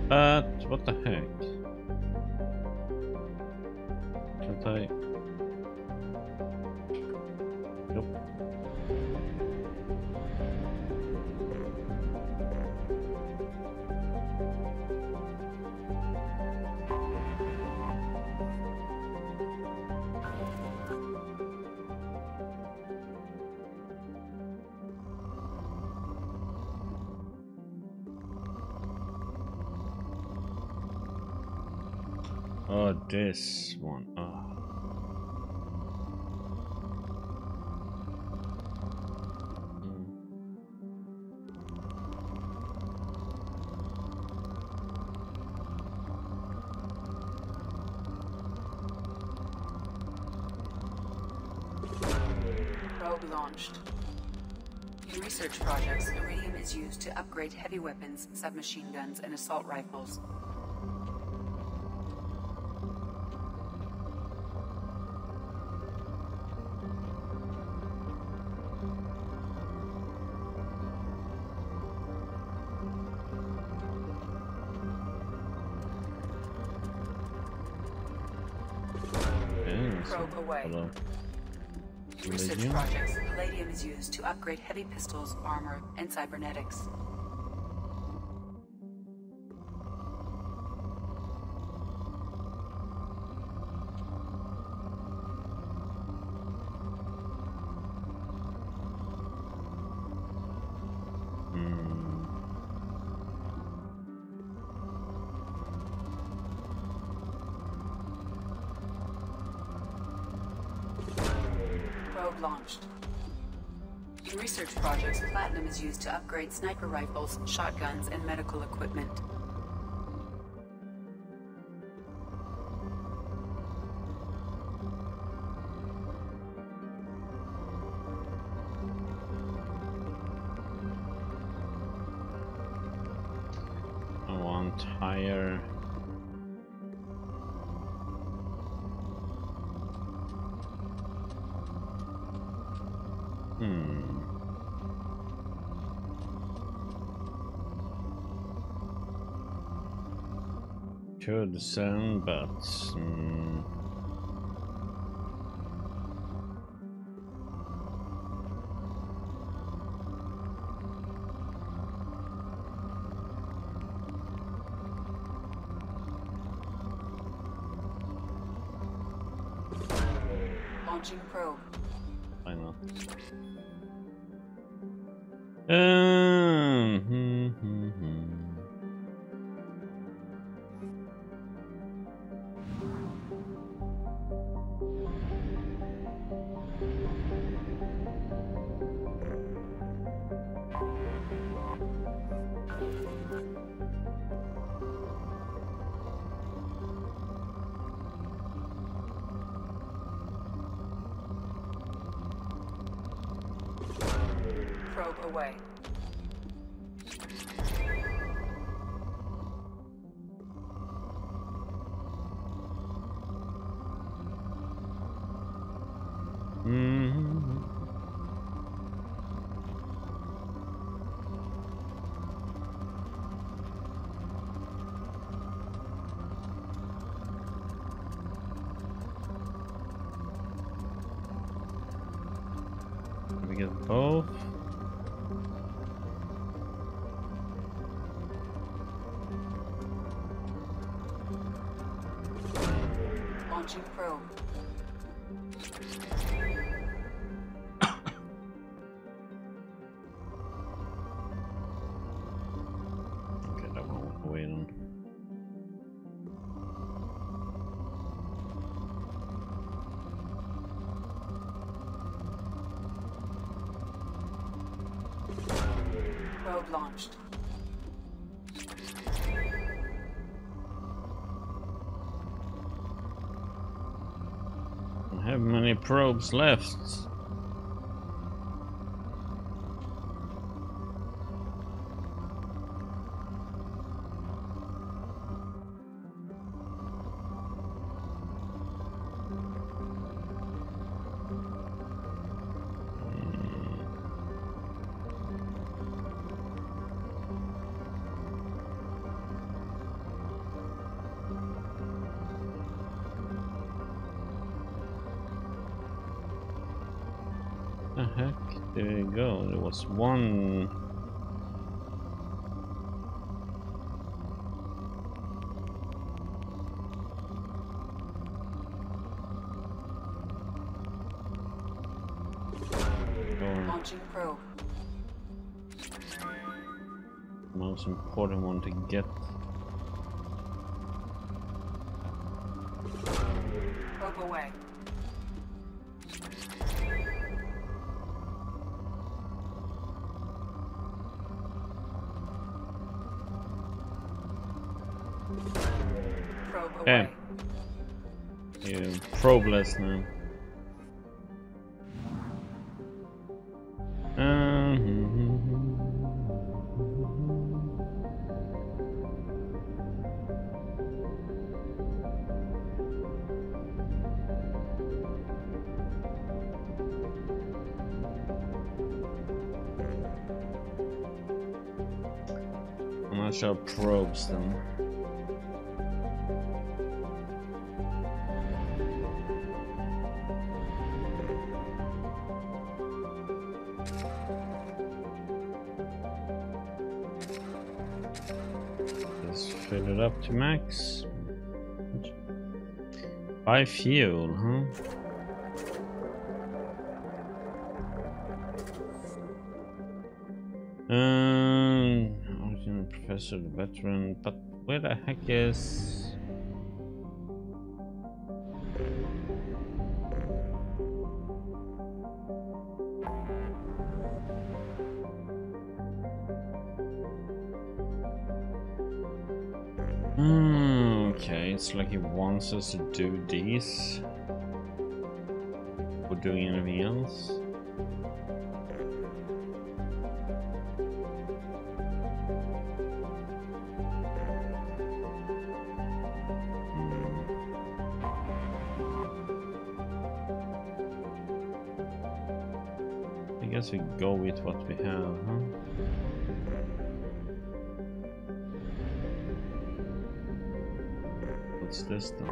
But what the heck? Can't I? Nope. Oh, this one. Oh. Probe launched. In research projects, iridium is used to upgrade heavy weapons, submachine guns, and assault rifles. Probe away. Hello. In research projects, palladium is used to upgrade heavy pistols, armor, and cybernetics. Probe launched. In research projects, platinum is used to upgrade sniper rifles, shotguns, and medical equipment. I want higher. Could send, but Launching probe. why not? Probe away. We get both. Launching probe. Okay, that one will wait on. Probe launched. I have many probes left. The heck did it go? There was one. Launching probe. Most important one to get. Probe away. Probe Okay. away. You probeless now. I'm not sure probes them. Let's fill it up to max. Buy fuel, huh? Original professor, the veteran, but where the heck is? Okay, it's like he wants us to do these. Or doing anything else. I guess we go with what we have, huh? What's this then?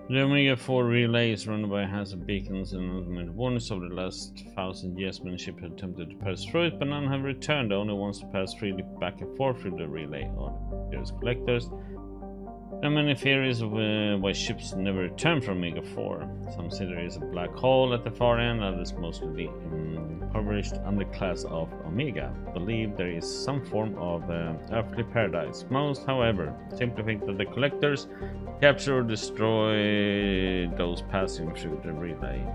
The Omega-4 relay is run by hazard beacons and automated warnings. Over the last 1,000 years, many ships have attempted to pass through it, but none have returned. The only ones to pass freely back and forth through the relay are the collectors. There are many theories of why ships never return from Omega-4. Some say there is a black hole at the far end, others mostly impoverished underclass of Omega believe there is some form of earthly paradise. Most, however, simply think that the collectors capture or destroy those passing through the relay.